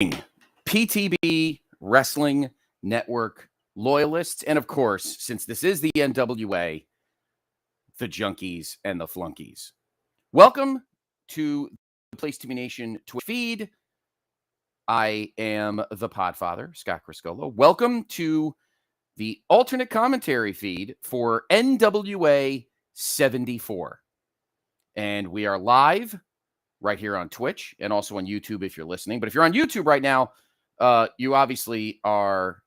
PTB Wrestling Network loyalists, and of course, since this is the NWA, the junkies and the flunkies. Welcome to the Place to Be Nation Twitch feed. I am the Podfather, Scott Criscolo. Welcome to the alternate commentary feed for NWA 74. And we are live right here on Twitch and also on YouTube if you're listening. But if you're on YouTube right now, you obviously are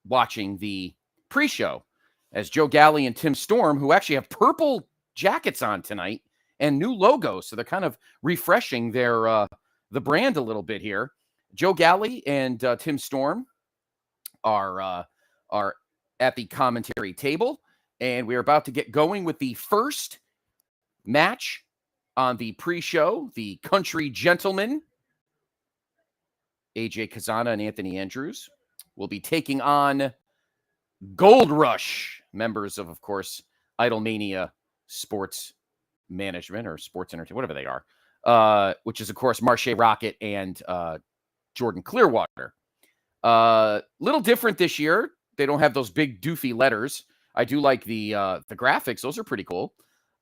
watching the pre-show as Joe Galley and Tim Storm, who actually have purple jackets on tonight and new logos. So they're kind of refreshing their the brand a little bit here. Joe Galley and Tim Storm are at the commentary table, and we're about to get going with the first match on the pre-show. The Country Gentlemen, AJ Kazana and Anthony Andrews, will be taking on Gold Rush, members of course, Idolmania Sports Management or Sports Entertainment, whatever they are, which is, of course, Marche Rocket and Jordan Clearwater. Little different this year. They don't have those big doofy letters. I do like the graphics. Those are pretty cool.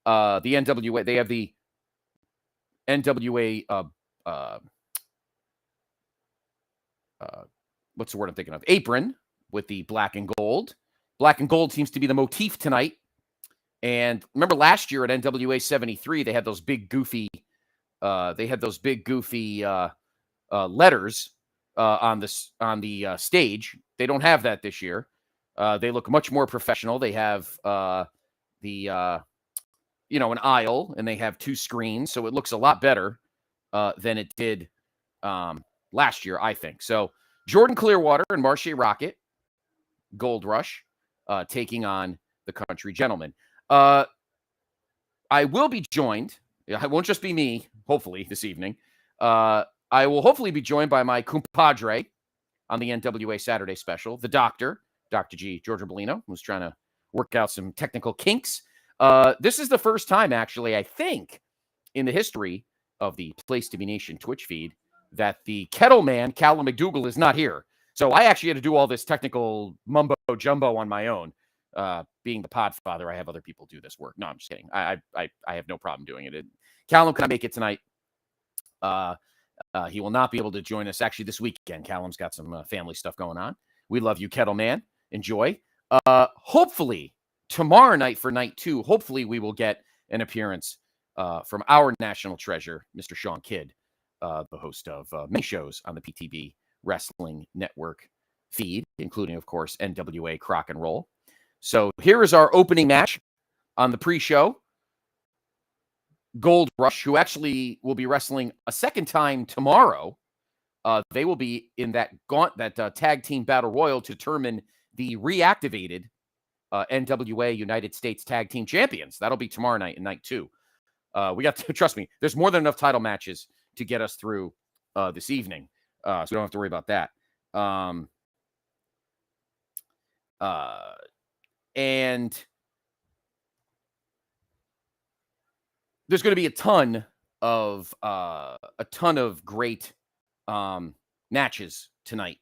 The NWA, they have the NWA, what's the word I'm thinking of? Apron with the black and gold. Black and gold seems to be the motif tonight. And remember last year at NWA 73, they had those big goofy, letters on the stage. They don't have that this year. They look much more professional. They have an aisle, and they have two screens, so it looks a lot better than it did last year, I think. So Jordan Clearwater and Marche Rocket, Gold Rush, taking on the Country Gentlemen. I will be joined. It won't just be me, hopefully, this evening. I will hopefully be joined by my compadre on the NWA Saturday Special, the Doctor, Dr. G, Georgia Bellino, who's trying to work out some technical kinks. This is the first time, actually, I think, in the history of the Place to Be Nation Twitch feed that the Kettle Man, Callum McDougal, is not here. So I actually had to do all this technical mumbo jumbo on my own. Being the Podfather, I have other people do this work. No, I'm just kidding. I have no problem doing it. Callum cannot make it tonight. He will not be able to join us actually this weekend. Callum's got some family stuff going on. We love you, Kettle Man. Enjoy. Hopefully, tomorrow night for night 2, hopefully we will get an appearance from our national treasure, Mr. Sean Kidd, the host of many shows on the PTB Wrestling Network feed, including, of course, NWA Crock and Roll. So here is our opening match on the pre-show. Gold Rush, who actually will be wrestling a second time tomorrow. They will be in that tag team battle royal to determine the reactivated NWA United States Tag Team Champions. That'll be tomorrow night in night 2. We got to, trust me, there's more than enough title matches to get us through this evening. So we don't have to worry about that. And there's going to be a ton of great matches tonight,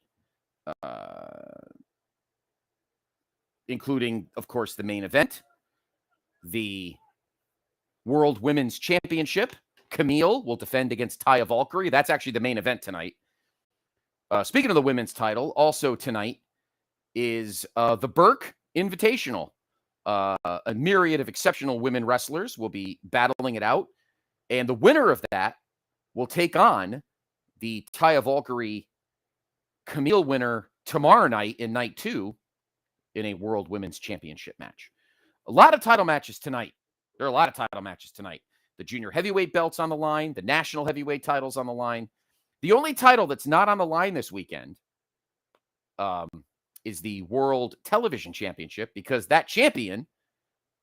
including, of course, the main event, the World Women's Championship. Camille will defend against Taya Valkyrie. That's actually the main event tonight. Speaking of the women's title, also tonight is the Burke Invitational. A myriad of exceptional women wrestlers will be battling it out. And the winner of that will take on the Taya Valkyrie Camille winner tomorrow night in night 2 in a World Women's Championship match. A lot of title matches tonight. There are a lot of title matches tonight. The junior heavyweight belts on the line, the national heavyweight titles on the line. The only title that's not on the line this weekend is the World Television Championship, because that champion,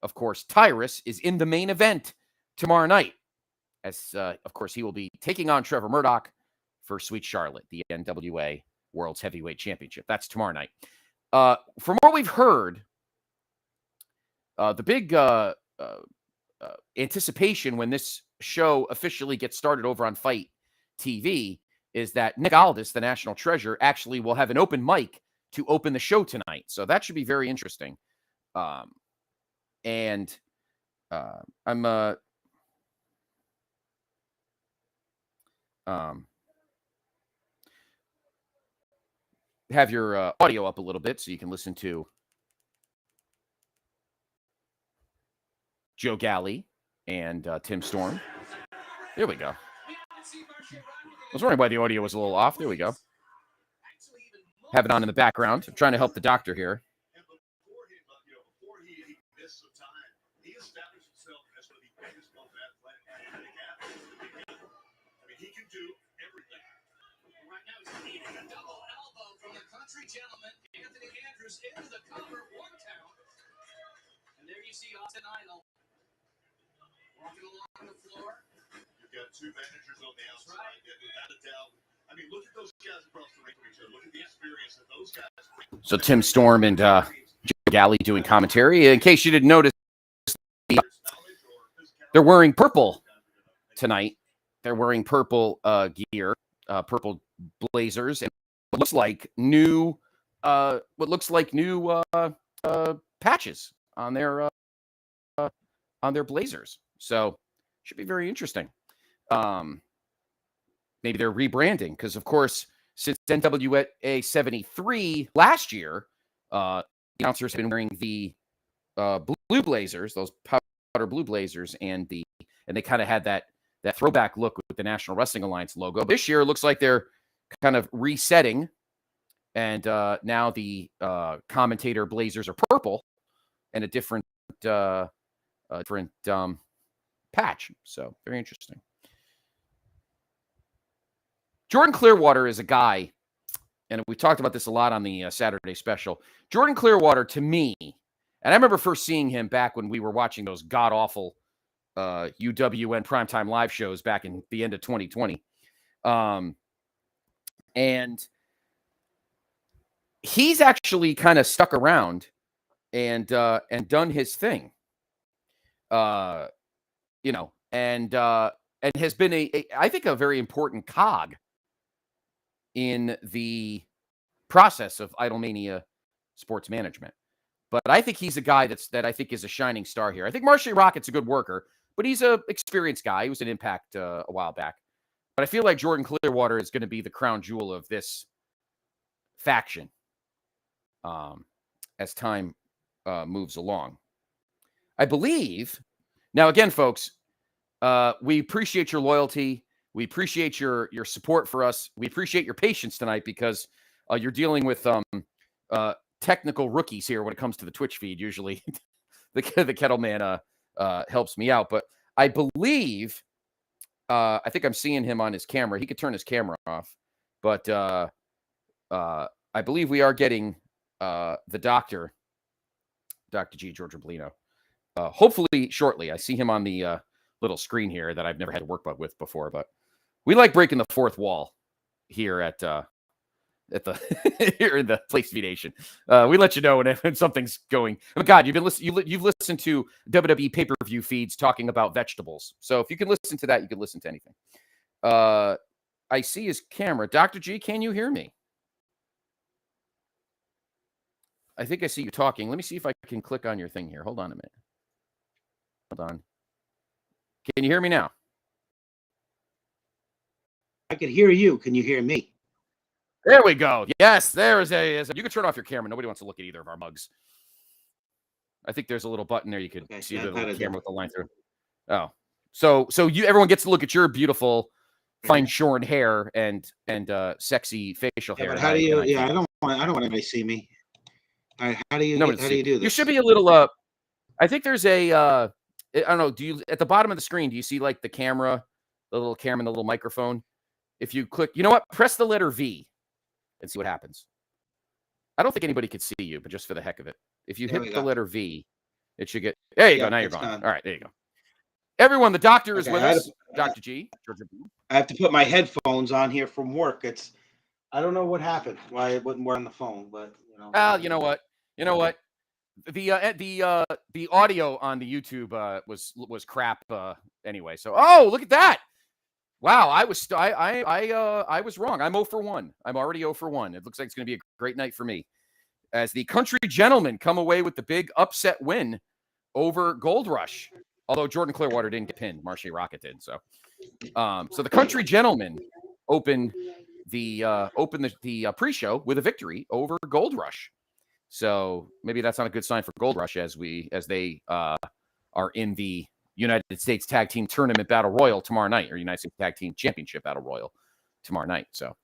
of course, Titus, is in the main event tomorrow night. As, of course, he will be taking on Trevor Murdoch for Sweet Charlotte, the NWA World's Heavyweight Championship. That's tomorrow night. From what we've heard, the big anticipation when this show officially gets started over on Fight TV is that Nick Aldis, the national treasure, actually will have an open mic to open the show tonight. So that should be very interesting. I'm have your audio up a little bit so you can listen to Joe Galley and Tim Storm. There we go. I was wondering why the audio was a little off. There we go. Have it on in the background. I'm trying to help the doctor here. He can do everything. Right now he's needing a double elbow from the country gentleman, Anthony Andrews, into the cover, 1 count. And there you see Untitled walking along the floor. You've got 2 managers on the outside, without a doubt. I mean, look at those guys across the ring from each other. Look at the experience that those guys bring. So Tim Storm and Joe Galley doing commentary. In case you didn't notice, they're wearing purple tonight. They're wearing purple gear, purple blazers, and what looks like new patches on their blazers. So should be very interesting. Maybe they're rebranding because, of course, since NWA 73 last year, the announcers have been wearing the blue blazers, those powder blue blazers, and they kind of had that throwback look with the National Wrestling Alliance logo. This year, it looks like they're kind of resetting, and now the commentator blazers are purple and a different patch. So very interesting. Jordan Clearwater is a guy, and we talked about this a lot on the Saturday Special. Jordan Clearwater, to me, and I remember first seeing him back when we were watching those god-awful UWN primetime live shows back in the end of 2020. And he's actually kind of stuck around and done his thing. And has been I think a very important cog in the process of Idolmania sports management. But I think he's a guy that I think is a shining star here. I think Marshe Rocket's a good worker, but he's an experienced guy. He was an Impact a while back. But I feel like Jordan Clearwater is going to be the crown jewel of this faction as time moves along. I believe, now again, folks, we appreciate your loyalty. We appreciate your support for us. We appreciate your patience tonight because you're dealing with technical rookies here when it comes to the Twitch feed. Usually the Kettleman helps me out. But I believe, I think I'm seeing him on his camera. He could turn his camera off. But I believe we are getting the doctor, Dr. G. George Oblino, hopefully shortly. I see him on the little screen here that I've never had to work with before. But we like breaking the fourth wall here at the here in the Place V Nation. We let you know when something's going. Oh God, you've listened to WWE pay-per-view feeds talking about vegetables. So if you can listen to that, you can listen to anything. I see his camera. Dr. G, can you hear me? I think I see you talking. Let me see if I can click on your thing here. Hold on a minute. Hold on. Can you hear me now? I can hear you. Can you hear me? There we go. Yes, there is a. You can turn off your camera. Nobody wants to look at either of our mugs. I think there's a little button there. You can see the little camera with the line through. Oh, so everyone gets to look at your beautiful, fine shorn hair and sexy facial hair. But how do you? I don't want anybody to see me. All right, how do you do this? You should be a little. I think there's a. I don't know. Do you at the bottom of the screen? Do you see like the camera, the little camera, and the little microphone? If you click, you know what? Press the letter V and see what happens. I don't think anybody could see you, but just for the heck of it, if you hit the letter V, it should get. There you go. Now you're gone. All right, there you go. Everyone, the doctor is with us. Dr. G. I have to put my headphones on here from work. I don't know what happened. Why it wouldn't work on the phone, but you know. You know what? The audio on the YouTube was crap anyway. So look at that. Wow, I was wrong. I'm 0 for 1. I'm already 0 for 1. It looks like it's going to be a great night for me as the Country Gentlemen come away with the big upset win over Gold Rush. Although Jordan Clearwater didn't get pinned, Marche Rocket did. So the Country Gentlemen open the pre-show with a victory over Gold Rush. So maybe that's not a good sign for Gold Rush as they are in the United States Tag Team Tournament Battle Royal tomorrow night, or United States Tag Team Championship Battle Royal tomorrow night. So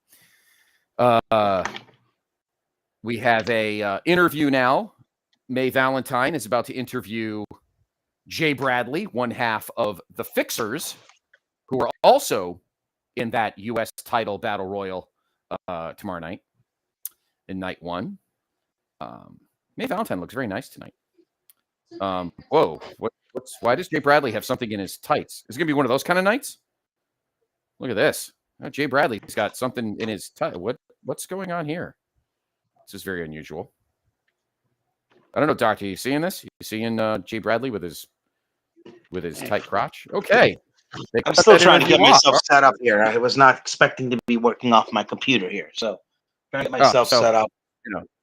we have a interview now. May Valentine is about to interview Jay Bradley, one half of the Fixers, who are also in that U.S. title Battle Royal tomorrow night in night 1. May Valentine looks very nice tonight. Whoa, why does Jay Bradley have something in his tights? Is it going to be one of those kind of nights? Look at this. Jay Bradley's got something in his tight. What's going on here? This is very unusual. I don't know, Doctor. You seeing this? You seeing Jay Bradley with his tight crotch? Okay. I'm still trying to get myself set up here. I was not expecting to be working off my computer here, so trying to get myself set up.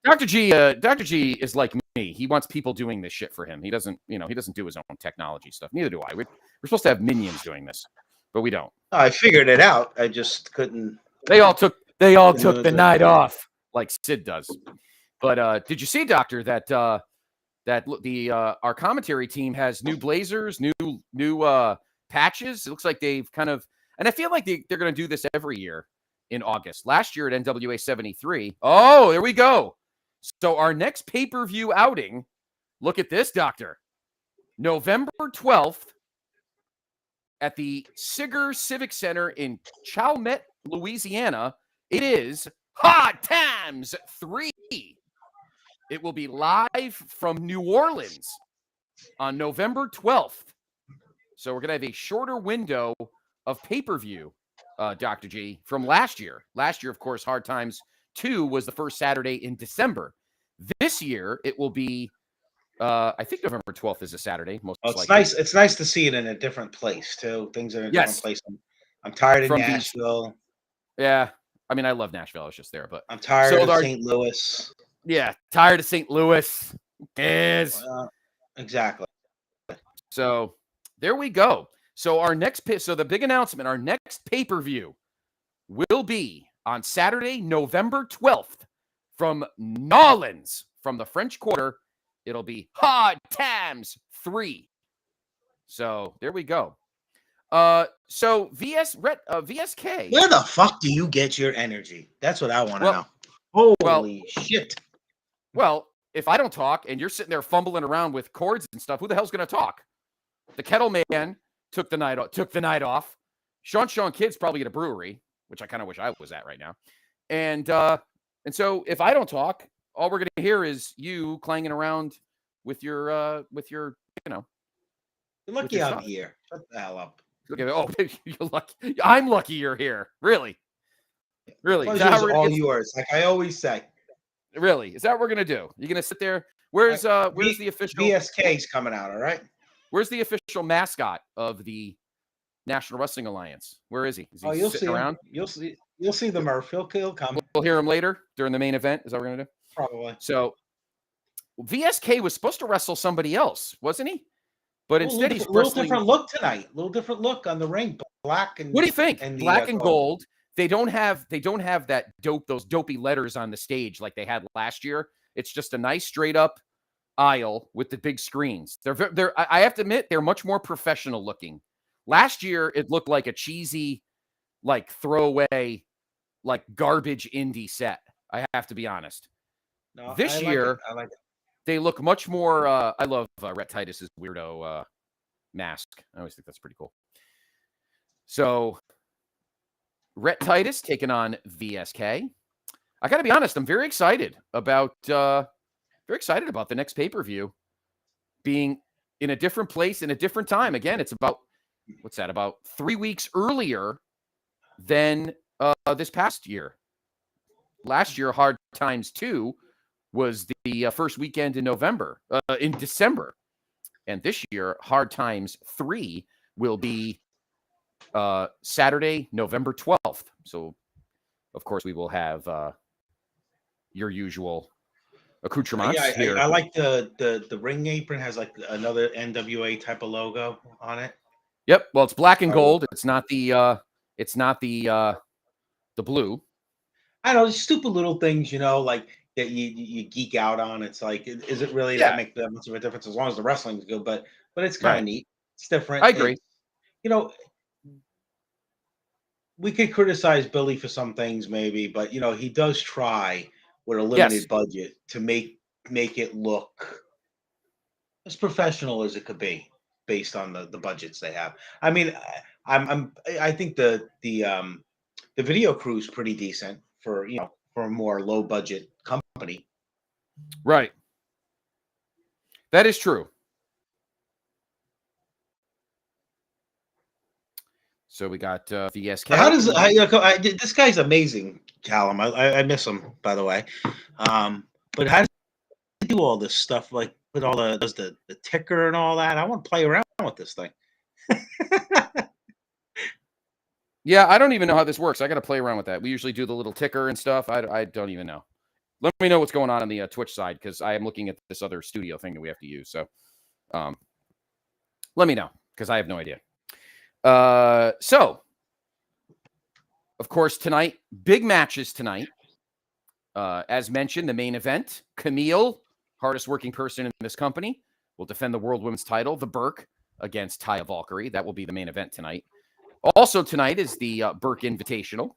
Dr. G is like me. He wants people doing this shit for him. He doesn't do his own technology stuff. Neither do I. We're supposed to have minions doing this, but we don't. I figured it out. I just couldn't. They all took the night off, like Sid does. But did you see, Doctor, that our commentary team has new blazers, new patches? It looks like they've kind of, and I feel like they're going to do this every year in August. Last year at NWA 73. Oh, there we go. So our next pay-per-view outing, look at this, Doctor. November 12th at the Sigger Civic Center in Chalmette, Louisiana. It is Hard Times 3. It will be live from New Orleans on November 12th. So we're going to have a shorter window of pay-per-view, Dr. G, from last year. Last year, of course, Hard Times 2 was the first Saturday in December. This year, it will be, I think November 12th is a Saturday. It's nice. It's nice to see it in a different place, too. Things are in a different place. I'm tired of Nashville. Yeah. I mean, I love Nashville. I was just there, but I'm tired of St. Louis. Yeah, tired of St. Louis. Exactly. So there we go. So the big announcement, our next pay-per-view will be on Saturday, November 12th from Nolens, from the French Quarter. It'll be Hard Times 3. So there we go. So VSK. Where the fuck do you get your energy? That's what I want to know. Holy shit. Well, if I don't talk and you're sitting there fumbling around with cords and stuff, who the hell's going to talk? The Kettle Man took the night off. Sean Kidd's probably at a brewery, which I kind of wish I was at right now. And so if I don't talk, all we're going to hear is you clanging around with your You're lucky I'm here. Shut the hell up. You're lucky. I'm lucky you're here. Really? Pleasure's all yours, like I always say. Really? Is that what we're gonna do? You're gonna sit there? Where's the official VSK's coming out? All right. Where's the official mascot of the National Wrestling Alliance? Where is he? Is he sitting around? You'll see the Murph. He'll come. We'll hear him later during the main event. Is that what we're gonna do? Probably. So VSK was supposed to wrestle somebody else, wasn't he? But instead he's a little different look tonight. A little different look on the ring. Black and what do you think? And black and gold. They don't have those dopey letters on the stage like they had last year. It's just a nice straight up aisle with the big screens. I have to admit they're much more professional looking. Last year it looked like a cheesy, like throwaway, like garbage indie set. I have to be honest. No, this year I like it. They look much more. I love Rhett Titus's weirdo mask. I always think that's pretty cool. So Rhett Titus taking on VSK. I got to be honest. I'm very excited about the next pay-per-view being in a different place in a different time. Again, it's about about 3 weeks earlier than this past year. Last year, Hard Times 2 was the first weekend in December. And this year, Hard Times 3 will be Saturday, November 12th. So, of course, we will have your usual accoutrements here. I like the ring apron has like another NWA type of logo on it. Yep. Well, it's black and gold. It's not the blue. I know, stupid little things, like that you geek out on. It's like, is it really that make that much of a difference as long as the wrestling's good? But it's kind of neat. It's different. I agree. We could criticize Billy for some things, maybe, but he does try with a limited budget to make it look as professional as it could be based on the budgets they have. I mean, I think the video crew is pretty decent for a more low budget company. Right. That is true. So we got VSK. How does this guy's amazing, Callum? I miss him, by the way. But how does he do all this stuff? Like with all the ticker and all that? I want to play around with this thing. Yeah, I don't even know how this works. I got to play around with that. We usually do the little ticker and stuff. I don't even know. Let me know what's going on the Twitch side, because I am looking at this other studio thing that we have to use. So let me know, because I have no idea. So, of course, tonight, big matches tonight. As mentioned, the main event, Camille, hardest working person in this company, will defend the World Women's title, the Burke, against Taya Valkyrie. That will be the main event tonight. Also tonight is the Burke Invitational.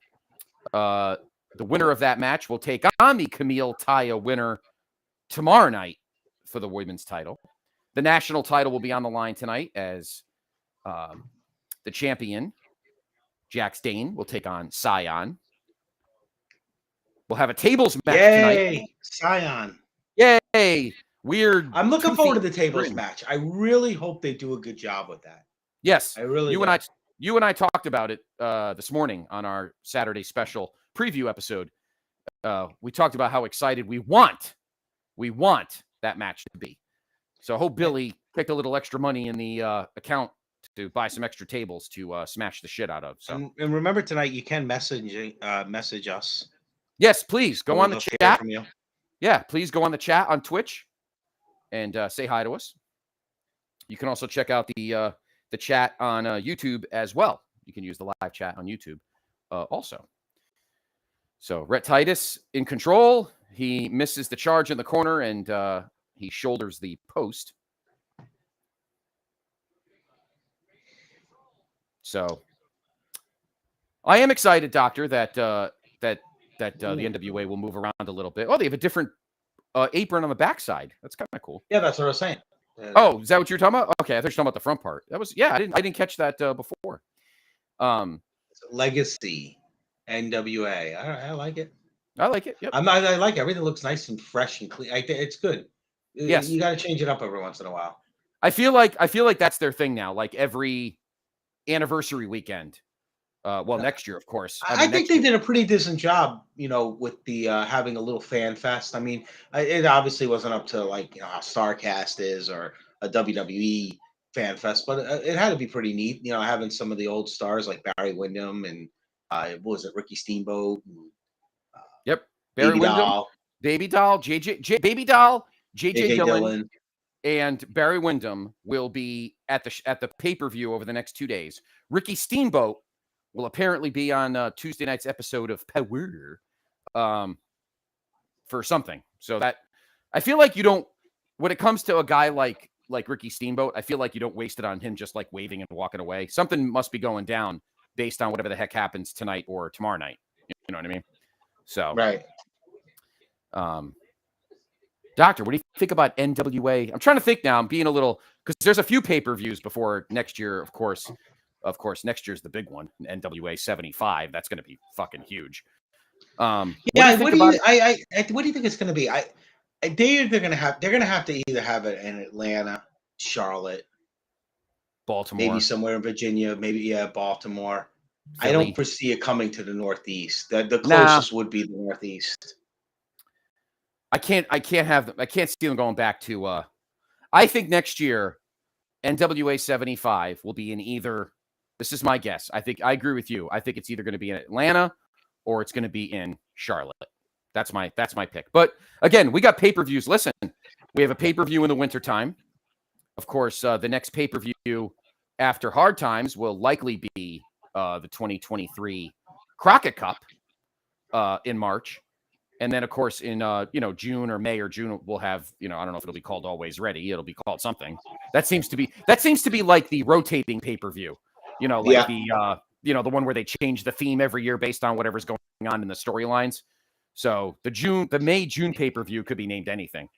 The winner of that match will take on the Camille Taya winner tomorrow night for the women's title. The national title will be on the line tonight as the champion, Jax Dane, will take on Scion. We'll have a tables match tonight. Scion. Yay! Weird. I'm looking forward to the tables match. I really hope they do a good job with that. Yes. I really You and I talked about it this morning on our Saturday Special preview episode. We talked about how excited we want that match to be. So I hope Billy picked a little extra money in the account to buy some extra tables to smash the shit out of. So and remember tonight, you can message us. Yes, please go on the chat. Yeah, please go on the chat on Twitch and say hi to us. You can also check out the chat on YouTube as well. You can use the live chat on YouTube also. So Rhett Titus in control. He misses the charge in the corner and he shoulders the post. So I am excited, Doctor, that the NWA will move around a little bit. Oh, they have a different apron on the backside. That's kind of cool. Yeah, that's what I was saying. Oh, is that what you're talking about? Okay, I thought you were talking about the front part. That was I didn't catch that before. Legacy NWA. I like it. I like it. Yep. I like it. Everything looks nice and fresh and clean. I think it's good. Yes, you got to change it up every once in a while. I feel like that's their thing now. Like every anniversary weekend. Next year, of course. I think they did a pretty decent job, with the having a little fan fest. I mean, it obviously wasn't up to like how StarCast is or a WWE fan fest, but it had to be pretty neat. Having some of the old stars like Barry Windham and what was it, Ricky Steamboat? And, yep, Barry Windham, Baby Doll, JJ Dillon, and Barry Windham will be at the pay-per-view over the next 2 days. Ricky Steamboat will apparently be on Tuesday night's episode of Power for something. So that I feel like you don't, when it comes to a guy like Ricky Steamboat, I feel like you don't waste it on him just like waving and walking away. Something must be going down based on whatever the heck happens tonight or tomorrow night. You know what I mean? So right. Doctor, what do you think about NWA? I'm trying to think now. I'm being a little, because there's a few pay-per-views before next year, of course. Of course, next year's the big one, NWA 75. That's going to be fucking huge. What do you think it's going to be? They're going to have to either have it in Atlanta, Charlotte, Baltimore, maybe somewhere in Virginia, maybe Baltimore. Philly. I don't foresee it coming to the Northeast. The closest would be the Northeast. I can't see them going back to. I think next year, NWA 75 will be in either This is my guess. I agree with you. I think it's either going to be in Atlanta or it's going to be in Charlotte. That's my pick. But again, we got pay-per-views. Listen, we have a pay-per-view in the wintertime. Of course, the next pay-per-view after Hard Times will likely be the 2023 Crockett Cup in March. And then, of course, in June or May or June, we'll have, I don't know if it'll be called Always Ready. It'll be called something. That seems to be like the rotating pay-per-view. The one where they change the theme every year based on whatever's going on in the storylines. So the May June pay-per-view could be named anything.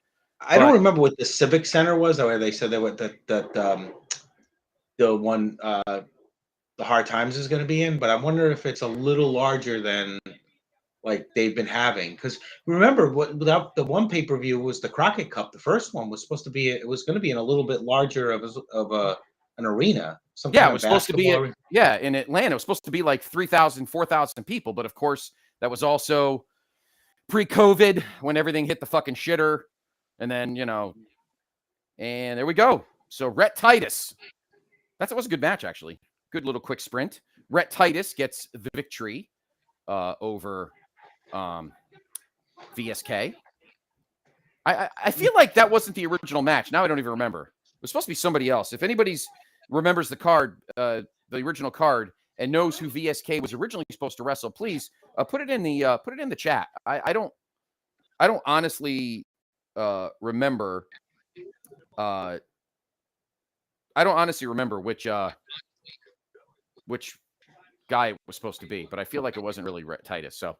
I don't remember what the Civic Center was, or where they said that the one the Hard Times is going to be in, but I wonder if it's a little larger than like they've been having. Because remember, without the one pay-per-view was the Crockett Cup. The first one was supposed to be going to be in a little bit larger of an arena. It was supposed to be in Atlanta. It was supposed to be like 3,000, 4,000 people, but of course that was also pre-COVID when everything hit the fucking shitter. And then, and there we go. So Rhett Titus. That was a good match, actually. Good little quick sprint. Rhett Titus gets the victory over VSK. I feel like that wasn't the original match. Now I don't even remember. It was supposed to be somebody else. If anybody remembers the card, the original card, and knows who VSK was originally supposed to wrestle, please put it in the chat. I don't honestly remember. I don't honestly remember which guy it was supposed to be, but I feel like it wasn't really Titus. So,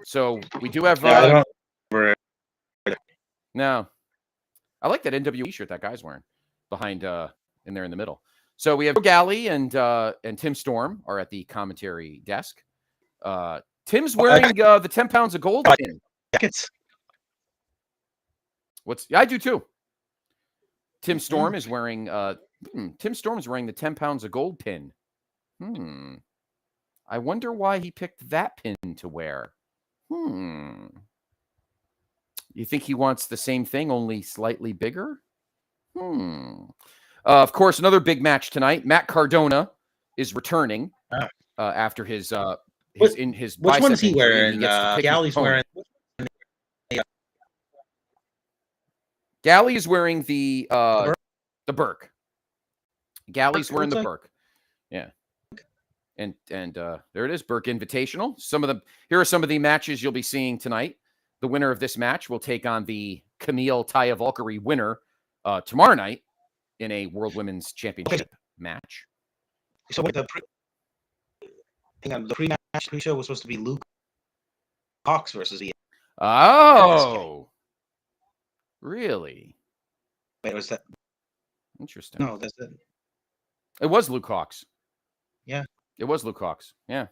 so we do have. No, I like that NWA shirt that guy's wearing behind in there in the middle. So we have Galley and Tim Storm are at the commentary desk. Tim's wearing the 10 pounds of gold pin. I do too. Tim Storm is wearing Tim Storm is wearing the 10 pounds of gold pin. I wonder why he picked that pin to wear. You think he wants the same thing, only slightly bigger? Of course, another big match tonight. Matt Cardona is returning after his which bicep one's he injury. wearing? Galley's wearing. Galley is wearing the Burke. Galley's wearing the Burke. Yeah. And there it is, Burke Invitational. Here are some of the matches you'll be seeing tonight. The winner of this match will take on the Camille Taya Valkyrie winner tomorrow night in a World Women's Championship match. So the pre-show was supposed to be Luke Hawks versus the. Oh, really? Wait, was that interesting? No, that's it. It was Luke Hawks. Yeah, it was Luke Hawks. Yeah.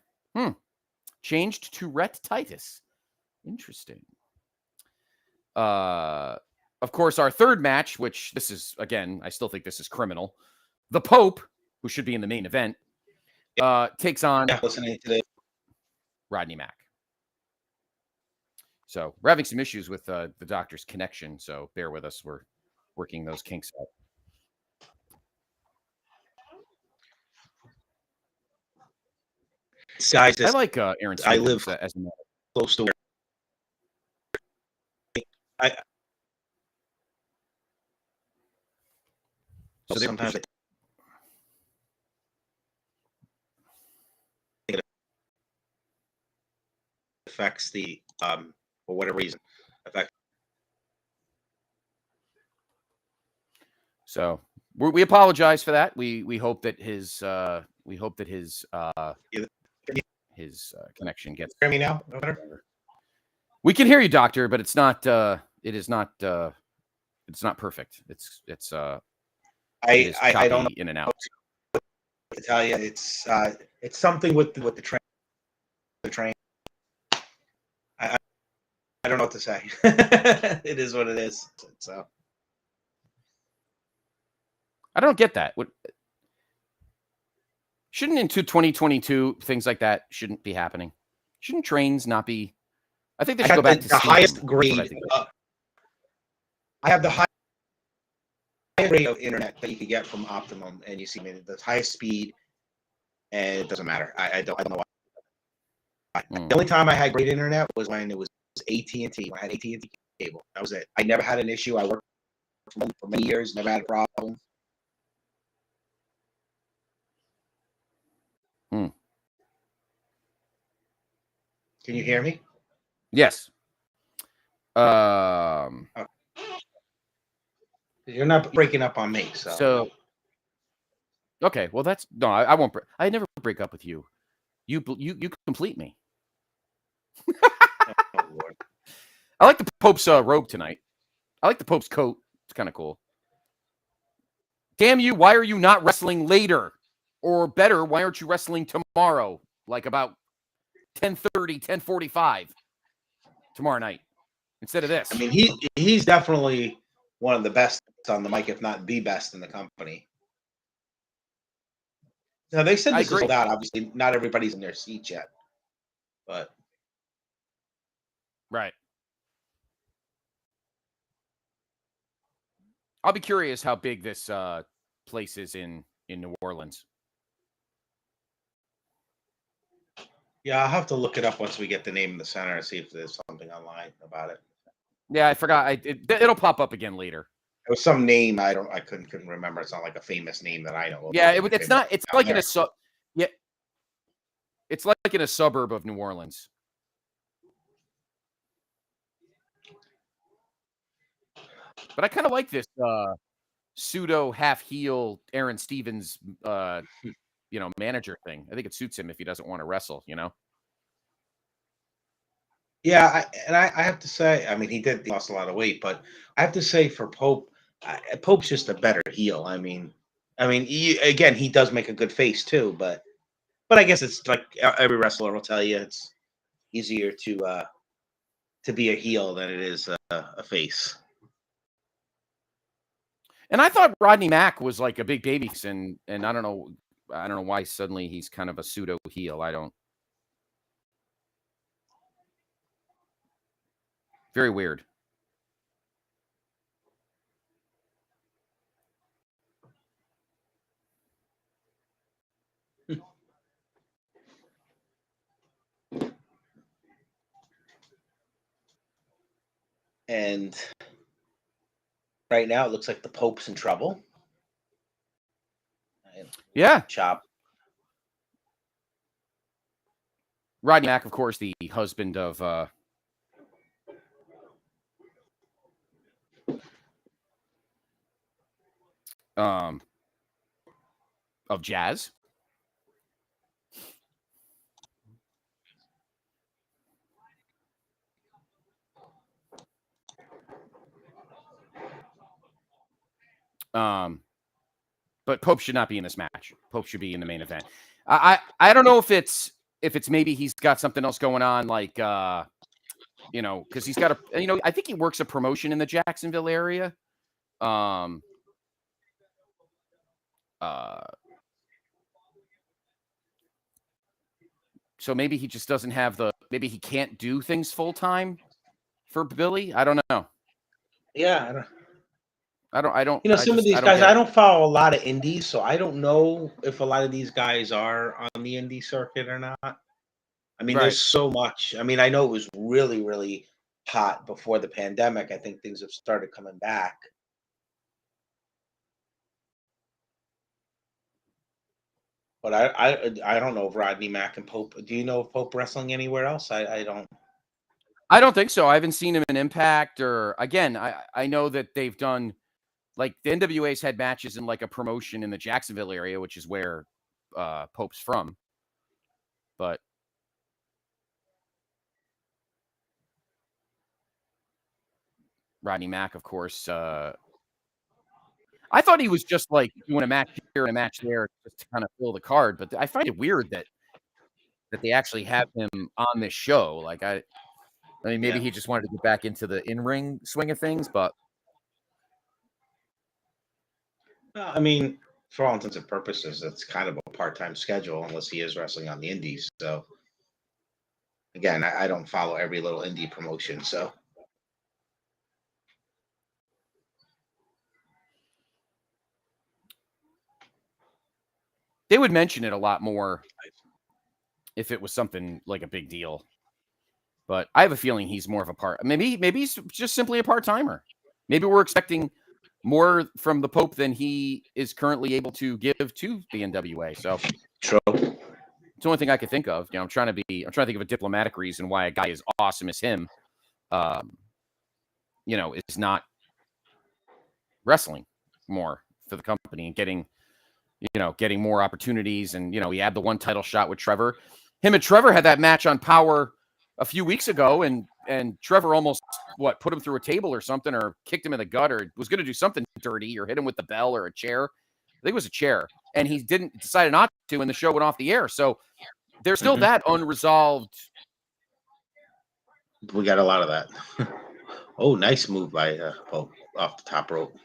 Changed to Rhett Titus. Interesting. Of course, our third match, which this is, again, I still think this is criminal. The Pope, who should be in the main event, takes on listening to Rodney Mack. So we're having some issues with the doctor's connection, so bear with us. We're working those kinks out. Guys, I like Aaron Stevens. I live as a close to where so sometimes it affects the for whatever reason affect. So we apologize for that. We hope that his connection gets. Hear me now? We can hear you, Doctor, but it's not. It is not. It's not perfect. It's. I don't know in and out. To tell you, it's something with the train. The train. I don't know what to say. It is what it is. So. I don't get that. Shouldn't into 2022 things like that shouldn't be happening? Shouldn't trains not be? I think they should go back to the highest grade. I have the highest high rate of internet that you could get from Optimum, and you see the highest speed, and it doesn't matter. I don't know why. The only time I had great internet was when it was AT&T. When I had AT&T cable. That was it. I never had an issue. I worked for many years, never had a problem. Can you hear me? Yes. You're not breaking up on me, so. Okay, well that's no, I won't. I never break up with you. You complete me. Oh, Lord. I like the Pope's robe tonight. I like the Pope's coat. It's kind of cool. Damn you! Why are you not wrestling later? Or better, why aren't you wrestling tomorrow? Like about 10:30, 10:45 tomorrow night instead of this. I mean, he's definitely one of the best on the mic, if not the best in the company. Now they said this is sold out. Obviously, not everybody's in their seats yet, but right. I'll be curious how big this place is in New Orleans. Yeah, I'll have to look it up once we get the name of the center and see if there's something online about it. Yeah, I forgot. It'll pop up again later. It was some name I couldn't remember. It's not like a famous name that I know of. Yeah, it's not. It's like in a yeah. It's like in a suburb of New Orleans. But I kind of like this pseudo half heel Aaron Stevens manager thing. I think it suits him if he doesn't want to wrestle, Yeah, I have to say, I mean, he lost a lot of weight, but I have to say for Pope, Pope's just a better heel. I mean, again, he does make a good face too, but I guess it's like every wrestler will tell you, it's easier to be a heel than it is a face. And I thought Rodney Mack was like a big babyface, and I don't know why suddenly he's kind of a pseudo heel. Very weird. And right now, it looks like the Pope's in trouble. Yeah. Chop. Rodney Mack, of course, the husband of Jazz. But Pope should not be in this match. Pope should be in the main event. I don't know if it's maybe he's got something else going on, like because he's got I think he works a promotion in the Jacksonville area. So maybe he just doesn't have maybe he can't do things full time for Billy. I don't know. Yeah, I don't. Some of these guys, I don't follow a lot of indies, so I don't know if a lot of these guys are on the indie circuit or not. I mean, There's so much. I mean, I know it was really, really hot before the pandemic. I think things have started coming back. But I don't know if Rodney Mack and Pope. Do you know of Pope wrestling anywhere else? I don't. I don't think so. I haven't seen him in Impact or again. I know that they've done. Like the NWA's had matches in like a promotion in the Jacksonville area, which is where Pope's from. But Rodney Mack, of course, I thought he was just like doing a match here and a match there just to kind of fill the card. But I find it weird that they actually have him on this show. Like I mean, maybe he just wanted to get back into the in-ring swing of things, but. I mean, for all intents and purposes, it's kind of a part-time schedule unless he is wrestling on the indies. So, again, I don't follow every little indie promotion. So, They would mention it a lot more if it was something like a big deal. But I have a feeling he's more of a part. Maybe he's just simply a part-timer. Maybe we're expecting more from the Pope than he is currently able to give to the NWA. So true. It's the only thing I could think of. I'm trying to think of a diplomatic reason why a guy as awesome as him, is not wrestling more for the company and getting more opportunities. And, he had the one title shot with Trevor. Him and Trevor had that match on Power a few weeks ago, and Trevor almost put him through a table or something, or kicked him in the gut, or was going to do something dirty, or hit him with the bell or a chair. I think it was a chair, and he decided not to, and the show went off the air. So there's still that unresolved. We got a lot of that. Oh, nice move by Pope off the top rope.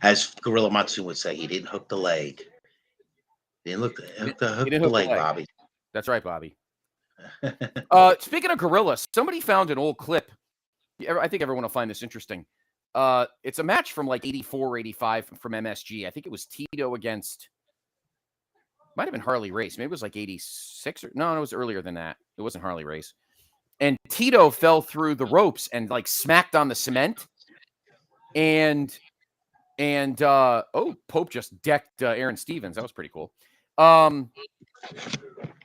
As Gorilla Matsu would say, he didn't hook the leg. He didn't hook the leg, Bobby. That's right, Bobby. Speaking of Gorilla, somebody found an old clip. I think everyone will find this interesting. It's a match from like 84 or 85 from MSG. I think it was Tito against, might have been Harley Race. Maybe it was like 86 no, it was earlier than that. It wasn't Harley Race. And Tito fell through the ropes and like smacked on the cement. And Pope just decked Aaron Stevens. That was pretty cool.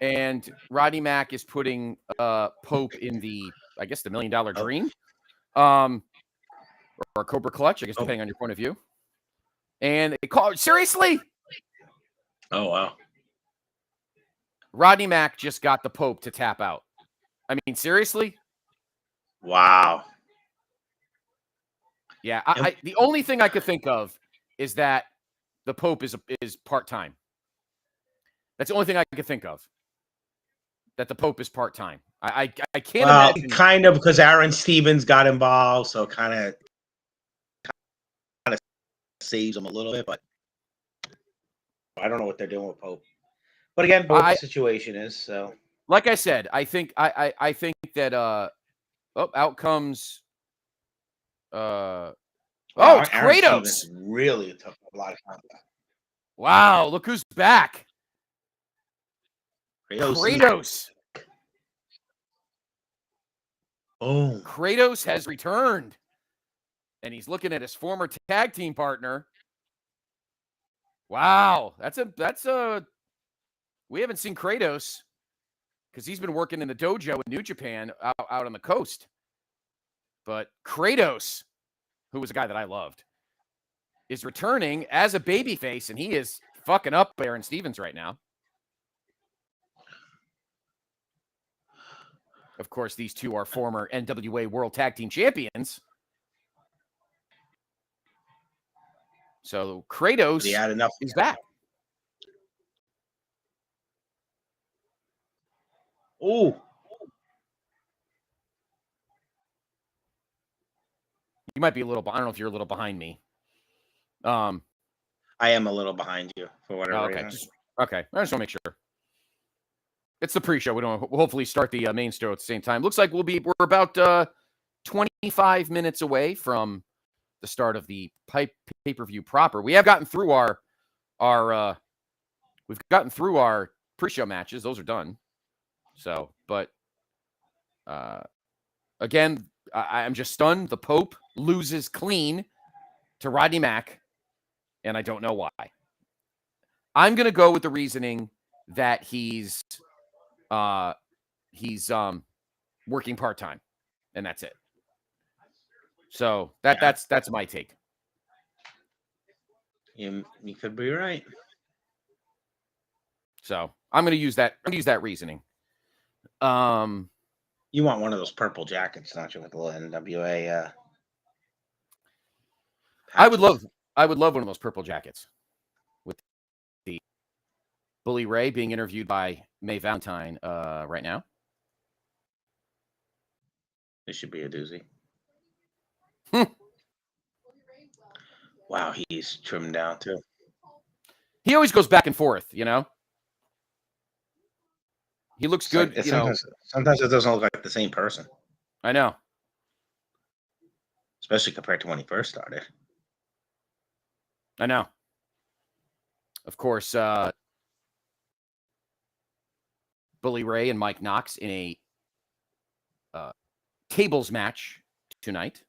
And Rodney Mack is putting Pope in the $1 Million Dream. Or Cobra Clutch, I guess, depending on your point of view. And they call it, seriously? Oh, wow. Rodney Mack just got the Pope to tap out. I mean, seriously? Wow. Yeah, the only thing I could think of is that the Pope is part-time. That's the only thing I could think of. That the Pope is part-time. I can't imagine. Kind of, because Aaron Stevens got involved, so kind of saves him a little bit, but I don't know what they're doing with Pope. But again, what the situation is. So, like I said, I think that out comes it's Kratos. Really took a lot of time. Wow, look who's back. Kratos. Oh, Kratos has returned. And he's looking at his former tag team partner. Wow, that's a we haven't seen Kratos because he's been working in the dojo in New Japan out on the coast. But Kratos, who was a guy that I loved, is returning as a babyface, and he is fucking up Aaron Stevens right now. Of course, these two are former NWA World Tag Team Champions. So Kratos is back. Oh. You might be a little, I don't know if you're a little behind me. I am a little behind you for whatever reason. Okay. I just want to make sure. It's the pre-show. We'll hopefully start the main show at the same time. Looks like we're about 25 minutes away from the start of the pay-per-view proper. We have gotten through our pre-show matches. Those are done. So, but again, I'm just stunned. The Pope loses clean to Rodney Mack, and I don't know why. I'm going to go with the reasoning that he's working part-time, and that's it. So that's my take. You could be right. So I'm going to use that. Reasoning. You want one of those purple jackets, don't you, with the little NWA? I would love one of those purple jackets with the Bully Ray being interviewed by May Valentine right now. This should be a doozy. Wow, he's trimmed down too. He always goes back and forth, you know. He looks good. Sometimes it doesn't look like the same person. I know. Especially compared to when he first started. I know. Of course, Bully Ray and Mike Knox in a tables match tonight.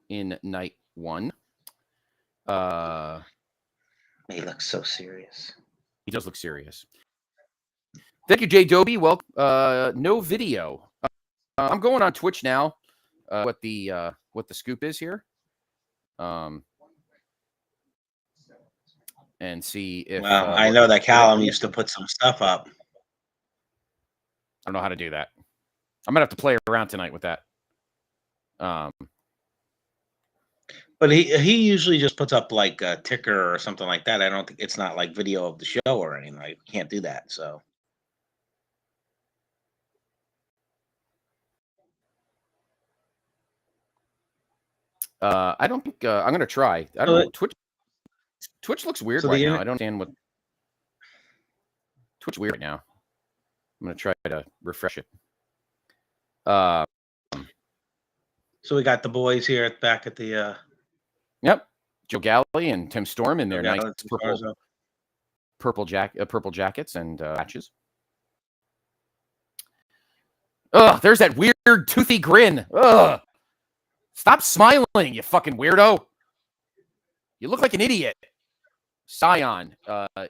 In night one. He looks so serious. He does look serious. Thank you, Jay Dobie. Well, no video. I'm going on Twitch now. What the scoop is here. And see if. Well, I know that Callum used to put some stuff up. I don't know how to do that. I'm gonna have to play around tonight with that. But he usually just puts up like a ticker or something like that. I don't think it's not like video of the show or anything. Like, you can't do that. So. I don't think I'm going to try. I don't know. Twitch looks weird right now. I don't understand what Twitch weird right now. I'm going to try to refresh it. So we got the boys here back at the. Yep, Joe Galley and Tim Storm in their nice purple jackets and patches. Ugh, there's that weird toothy grin. Ugh. Stop smiling, you fucking weirdo. You look like an idiot. Scion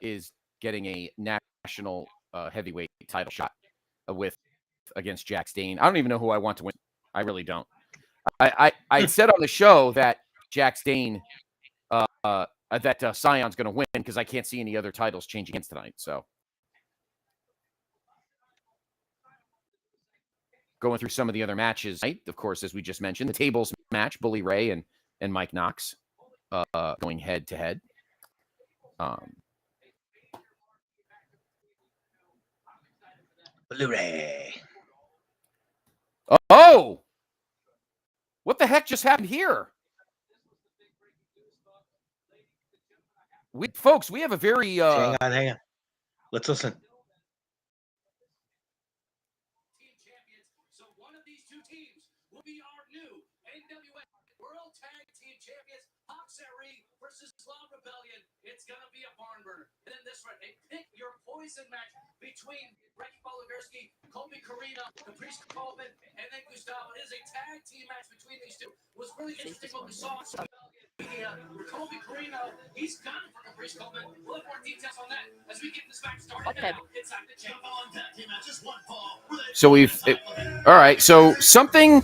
is getting a national heavyweight title shot against Jack Stain. I don't even know who I want to win. I really don't. I said on the show that Jack Stain, that Scion's going to win because I can't see any other titles changing hands tonight. So going through some of the other matches, right? Of course, as we just mentioned, the tables match, Bully Ray and Mike Knox going head to head. Bully Ray. Oh! What the heck just happened here? Folks, we have a very... Hang on. Let's listen. So one of these two teams will be our new NWA World Tag Team Champions, Hoxery versus Slaw Rebellion. It's going to be a barn burner. And then this one, a pick your poison match between Ricky Bolivarsky, Colby Carino, Caprice Coleman, and then Gustavo. It is a tag team match between these two. It was really interesting what we saw. Colby Carino, he's gone for Caprice Coleman. We'll have more details on that as we get this match started. Okay. Inside the champ on tag team matches, one fall. So all right. So something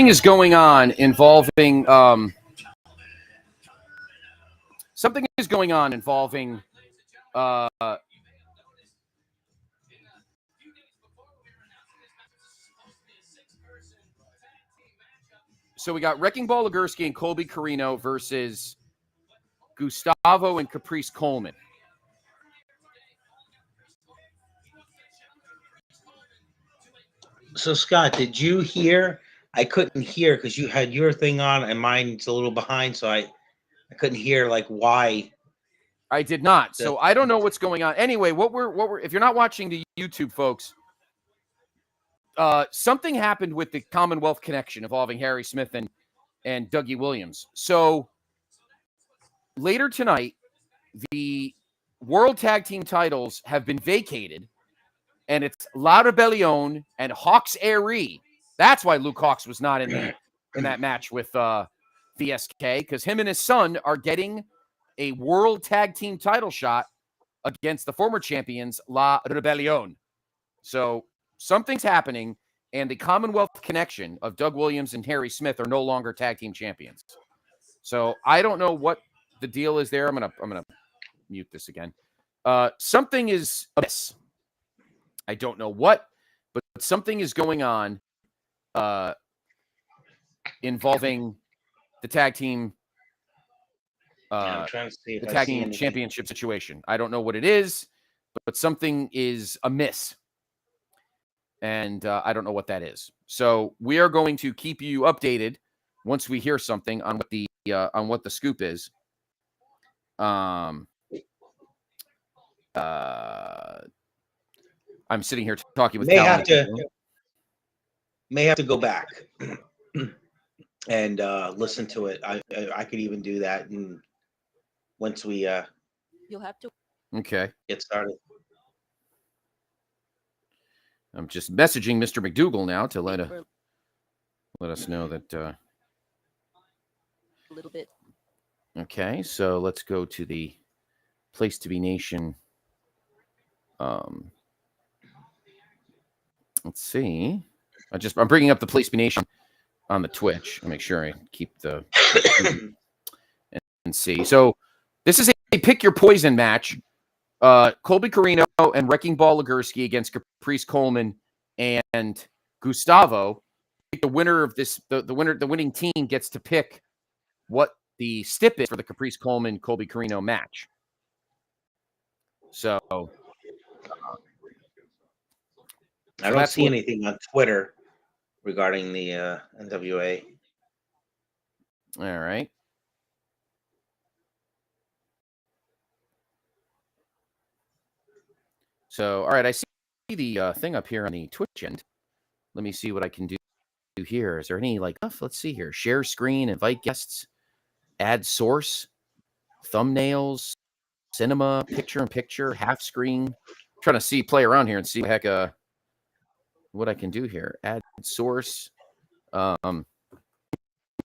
is going on involving So we got Wrecking Ball Legursky and Colby Carino versus Gustavo and Caprice Coleman. So, Scott, did you hear? I couldn't hear because you had your thing on and mine's a little behind, so I couldn't hear like why. I did not. So I don't know what's going on. Anyway, what we're if you're not watching the YouTube, folks, something happened with the Commonwealth connection involving Harry Smith and Dougie Williams. So later tonight, the World Tag Team titles have been vacated, and it's La Rebellion and Hawks Aerie. That's why Luke Hawks was not in that match with VSK, because him and his son are getting a World Tag Team title shot against the former champions La Rebellion. So something's happening, and the Commonwealth connection of Doug Williams and Harry Smith are no longer tag team champions. So I don't know what the deal is there. I'm gonna mute this again. Something is amiss. I don't know what, but something is going on involving the tag team. I'm trying to see if the I tag see team anything. championship situation. I don't know what it is, but something is amiss. And I don't know what that is. So we are going to keep you updated once we hear something on what the scoop is. I I'm sitting here talking with may Cal. have to go back and listen to it. I could even do that, and once we You'll have to get started. I'm just messaging Mr. McDougal now to let us know that. A little bit. Okay, so let's go to the Place to Be Nation. Let's see. I'm bringing up the Place to Be Nation on the Twitch. I'll make sure I keep the and see. So this is a pick your poison match. Colby Carino and Wrecking Ball Legursky against Caprice Coleman and Gustavo. The winner of this, the winning team gets to pick what the stip is for the Caprice Coleman Colby Carino match. So I don't see anything on Twitter regarding the NWA. All right. So, all right, I see the thing up here on the Twitch end. Let me see what I can do here. Is there any let's see here. Share screen, invite guests, add source, thumbnails, cinema, picture-in-picture, half screen. I'm trying to play around here and see what I can do here. Add source. I'm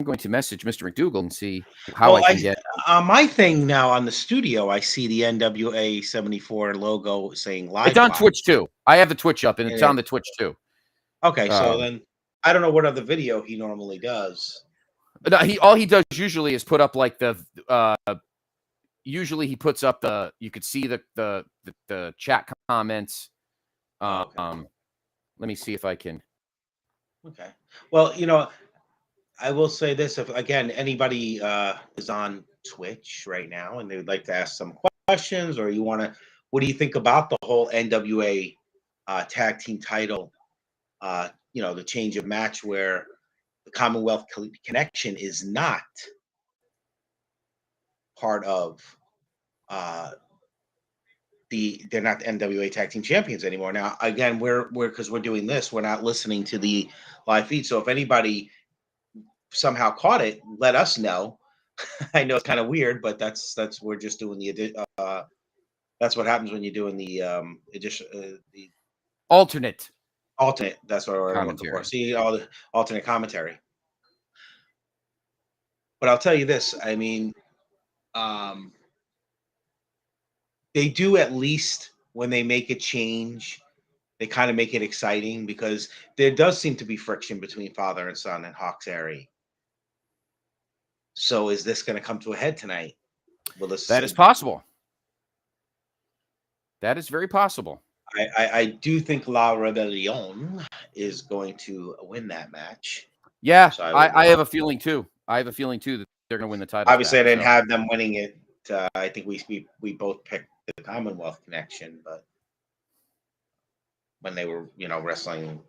going to message Mr. McDougal and see how I can get. My thing now on the studio, I see the NWA 74 logo saying live. It's on Twitch too. I have the Twitch up, and it's on the Twitch too. Okay, so then I don't know what other video he normally does. No, all he does usually is put up usually he puts up you could see the chat comments. Let me see if I can. Okay. Well, I will say this: if again anybody is on Twitch right now and they would like to ask some questions, or what do you think about the whole NWA tag team title? The change of match where the Commonwealth Connection is not part of they're not the NWA tag team champions anymore. Now, again, because we're doing this, we're not listening to the live feed. So if anybody somehow caught it, let us know. I know it's kind of weird, but we're just doing that's what happens when you're doing the the alternate. That's what we're looking for. See all the alternate commentary. But I'll tell you this: I mean, they do, at least when they make a change, they kind of make it exciting, because there does seem to be friction between father and son in Hawks Airy. So is this going to come to a head tonight? That is possible. That is very possible. I do think La Rebellion is going to win that match. Yeah, so I have a feeling too. I have a feeling too that they're going to win the title. Obviously, I didn't have them winning it. I think we both picked the Commonwealth Connection, but when they were wrestling,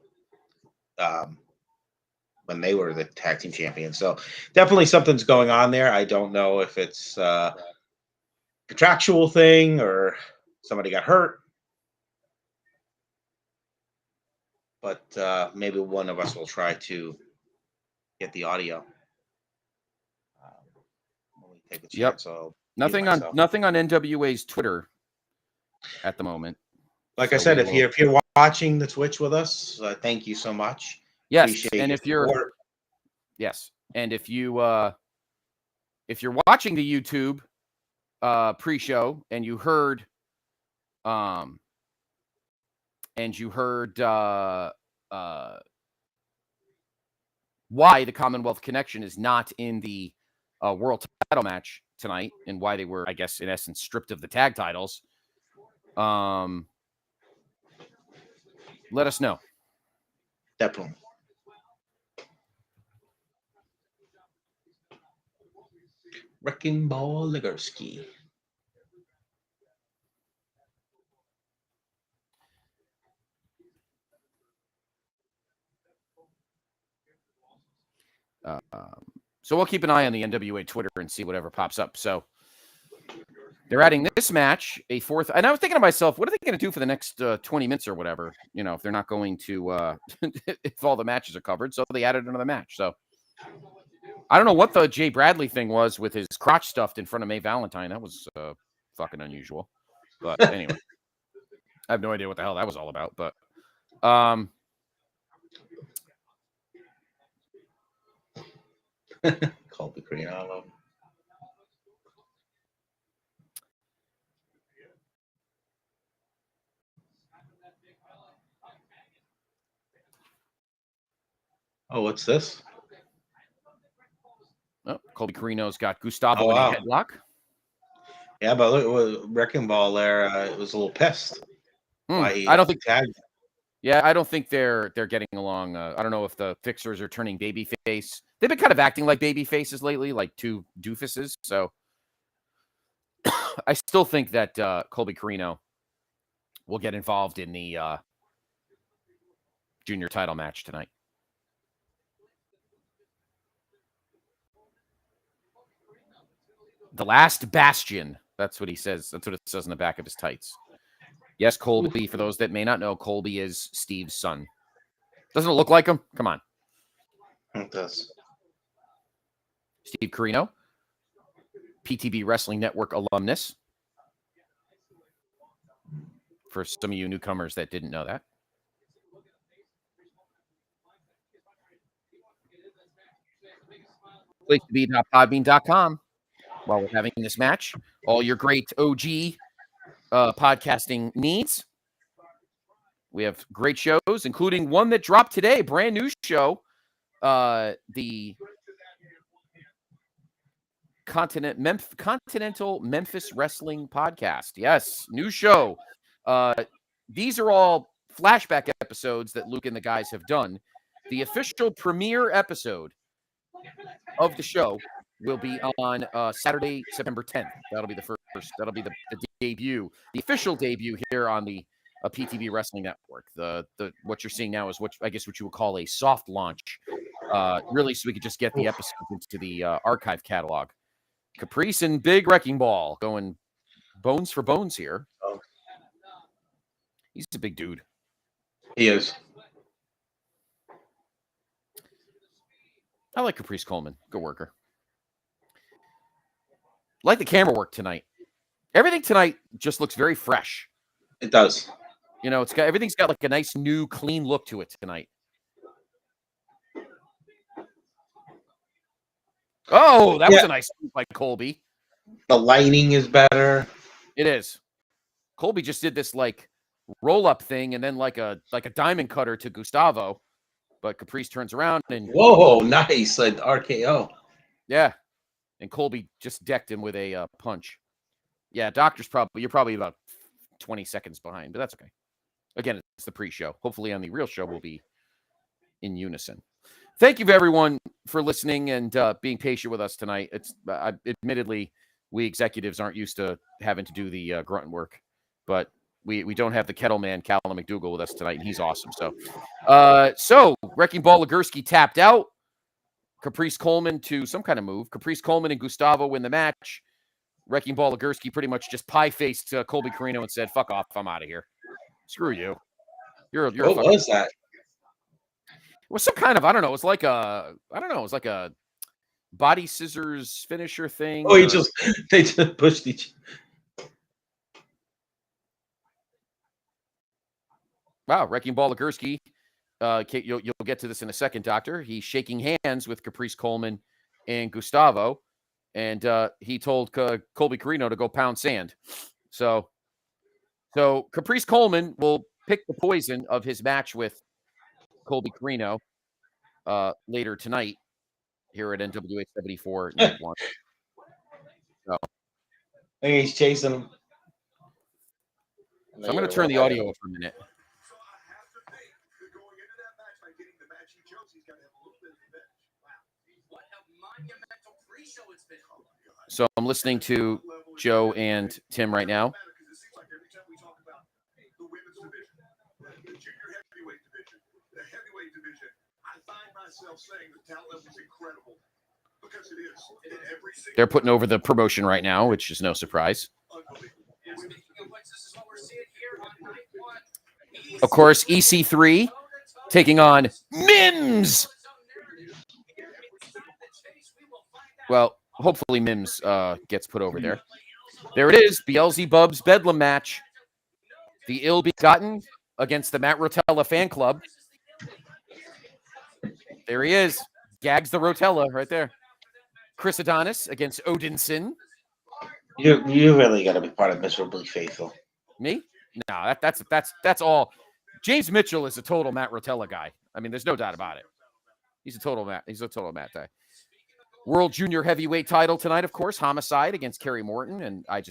when they were the tag team champions, so definitely something's going on there. I don't know if it's a contractual thing or somebody got hurt. But maybe one of us will try to get the audio. When we take a chance. Yep. Nothing on NWA's Twitter at the moment. Like I said, if you're watching the Twitch with us, thank you so much. Yes, appreciate and if you're support. Yes, and if you're watching the YouTube pre-show and you heard why the Commonwealth Connection is not in the world title match tonight, and why they were, I guess, in essence, stripped of the tag titles, let us know. Definitely. Wrecking Ball Legursky. So we'll keep an eye on the NWA Twitter and see whatever pops up. So They're adding this match, a fourth. And I was thinking to myself, what are they going to do for the next 20 minutes or whatever? You know, if they're not going to, if all the matches are covered. So they added another match. So I don't know what the Jay Bradley thing was with his crotch stuffed in front of Mae Valentine. That was fucking unusual. But anyway, I have no idea what the hell that was all about. But Colby Green, I love him. Oh, what's this? Oh, Colby Carino's got Gustavo Oh, in wow. a headlock. Yeah, but look, Wrecking Ball there, it was a little pissed. I don't think. Yeah, I don't think they're getting along. I don't know if the Fixers are turning babyface. They've been kind of acting like baby faces lately, like two doofuses. So I still think that Colby Carino will get involved in the junior title match tonight. The last bastion. That's what he says. That's what it says in the back of his tights. Yes, Colby, for those that may not know, Colby is Steve's son. Doesn't it look like him? Come on. It does. Steve Carino, PTB Wrestling Network alumnus. For some of you newcomers that didn't know that. Place to be.podbean.com. While we're having this match, all your great OG podcasting needs. We have great shows, including one that dropped today, brand new show, the Continental Memphis Wrestling Podcast. Yes, new show. These are all flashback episodes that Luke and the guys have done. The official premiere episode of the show will be on Saturday, September 10th. That'll be the first. That'll be the debut, the official debut here on the PTB Wrestling Network. The what you're seeing now is what you would call a soft launch, really, so we could just get the episodes into the archive catalog. Caprice and Big Wrecking Ball going bones for bones here. Oh. He's a big dude. He is. I like Caprice Coleman. Good worker. Like the camera work tonight. Everything tonight just looks very fresh. It does. You know, everything's got like a nice, new, clean look to it tonight. Oh, that was a nice move by Colby. The lighting is better. It is. Colby just did this like roll-up thing and then like a diamond cutter to Gustavo. But Caprice turns around and whoa, nice, like RKO. Yeah, and Colby just decked him with a punch. Yeah, you're probably about 20 seconds behind, but that's okay. Again, it's the pre-show. Hopefully, on the real show, we'll be in unison. Thank you, everyone, for listening and being patient with us tonight. It's admittedly, we executives aren't used to having to do the grunt work, but we don't have the kettle man, Callum McDougal, with us tonight, and he's awesome. So Wrecking Ball Legursky tapped out. Caprice Coleman to some kind of move. Caprice Coleman and Gustavo win the match. Wrecking Ball Legursky pretty much just pie-faced Colby Carino and said, "Fuck off, I'm out of here. Screw you. You're what was that? It was some kind of, I don't know. It was like a body scissors finisher thing. Oh, they just pushed each. Wow, Wrecking Ball Legursky. You'll get to this in a second, Doctor. He's shaking hands with Caprice Coleman and Gustavo, and he told Colby Carino to go pound sand. So Caprice Coleman will pick the poison of his match with Colby Carino later tonight here at NWA 74 Night 1. So I think he's chasing him. I'm going to turn the audio up for a minute. So I'm listening to Joe and Tim right now. They're putting over the promotion right now, which is no surprise. Of course, EC3 taking on Mims. Well, hopefully Mims gets put over there. There it is, Beelzebub's Bedlam match. The ill-begotten against the Matt Rotella fan club. There he is. Gags the Rotella right there. Chris Adonis against Odinson. You really got to be part of Miserably Faithful. Me? No, that's all. James Mitchell is a total Matt Rotella guy. I mean, there's no doubt about it. He's a total Matt guy. World Junior Heavyweight title tonight, of course. Homicide against Carrie Morton, and I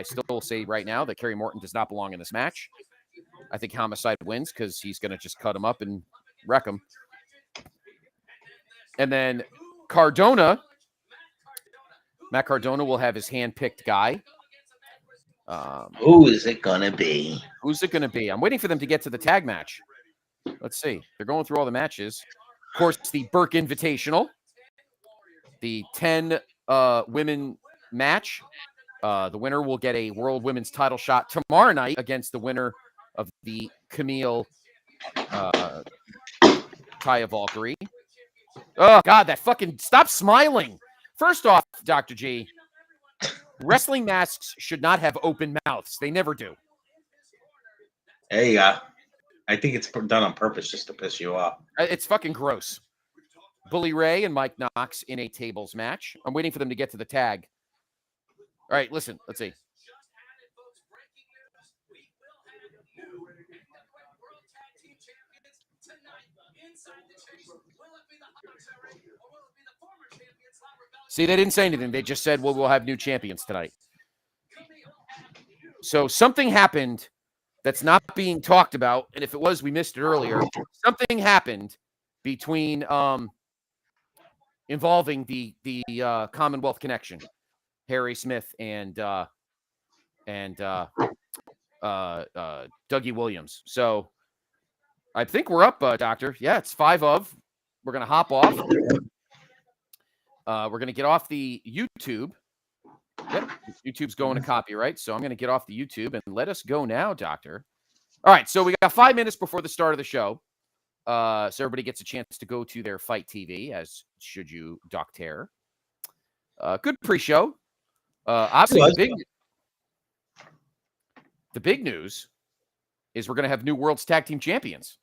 still say right now that Carrie Morton does not belong in this match. I think Homicide wins because he's going to just cut him up and wreck him. And then Matt Cardona will have his hand-picked guy. Who is it going to be? Who's it going to be? I'm waiting for them to get to the tag match. Let's see. They're going through all the matches. Of course, the Burke Invitational. The 10 women match. The winner will get a World Women's title shot tomorrow night against the winner of the Camille Taya Valkyrie. Oh, God, that fucking... Stop smiling. First off, Dr. G, wrestling masks should not have open mouths. They never do. Hey, I think it's done on purpose just to piss you off. It's fucking gross. Bully Ray and Mike Knox in a tables match. I'm waiting for them to get to the tag. All right, listen. Let's see. See, they didn't say anything. They just said, well, we'll have new champions tonight. So something happened that's not being talked about. And if it was, we missed it earlier. Something happened between involving the Commonwealth connection, Harry Smith and Dougie Williams. So I think we're up, Doctor. Yeah, it's 5 of. We're going to hop off. We're going to get off the YouTube. Yep, YouTube's going to copyright, so I'm going to get off the YouTube and let us go now, Doctor. All right, so we got 5 minutes before the start of the show. So everybody gets a chance to go to their Fight TV, as should you, Doctor. Good pre-show. Obviously, the big news is we're going to have new World's Tag Team Champions.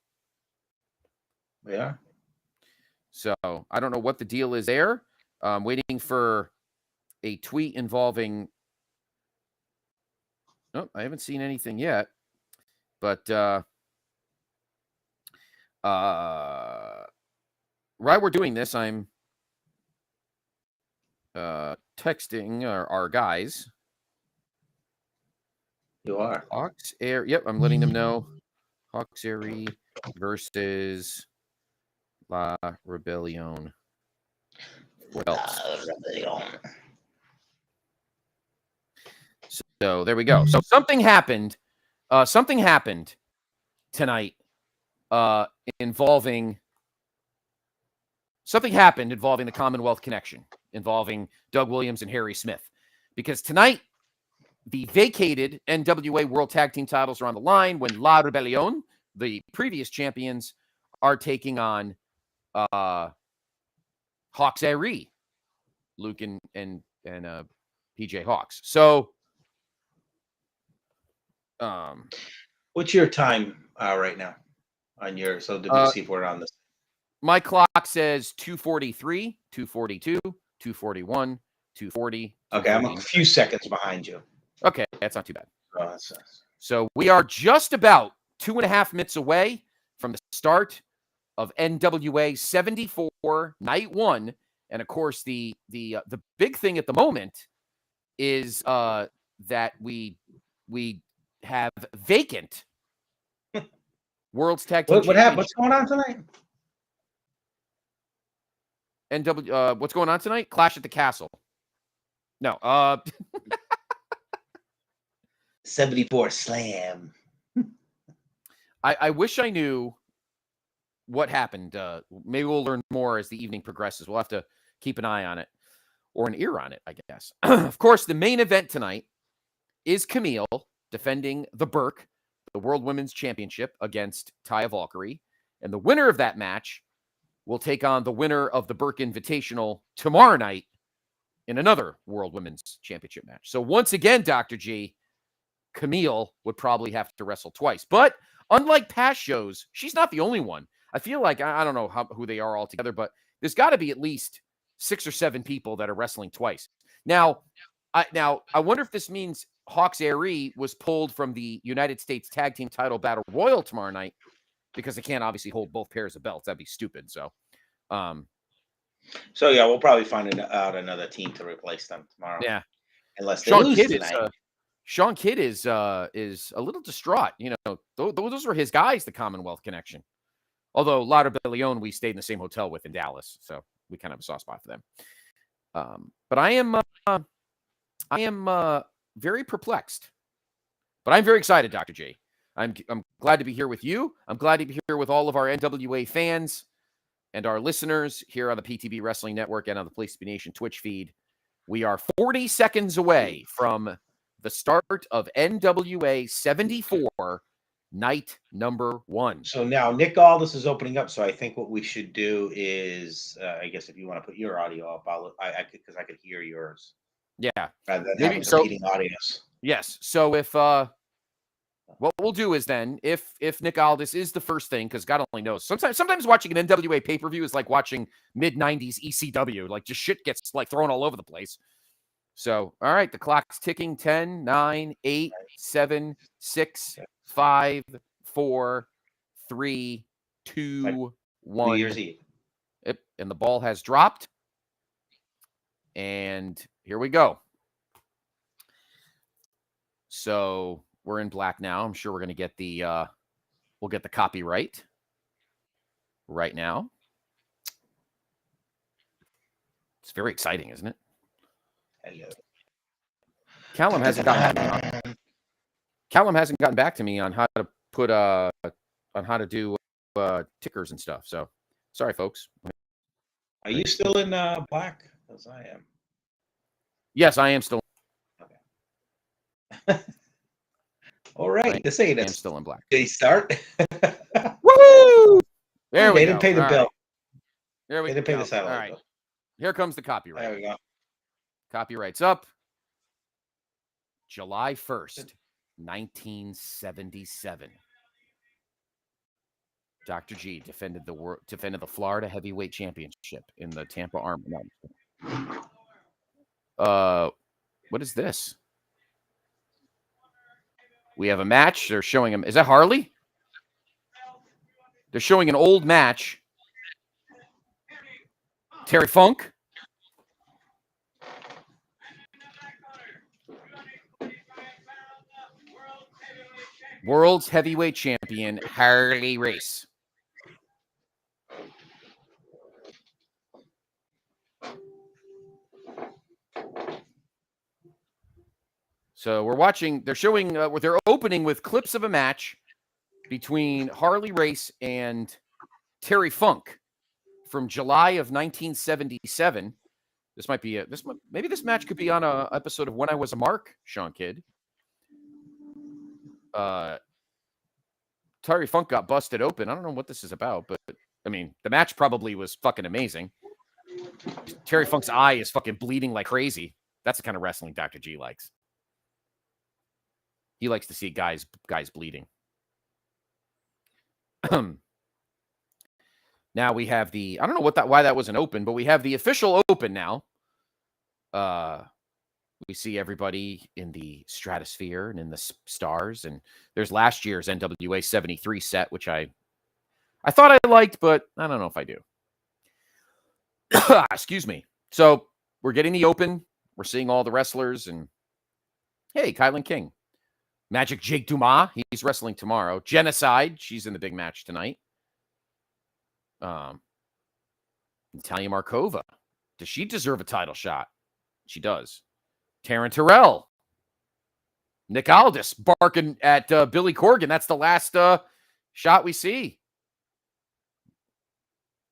Yeah. So I don't know what the deal is there. I'm waiting for a tweet involving... No, I haven't seen anything yet. But while we're doing this, I'm texting our guys. You are. Hawks Air. Yep, I'm letting them know. Hawks Airy versus La Rebellion. What else? So there we go. So something happened. Something happened tonight involving the Commonwealth connection, involving Doug Williams and Harry Smith. Because tonight, the vacated NWA World Tag Team titles are on the line when La Rebellion, the previous champions, are taking on Hawks Airy, Luke and PJ Hawks. So what's your time right now on your WC board on this? My clock says 2:43, 2:42, 2:41, 2:40. Okay, I'm a few seconds behind you. Okay, that's not too bad. Oh, that's nice. So we are just about 2.5 minutes away from the start of NWA 74 Night 1. And of course, the big thing at the moment is that we have vacant World's Tag Team. What happened? What's going on tonight? What's going on tonight? Clash at the Castle. No. 74 Slam. I wish I knew what happened. Maybe we'll learn more as the evening progresses. We'll have to keep an eye on it, or an ear on it, I guess. Of course, the main event tonight is Camille defending the Burke, the World Women's Championship, against Taya Valkyrie. And the winner of that match will take on the winner of the Burke Invitational tomorrow night in another World Women's Championship match. So once again, Dr. G, Camille would probably have to wrestle twice. But unlike past shows, she's not the only one. I feel like, I don't know who they are all together, but there's got to be at least 6 or 7 people that are wrestling twice. Now, I wonder if this means Hawks Aerie was pulled from the United States Tag Team Title Battle Royal tomorrow night, because they can't obviously hold both pairs of belts. That'd be stupid. So yeah, we'll probably find out another team to replace them tomorrow. Yeah, unless they lose tonight. Sean Kidd is a little distraught. You know, those were his guys, the Commonwealth Connection. Although Lauderbillion, we stayed in the same hotel with in Dallas, so we kind of have a soft spot for them. But I am very perplexed, but I'm very excited, Dr. J. I'm glad to be here with you. I'm glad to be here with all of our NWA fans and our listeners here on the PTB Wrestling Network and on the Place to Be Nation Twitch feed. We are 40 seconds away from the start of NWA 74, night number 1. So now Nick Aldis is opening up. So I think what we should do is, I guess if you want to put your audio up, I could, because I could hear yours. Yeah. Rather than having competing audios. Yes. So if what we'll do is then, if Nick Aldis is the first thing, because God only knows, sometimes watching an NWA pay-per-view is like watching mid-90s ECW. Like, just shit gets like thrown all over the place. So, all right, the clock's ticking. 10, 9, 8, 7, 6, 5, 4, 3, 2, 1. New Year's Eve. Yep, and the ball has dropped. And here we go. So we're in black now. I'm sure we're going to get we'll get the copyright right now. It's very exciting, isn't it? Hello. Callum hasn't gotten back to me on how to put on how to do tickers and stuff. So sorry, folks. Are you still in black? As I am. Yes, I am still. Okay. All right. This ain't I'm still in black. They start. Woo! There we go. They didn't pay the bill. Right. There we go. They didn't pay the satellite All right. bill. Here comes the copyright. There we go. Copyright's up. July 1st, 1977. Dr. G defended the Florida Heavyweight Championship in the Tampa Arm. What is this? We have a match. They're showing him. Is that Harley? They're showing an old match. Terry Funk. World's heavyweight champion, Harley Race. So we're watching, they're showing, they're opening with clips of a match between Harley Race and Terry Funk from July of 1977. This might be maybe this match could be on a episode of When I Was a Mark, Sean Kidd. Terry Funk got busted open. I don't know what this is about, but I mean, the match probably was fucking amazing. Terry Funk's eye is fucking bleeding like crazy. That's the kind of wrestling Dr. G likes. He likes to see guys bleeding. Now we have the, I don't know why that wasn't open, but we have the official open now. We see everybody in the stratosphere and in the stars, and there's last year's NWA 73 set, which I thought I liked, but I don't know if I do. Excuse me. So we're getting the open. We're seeing all the wrestlers, and hey, Kylan King. Magic Jake Dumas, he's wrestling tomorrow. Genocide, she's in the big match tonight. Natalia Markova, does she deserve a title shot? She does. Taryn Terrell. Nick Aldis barking at Billy Corgan. That's the last shot we see.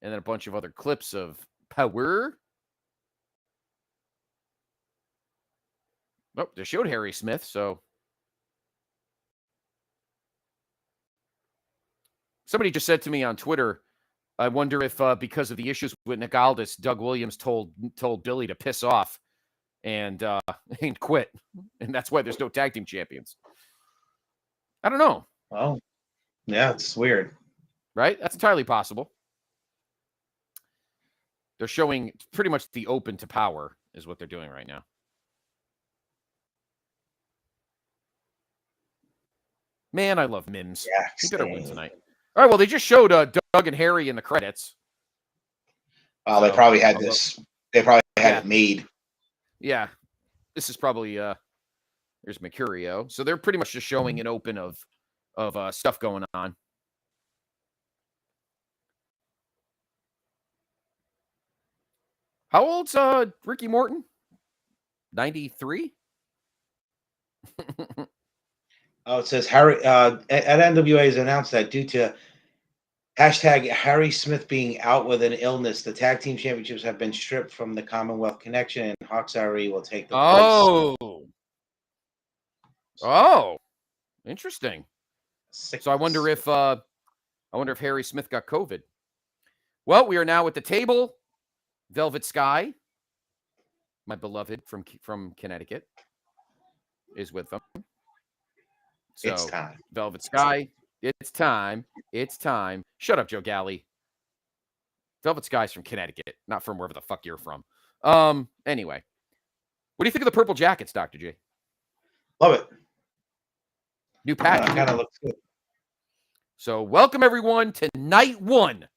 And then a bunch of other clips of power. Oh, they showed Harry Smith, so somebody just said to me on Twitter, I wonder if because of the issues with Nick Aldis, Doug Williams told Billy to piss off and and quit, and that's why there's no tag team champions. I don't know. Well, yeah, it's weird, right? That's entirely possible. They're showing pretty much the open to power is what they're doing right now. Man, I love Mims. Yeah, He better win tonight. All right, well, they just showed Doug and Harry in the credits. Well, they probably had this. They probably had it made. Yeah, this is probably here's Mercurio. So they're pretty much just showing an open of stuff going on. How old's Ricky Morton? 93? Oh, it says Harry at NWA has announced that due to hashtag Harry Smith being out with an illness, the tag team championships have been stripped from the Commonwealth Connection, and Hawksari will take the place. Oh, interesting. So I wonder if Harry Smith got COVID. Well, we are now at the table. Velvet Sky, my beloved from Connecticut, is with them. So, it's time. Velvet Sky, it's time. It's time. Shut up, Joe Galley. Velvet Sky's from Connecticut, not from wherever the fuck you're from. Anyway, what do you think of the purple jackets, Dr. J? Love it. New patch. Kind of looks good. So, welcome everyone to night 1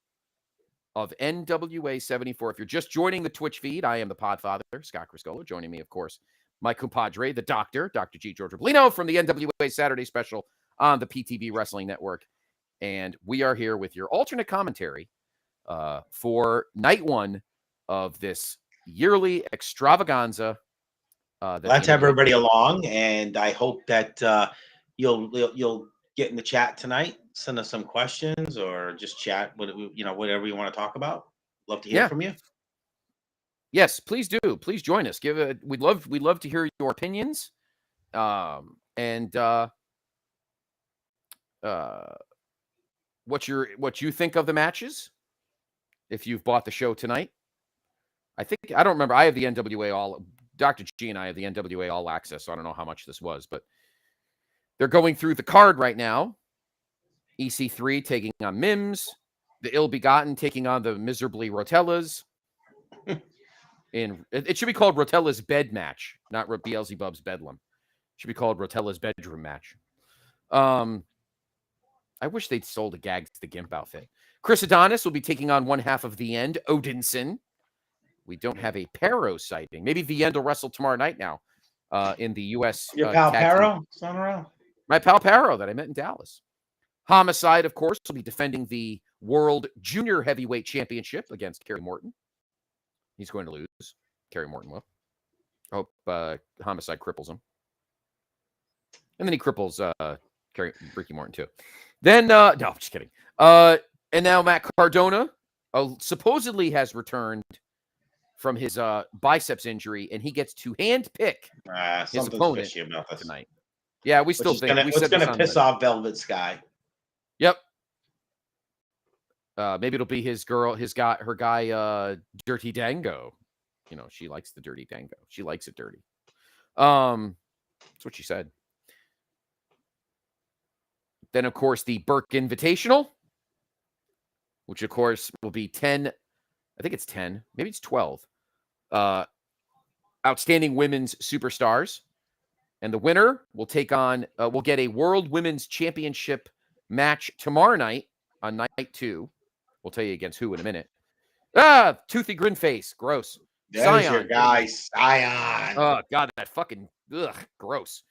of NWA 74. If you're just joining the Twitch feed, I am the Podfather, Scott Criscolo. Joining me, of course, my compadre, the Doctor, Dr. G. George Roblino from the NWA Saturday Special on the PTV Wrestling Network. And we are here with your alternate commentary for night 1 of this yearly extravaganza. Let's have everybody along, and I hope that you'll get in the chat tonight. Send us some questions or just chat. Whatever you want to talk about. Love to hear from you. Yes, please do. Please join us. We'd love to hear your opinions, and what you think of the matches. If you've bought the show tonight, I don't remember. I have the NWA All. Dr. G and I have the NWA All Access, so I don't know how much this was, but they're going through the card right now. EC3 taking on Mims, the Ill Begotten taking on the miserably Rotellas. It should be called Rotella's Bed Match, not Beelzebub's Bedlam. It should be called Rotella's Bedroom Match. I wish they'd sold a Gags the Gimp outfit. Chris Adonis will be taking on one half of The End, Odinson. We don't have a Perro sighting. Maybe The End will wrestle tomorrow night now in the U.S. Your pal Perro? It's not around. My pal Perro that I met in Dallas. Homicide, of course, will be defending the World Junior Heavyweight Championship against Carrie Morton. He's going to lose. Carrie Morton will. I hope Homicide cripples him. And then he cripples Ricky Morton, too. Then, no, I'm just kidding. And now Matt Cardona supposedly has returned from his biceps injury, and he gets to handpick his opponent tonight. Yeah, we still think it's going to piss off Velvet Sky. Yep. Maybe it'll be her guy, Dirty Dango. She likes the Dirty Dango. She likes it dirty. That's what she said. Then, of course, the Burke Invitational, which, of course, will be 10. I think it's 10. Maybe it's 12. Outstanding women's superstars. And the winner will take on, will get a World Women's Championship match tomorrow night on night 2. We'll tell you against who in a minute. Toothy Grin Face. Gross. There's your guy, Scion. Oh, God, that fucking, gross.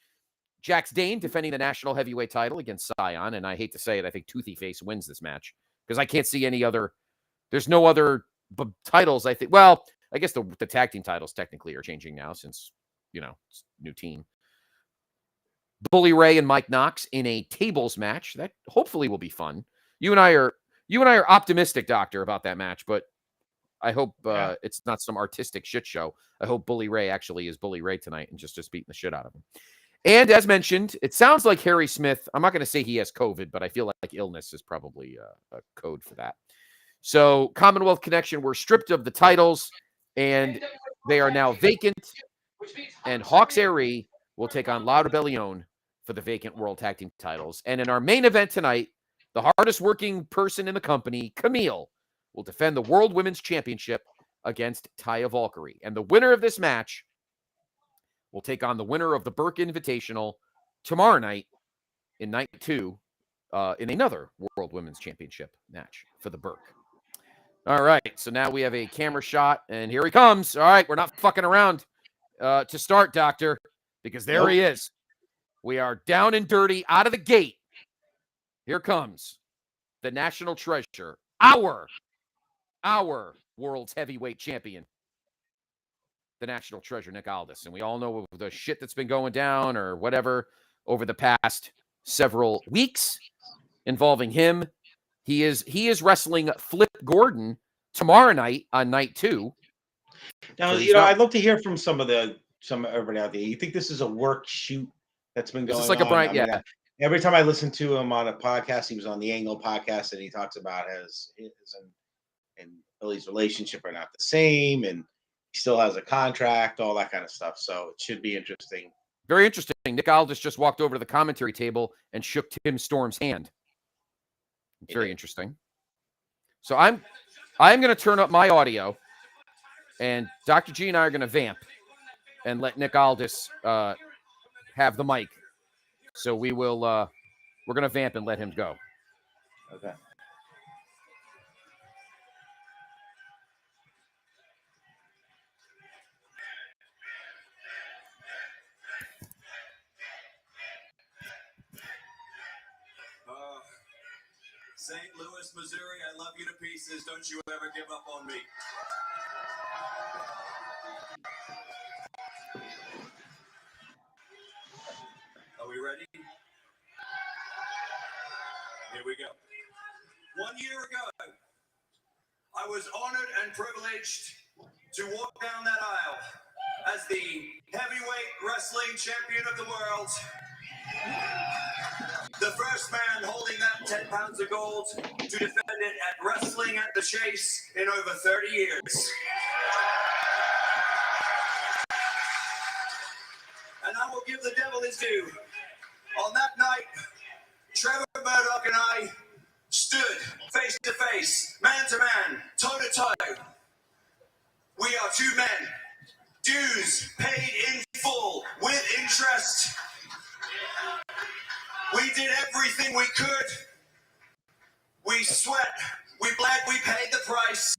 Jax Dane defending the national heavyweight title against Scion. And I hate to say it, I think Toothy Face wins this match because I can't see any other. There's no other titles, I think. Well, I guess the tag team titles technically are changing now since, it's new team. Bully Ray and Mike Knox in a tables match that hopefully will be fun. You and I are optimistic, Doctor, about that match, but I hope it's not some artistic shit show. I hope Bully Ray actually is Bully Ray tonight and just beating the shit out of him. And as mentioned, it sounds like Harry Smith, I'm not going to say he has COVID, but I feel like illness is probably a code for that. So Commonwealth Connection were stripped of the titles, and they are now vacant. And Hawks Aerie will take on La Rebellion for the vacant World Tag Team titles. And in our main event tonight, the hardest working person in the company, Camille, will defend the World Women's Championship against Taya Valkyrie. And the winner of this match will take on the winner of the Burke Invitational tomorrow night in night 2 in another World Women's Championship match for the Burke. All right, so now we have a camera shot, and here he comes. All right, we're not fucking around to start, Doctor, because there he is. We are down and dirty out of the gate. Here comes the national treasure, our world's heavyweight champion, the national treasure, Nick Aldis. And we all know the shit that's been going down or whatever over the past several weeks involving him. He is wrestling Flip Gordon tomorrow night on night 2. Now, I'd love to hear from some everybody out there. You think this is a work shoot that's been going on? Is this like a Brian? Yeah. Every time I listen to him on a podcast, he was on the Angle podcast, and he talks about his and Billy's relationship are not the same, and he still has a contract, all that kind of stuff. So it should be interesting. Very interesting. Nick Aldis just walked over to the commentary table and shook Tim Storm's hand. Very interesting. So I'm going to turn up my audio, and Dr. G and I are going to vamp and let Nick Aldis have the mic. So we're going to vamp and let him go. Okay. St. Louis, Missouri, I love you to pieces. Don't you ever give up on me. Are we ready? Here we go. 1 year ago, I was honored and privileged to walk down that aisle as the heavyweight wrestling champion of the world. The first man holding that 10 pounds of gold to defend it at Wrestling at the Chase in over 30 years. And I will give the devil his due. On that night, Trevor Murdoch and I stood face to face, man to man, toe to toe. We are two men, dues paid in full, with interest. We did everything we could. We sweat, we bled, we paid the price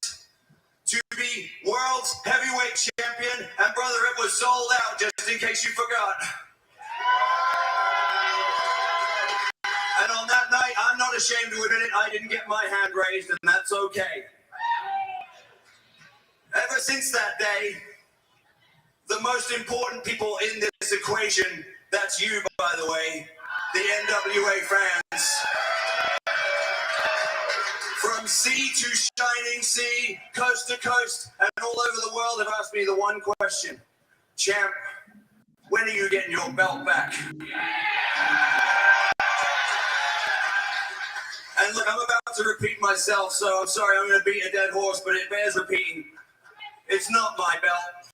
to be world's heavyweight champion. And brother, it was sold out, just in case you forgot. And on that night, I'm not ashamed to admit it, I didn't get my hand raised, and that's okay. Ever since that day, the most important people in this equation, that's you, by the way, the NWA fans. From sea to shining sea, coast to coast, and all over the world have asked me the one question. Champ, when are you getting your belt back? And look, I'm about to repeat myself, so I'm sorry, I'm going to beat a dead horse, but it bears repeating. It's not my belt.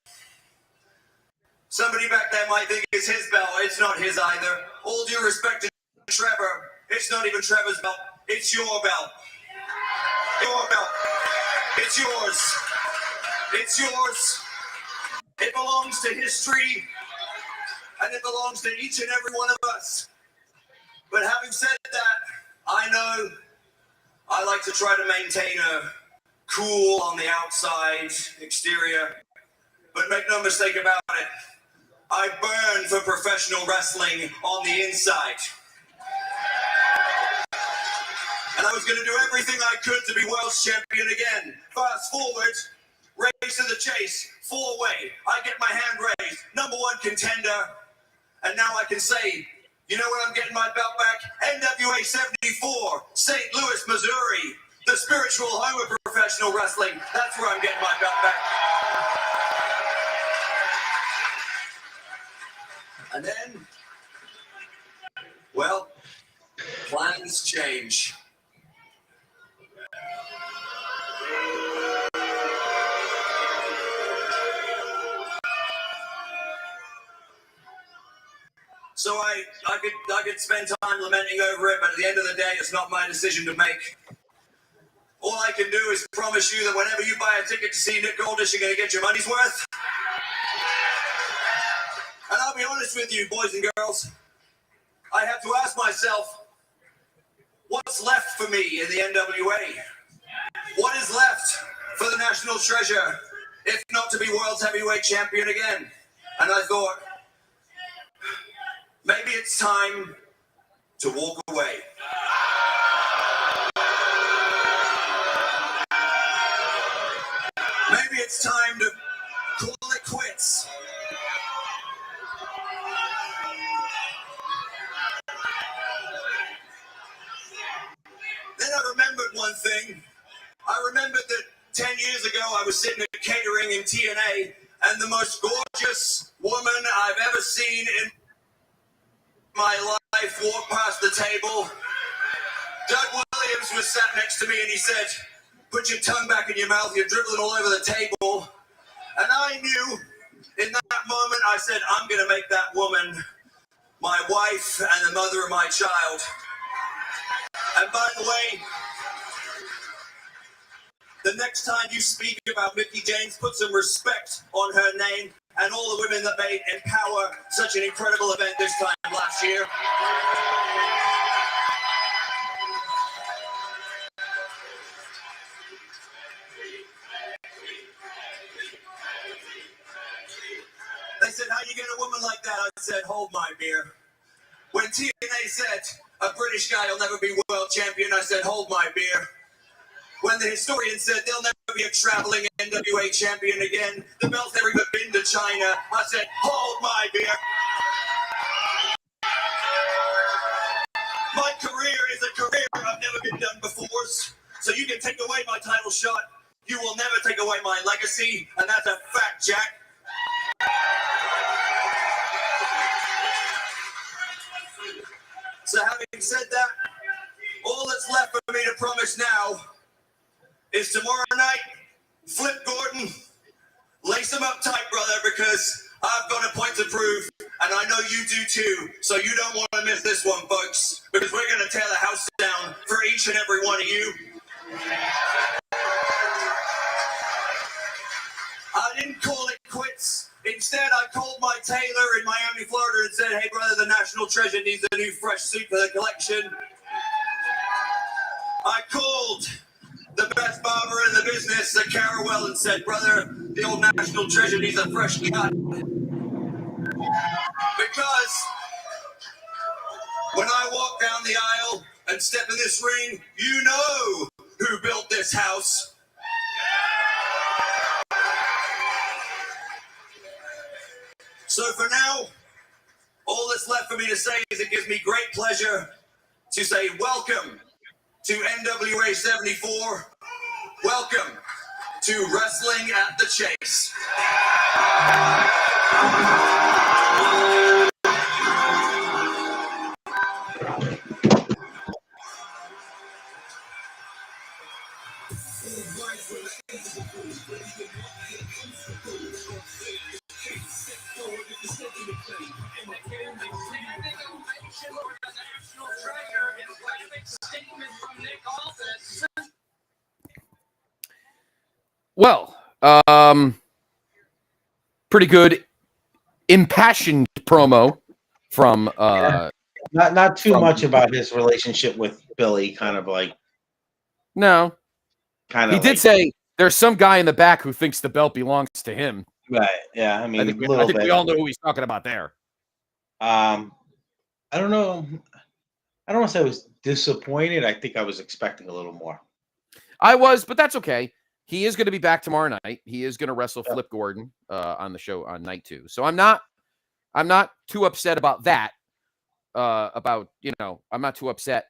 Somebody back there might think it's his belt. It's not his either. All due respect to Trevor, it's not even Trevor's belt. It's your belt. Your belt. It's yours. It's yours. It belongs to history, and it belongs to each and every one of us. But having said that, I know I like to try to maintain a cool on the outside exterior, but make no mistake about it, I burn for professional wrestling on the inside. And I was going to do everything I could to be world champion again. Fast forward, race to the chase, 4-way. I get my hand raised, #1 contender. And now I can say, you know where I'm getting my belt back? NWA 74, St. Louis, Missouri, the spiritual home of professional wrestling. That's where I'm getting my belt back. And then, well, plans change. So I could spend time lamenting over it, but at the end of the day, it's not my decision to make. All I can do is promise you that whenever you buy a ticket to see Nick Aldis, you're going to get your money's worth. And I'll be honest with you, boys and girls, I have to ask myself, what's left for me in the NWA? What is left for the National Treasure, if not to be World's Heavyweight Champion again? And I thought, maybe it's time to walk away. Maybe it's time to call it quits. Then I remembered one thing. I remembered that 10 years ago I was sitting at catering in TNA, and the most gorgeous woman I've ever seen in my life walked past the table. Doug Williams was sat next to me, and he said, "Put your tongue back in your mouth, you're dribbling all over the table." And I knew in that moment, I said, I'm going to make that woman my wife and the mother of my child. And by the way, the next time you speak about Mickie James, put some respect on her name and all the women that made Empower such an incredible event this time last year. They said, how you get a woman like that? I said, hold my beer. When TNA said, a British guy will never be world champion, I said, hold my beer. When the historian said, there'll never be a traveling NWA champion again, the belt's never even been to China, I said, hold my beer. My career is a career I've never been done before, so you can take away my title shot, you will never take away my legacy, and that's a fact, Jack. So having said that, all that's left for me to promise now is tomorrow night, Flip Gordon, lace him up tight, brother, because I've got a point to prove, and I know you do too, so you don't want to miss this one, folks, because we're going to tear the house down for each and every one of you. I didn't call it quits. Instead, I called my tailor in Miami, Florida, and said, hey, brother, the National Treasure needs a new fresh suit for the collection. I called the best barber in the business at Carrawell and said, brother, the old National Treasure needs a fresh cut. Because when I walk down the aisle and step in this ring, you know who built this house. So for now, all that's left for me to say is it gives me great pleasure to say welcome to NWA 74. Welcome to Wrestling at the Chase. Well, pretty good impassioned promo from not too much about his relationship with Billy, kind of like no. Kind He of did like, say there's some guy in the back who thinks the belt belongs to him. right, yeah, I mean, I think we all know who he's talking about there. I don't know. I don't want to say I was disappointed. I think I was expecting a little more. I was, but that's okay. He is going to be back tomorrow night. He is going to wrestle Flip Gordon on the show on night 2. So I'm not too upset about that. I'm not too upset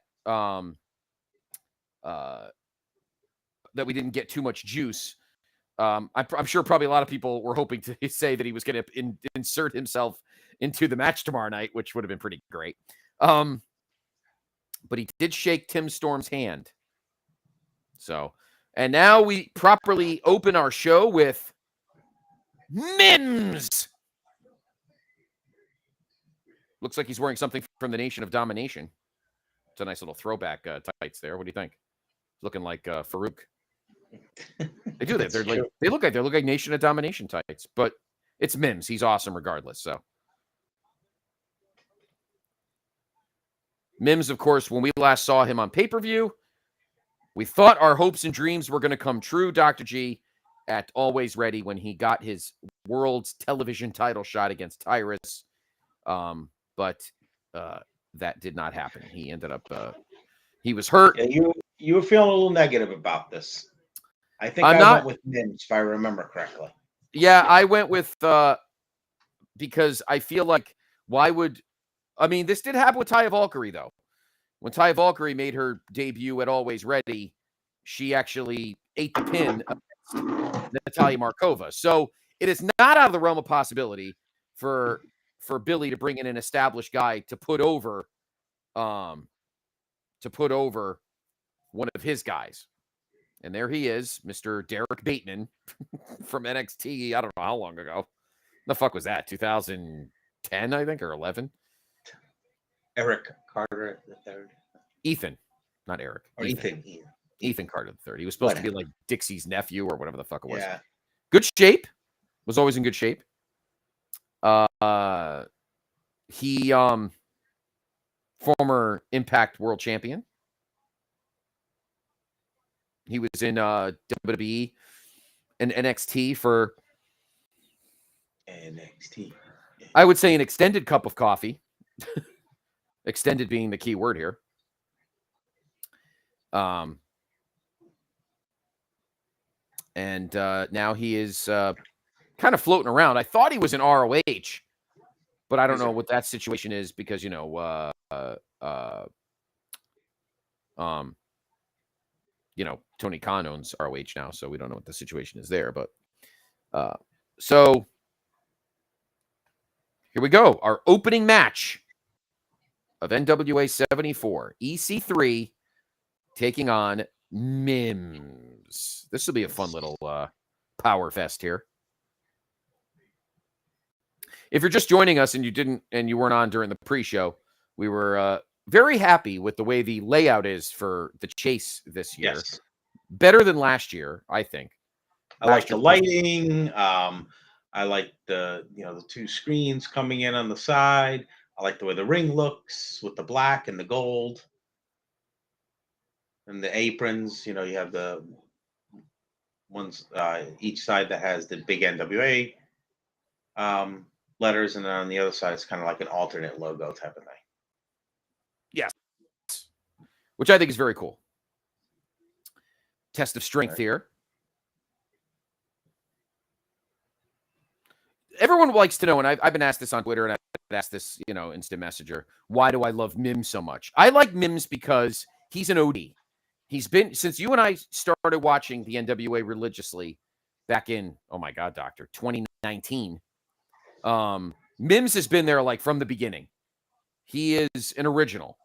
that we didn't get too much juice. I'm sure probably a lot of people were hoping to say that he was going to insert himself into the match tomorrow night, which would have been pretty great. But he did shake Tim Storm's hand. So, and now we properly open our show with Mims. Looks like he's wearing something from the Nation of Domination. It's a nice little throwback tights there. What do you think? Looking like Farouk. They do that. They look like Nation of Domination tights, but it's Mims. He's awesome regardless. So Mims, of course, when we last saw him on pay-per-view, we thought our hopes and dreams were going to come true, Dr. G, at Always Ready when he got his world's television title shot against Titus. But that did not happen. He ended up, he was hurt. Yeah, you were feeling a little negative about this. I think I went with Mims, if I remember correctly. Yeah, I went with, because I feel like, this did happen with Taya Valkyrie, though. When Taya Valkyrie made her debut at Always Ready, she actually ate the pin against Natalia Markova. So it is not out of the realm of possibility for Billy to bring in an established guy to put over one of his guys. And there he is, Mr. Derek Bateman from NXT. I don't know how long ago. The fuck was that? 2010, I think, or 11? Eric Carter III. Ethan, not Eric. Or Ethan. Ethan Carter III. He was supposed to be like Dixie's nephew or whatever the fuck it was. Yeah. Good shape. Was always in good shape. He former Impact World Champion. He was in WWE and NXT for NXT. I would say an extended cup of coffee. Extended being the key word here. And now he is kind of floating around. I thought he was in ROH, but I don't know what that situation is because, Tony Khan owns ROH now, so we don't know what the situation is there. But so here we go. Our opening match of NWA 74. EC3 taking on Mims. This will be a fun little power fest here. If you're just joining us and you weren't on during the pre-show, we were very happy with the way the layout is for the chase this year. Yes. Better than last year, I think. I like the lighting. I like the two screens coming in on the side. I like the way the ring looks with the black and the gold. And the aprons, you have the ones each side that has the big NWA letters, and then on the other side it's kind of like an alternate logo type of thing. Yes. Which I think is very cool. Test of strength here. Everyone likes to know, and I've been asked this on Twitter, and I've asked this, instant messenger, why do I love Mims so much? I like Mims because he's an OD. He's been, since you and I started watching the NWA religiously back in, oh my God, Doctor, 2019, Mims has been there like from the beginning. He is an original.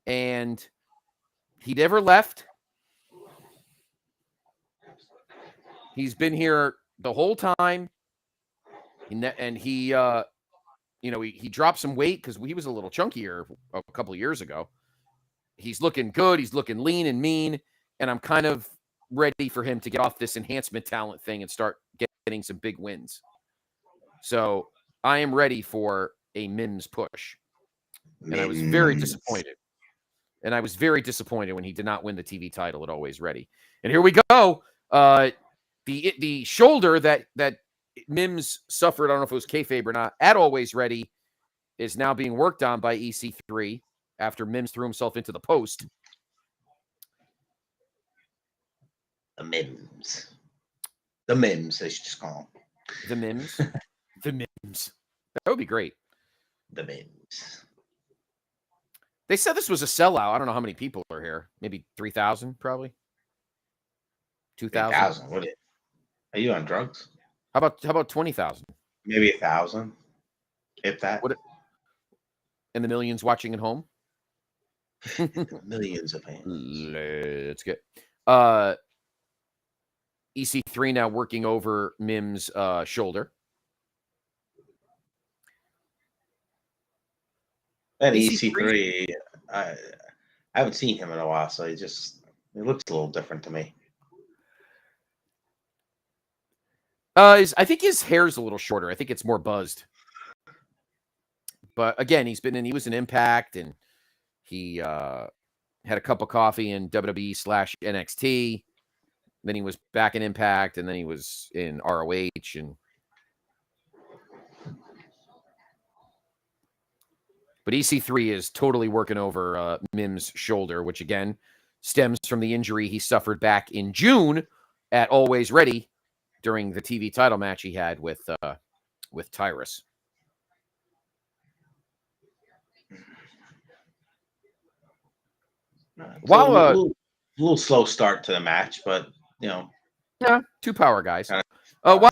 And he never left. He's been here the whole time. And he dropped some weight because he was a little chunkier a couple of years ago. He's looking good. He's looking lean and mean. And I'm kind of ready for him to get off this enhancement talent thing and start getting some big wins. So I am ready for a Mims push. And I was very disappointed. And I was very disappointed when he did not win the TV title at Always Ready. And here we go. The shoulder that Mims suffered, I don't know if it was kayfabe or not, at Always Ready, is now being worked on by EC3 after Mims threw himself into the post. The Mims, they should just call him. The Mims? The Mims. That would be great. The Mims. They said this was a sellout. I don't know how many people are here. Maybe 3,000, probably. 2,000? 8,000. What are you on drugs? How about 20,000? Maybe 1,000, if that. What? And the millions watching at home? Millions of fans. Let's get EC3 now working over Mim's shoulder. And EC3, I haven't seen him in a while, so he looks a little different to me. I think his hair's a little shorter. I think it's more buzzed. But again, he was in Impact, and he had a cup of coffee in WWE/NXT. Then he was back in Impact, and then he was in ROH. But EC3 is totally working over Mim's shoulder, which again stems from the injury he suffered back in June at Always Ready during the TV title match he had with Titus. While a little slow start to the match, but yeah, two power guys. While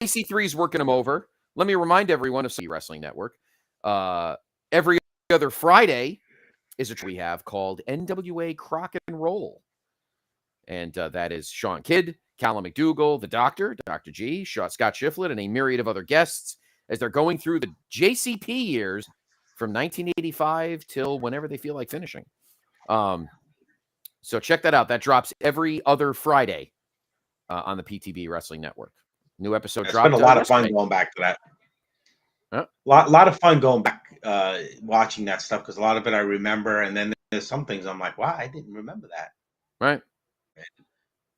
EC3 is working him over, let me remind everyone of City Wrestling Network. Every other Friday is a we have called NWA Crock and Roll. And that is Sean Kidd, Callum McDougall, the Doctor, Dr. G, Scott Shiflett, and a myriad of other guests as they're going through the JCP years from 1985 till whenever they feel like finishing. So check that out. That drops every other Friday on the PTB Wrestling Network. New episode dropped. It's been a lot of fun going back to that. Huh? Lot of fun going back, watching that stuff, because a lot of it I remember, and then there's some things I'm like, wow, I didn't remember that. Right.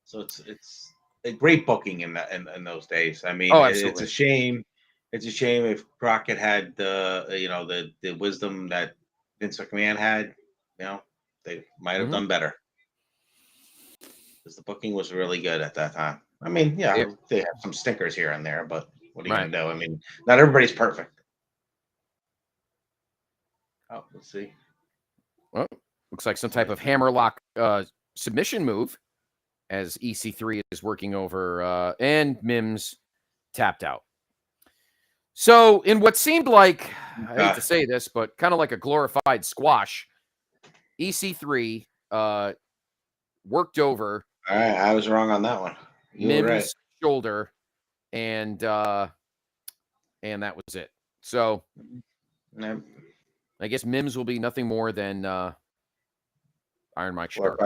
So it's a great booking in those days. I mean, it's a shame. It's a shame if Crockett had the wisdom that Vince McMahon had. They might have done better, because the booking was really good at that time. I mean, they have some stinkers here and there, but what are you going to do? I mean, not everybody's perfect. Oh, let's see. Well, looks like some type of hammerlock submission move as EC3 is working over and Mims tapped out. So in what seemed like, I hate to say this, but kind of like a glorified squash, EC3 worked over. All right, I was wrong on that one. Mims' shoulder, and that was it. So I guess Mims will be nothing more than Iron Mike Sharp,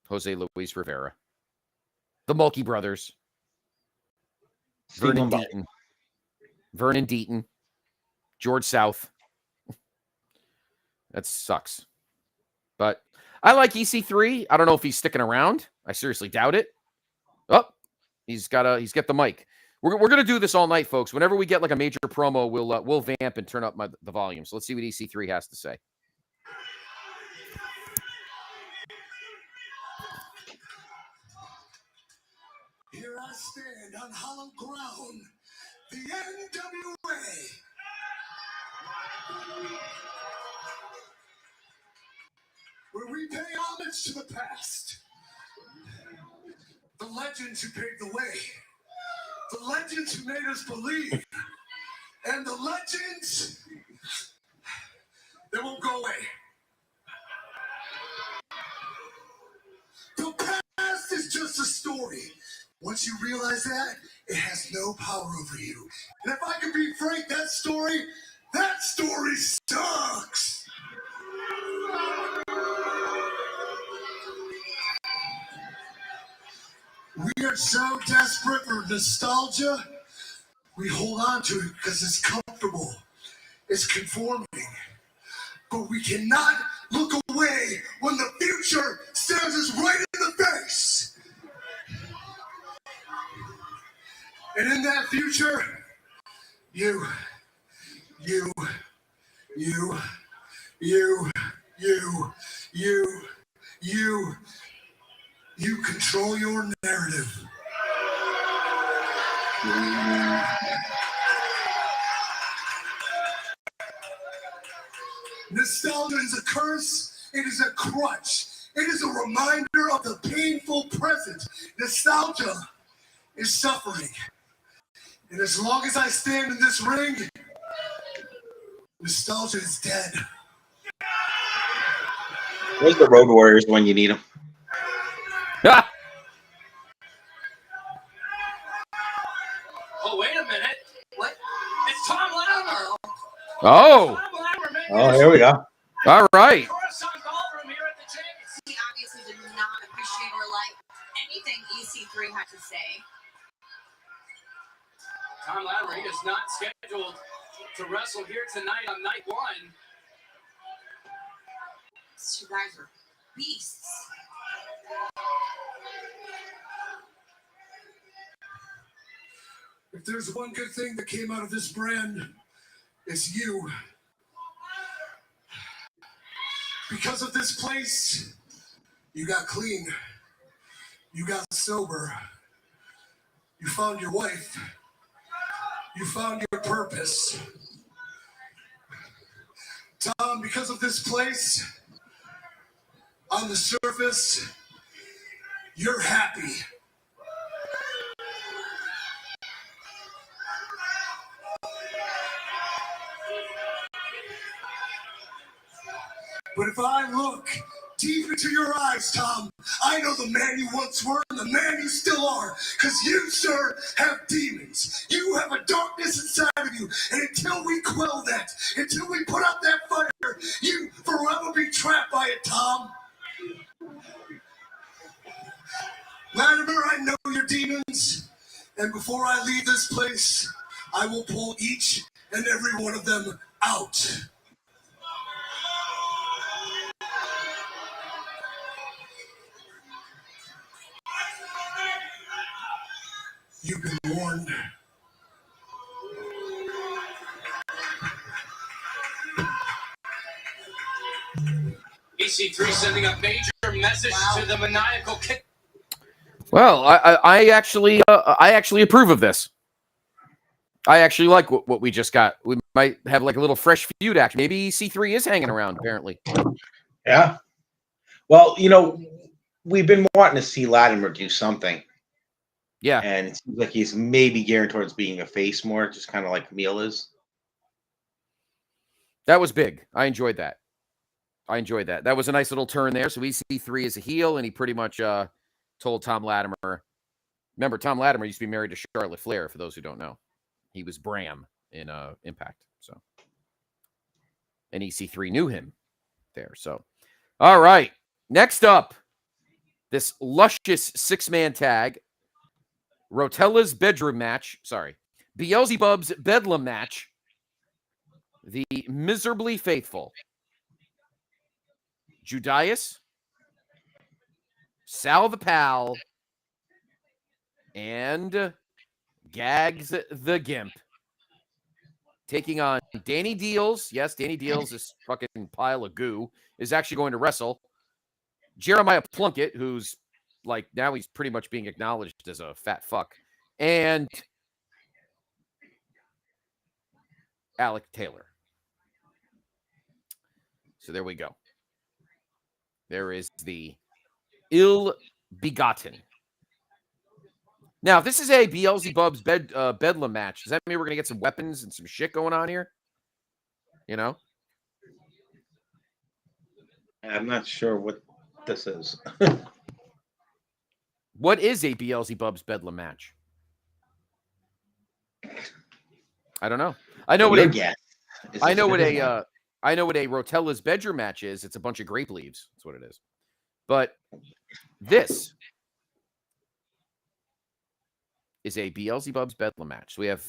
Jose Luis Rivera, the Mulkey brothers, Vernon Deaton, George South. That sucks. But I like EC3. I don't know if he's sticking around. I seriously doubt it. Oh, he's got the mic. We're gonna do this all night, folks. Whenever we get like a major promo, we'll vamp and turn up the volume. So let's see what EC3 has to say. Here I stand on hollow ground, the NWA. Where we pay homage to the past. The legends who paved the way. The legends who made us believe. And the legends that won't go away. The past is just a story. Once you realize that, it has no power over you. And if I can be frank, that story sucks. We are so desperate for nostalgia, we hold on to it because it's comfortable, it's conforming. But we cannot look away when the future stares us right in the face. And in that future, you control your narrative. Nostalgia is a curse. It is a crutch. It is a reminder of the painful present. Nostalgia is suffering. And as long as I stand in this ring, nostalgia is dead. Where's the Road Warriors when you need them? Oh, wait a minute. What? It's Tom Latimer. Oh. Oh, here we go. All right. He obviously did not appreciate or like anything EC3 had to say. Tom Latimer, he is not scheduled to wrestle here tonight on night one. These two guys are beasts. If there's one good thing that came out of this brand, it's you. Because of this place, you got clean. You got sober. You found your wife. You found your purpose. Tom, because of this place, on the surface, you're happy. But if I look deep into your eyes, Tom, I know the man you once were and the man you still are. Because you, sir, have demons. You have a darkness inside of you. And until we quell that, until we put out that fire, you forever be trapped by it, Tom. Latimer, I know your demons. And before I leave this place, I will pull each and every one of them out. You've been warned. EC3 sending a major message to the maniacal kick. Well, I actually approve of this. I actually like what we just got. We might have like a little fresh feud action. Maybe EC3 is hanging around, apparently. Yeah. Well, you know, we've been wanting to see Latimer do something. Yeah. And it seems like he's maybe gearing towards being a face more, just kind of like Camille is. That was big. I enjoyed that. That was a nice little turn there. So EC3 is a heel, and he pretty much told Tom Latimer. Remember, Tom Latimer used to be married to Charlotte Flair, for those who don't know. He was Bram in Impact. So, and EC3 knew him there. So, all right. Next up, this luscious six-man tag. Rotella's bedroom match. Sorry. Beelzebub's Bedlam match. The Miserably Faithful. Judas, Sal the Pal, and Gags the Gimp. Taking on Danny Deals. Yes, Danny Deals, this fucking pile of goo, is actually going to wrestle. Jeremiah Plunkett, who's like, now he's pretty much being acknowledged as a fat fuck. And Alec Taylor. So there we go. There is the ill-begotten. Now, if this is a Beelzebub's Bedlam match, does that mean we're going to get some weapons and some shit going on here? You know? I'm not sure what this is. What is a Beelzebub's Bedlam match? I don't know. I know what a Rotella's bedroom match is. It's a bunch of grape leaves. That's what it is. But this is a Beelzebub's Bedlam match. So we have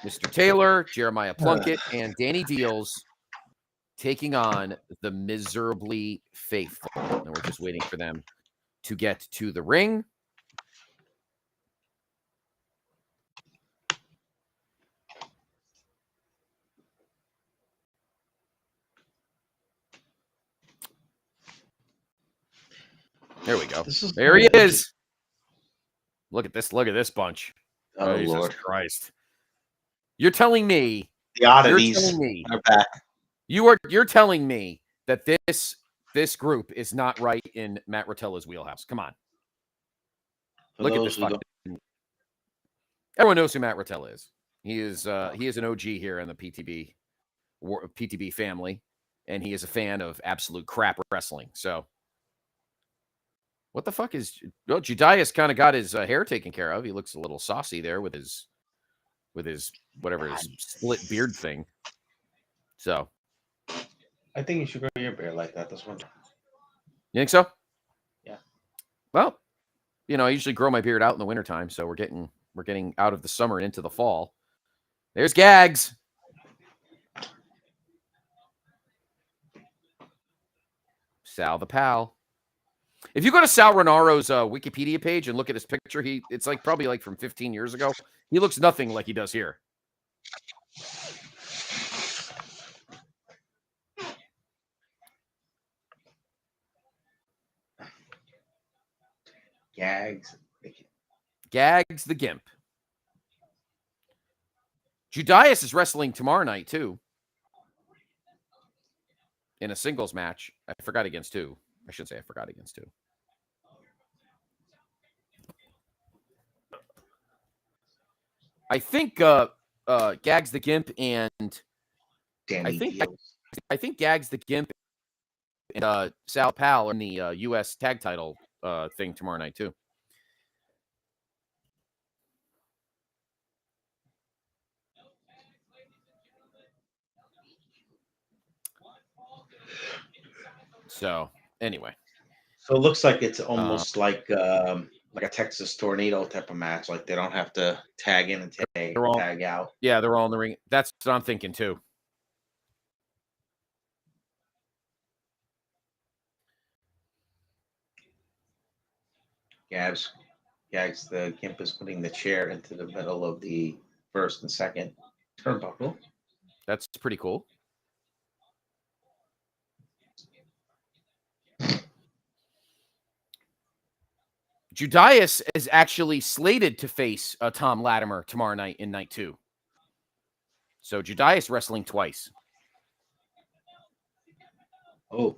Mr. Taylor, Jeremiah Plunkett, and Danny Deals taking on the Miserably Faithful. And we're just waiting for them to get to the ring. There we go. There he is. Look at this. Look at this bunch. Oh, Jesus Lord. Christ. You're telling me The oddities are back. you're telling me that this group is not right in Matt Rotella's wheelhouse. Come on. Look at this fucking. Everyone knows who Matt Rotella is. He is an OG here in the PTB family, and he is a fan of absolute crap wrestling. So, what the fuck is? Well, Judias kind of got his hair taken care of. He looks a little saucy there with his whatever his split beard thing. So, I think you should grow your beard like that this winter. You think so? Yeah. Well, I usually grow my beard out in the wintertime, so we're getting out of the summer and into the fall. There's Gags. Sal the Pal. If you go to Sal Renaro's Wikipedia page and look at his picture, it's like probably like from 15 years ago. He looks nothing like he does here. Gags the Gimp. Judias is wrestling tomorrow night, too. In a singles match. I forgot against who. I should say I forgot against who. I think Gags the Gimp and I think Gags the Gimp and Sal Pal are in the U.S. tag title thing tomorrow night, too. So, anyway. So it looks like it's almost like a Texas Tornado type of match. Like they don't have to tag in and tag out. Yeah, they're all in the ring. That's what I'm thinking, too. Gags the Gimp is putting the chair into the middle of the first and second turnbuckle. That's pretty cool. Judias is actually slated to face Tom Latimer tomorrow night in night 2. So Judias wrestling twice. Oh,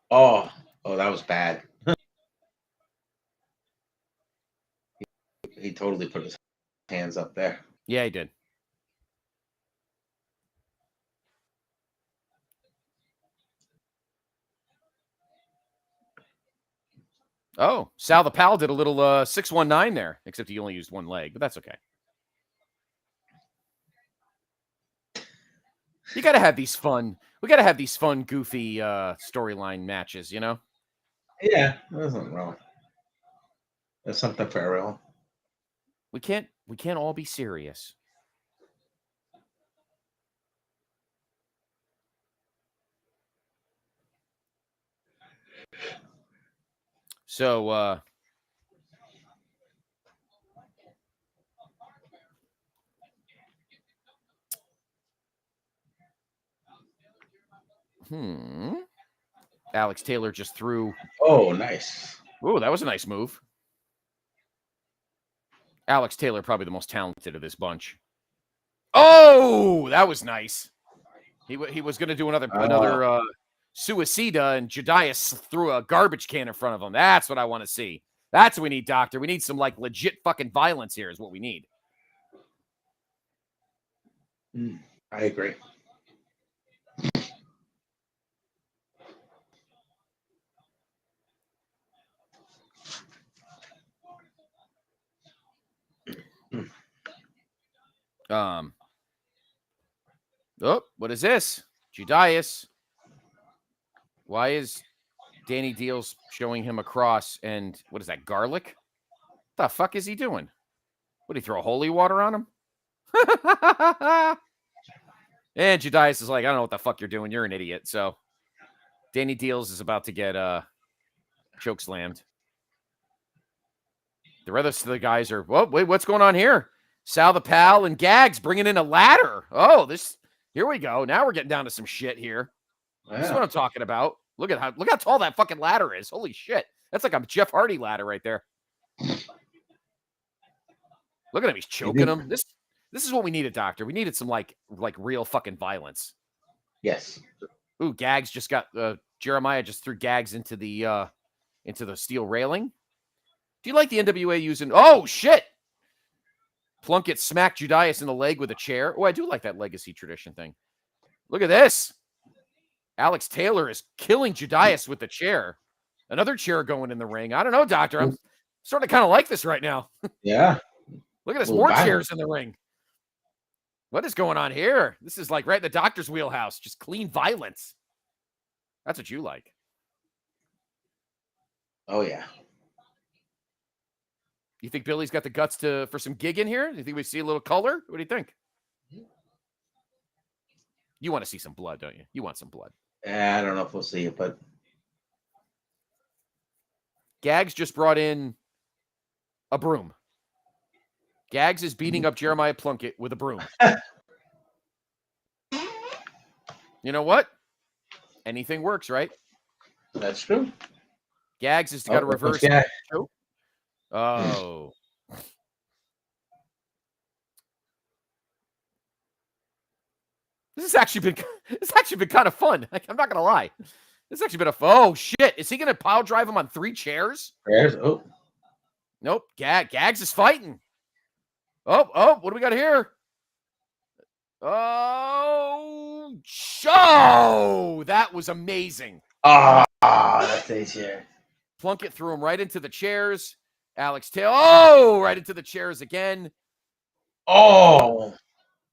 that was bad. He totally put his hands up there. Yeah, he did. Oh, Sal the Pal did a little 619 there, except he only used one leg, but that's okay. You got to have these fun. We got to have these fun, goofy storyline matches, Yeah, there's nothing wrong. There's something for everyone. We can't all be serious. So, Alex Taylor just threw. Oh, nice. Oh, that was a nice move. Alex Taylor, probably the most talented of this bunch. Oh, that was nice. He was going to do another suicida, and Judias threw a garbage can in front of him. That's what I want to see. That's what we need, Doctor. We need some legit fucking violence here is what we need. I agree. Oh, what is this? Judias. Why is Danny Deals showing him a cross and what is that, garlic? What the fuck is he doing? What, did he throw holy water on him? And Judias is like, I don't know what the fuck you're doing. You're an idiot. So Danny Deals is about to get choke slammed. The rest of the guys are, wait, what's going on here? Sal the Pal and Gags bringing in a ladder. Oh, here we go. Now we're getting down to some shit here. Yeah. This is what I'm talking about. Look how tall that fucking ladder is. Holy shit. That's like a Jeff Hardy ladder right there. Look at him. He's choking him. This is what we needed, Doctor. We needed some like real fucking violence. Yes. Ooh, Gags just got Jeremiah just threw Gags into the steel railing. Do you like the NWA using? Oh shit! Plunkett smacked Judias in the leg with a chair. Oh, I do like that legacy tradition thing. Look at this. Alex Taylor is killing Judias with the chair. Another chair going in the ring. I don't know, Doctor. I'm sort of kind of like this right now. Yeah. Look at this. More chairs in the ring. What is going on here? This is like right in the Doctor's wheelhouse. Just clean violence. That's what you like. Oh, yeah. You think Billy's got the guts for some gig in here? Do you think we see a little color? What do you think? You want to see some blood, don't you? You want some blood. I don't know if we'll see it, but Gags just brought in a broom. Gags is beating up Jeremiah Plunkett with a broom. You know what? Anything works, right? That's true. Gags has got a reverse choke. Oh. This has actually been kind of fun. I'm not gonna lie. This has actually been oh shit. Is he gonna pile drive him on 3 chairs? Oh. Nope. Gags is fighting. Oh, what do we got here? Oh, show! That was amazing. That's a chair. Plunkett threw him right into the chairs. Alex Taylor, right into the chairs again. Oh.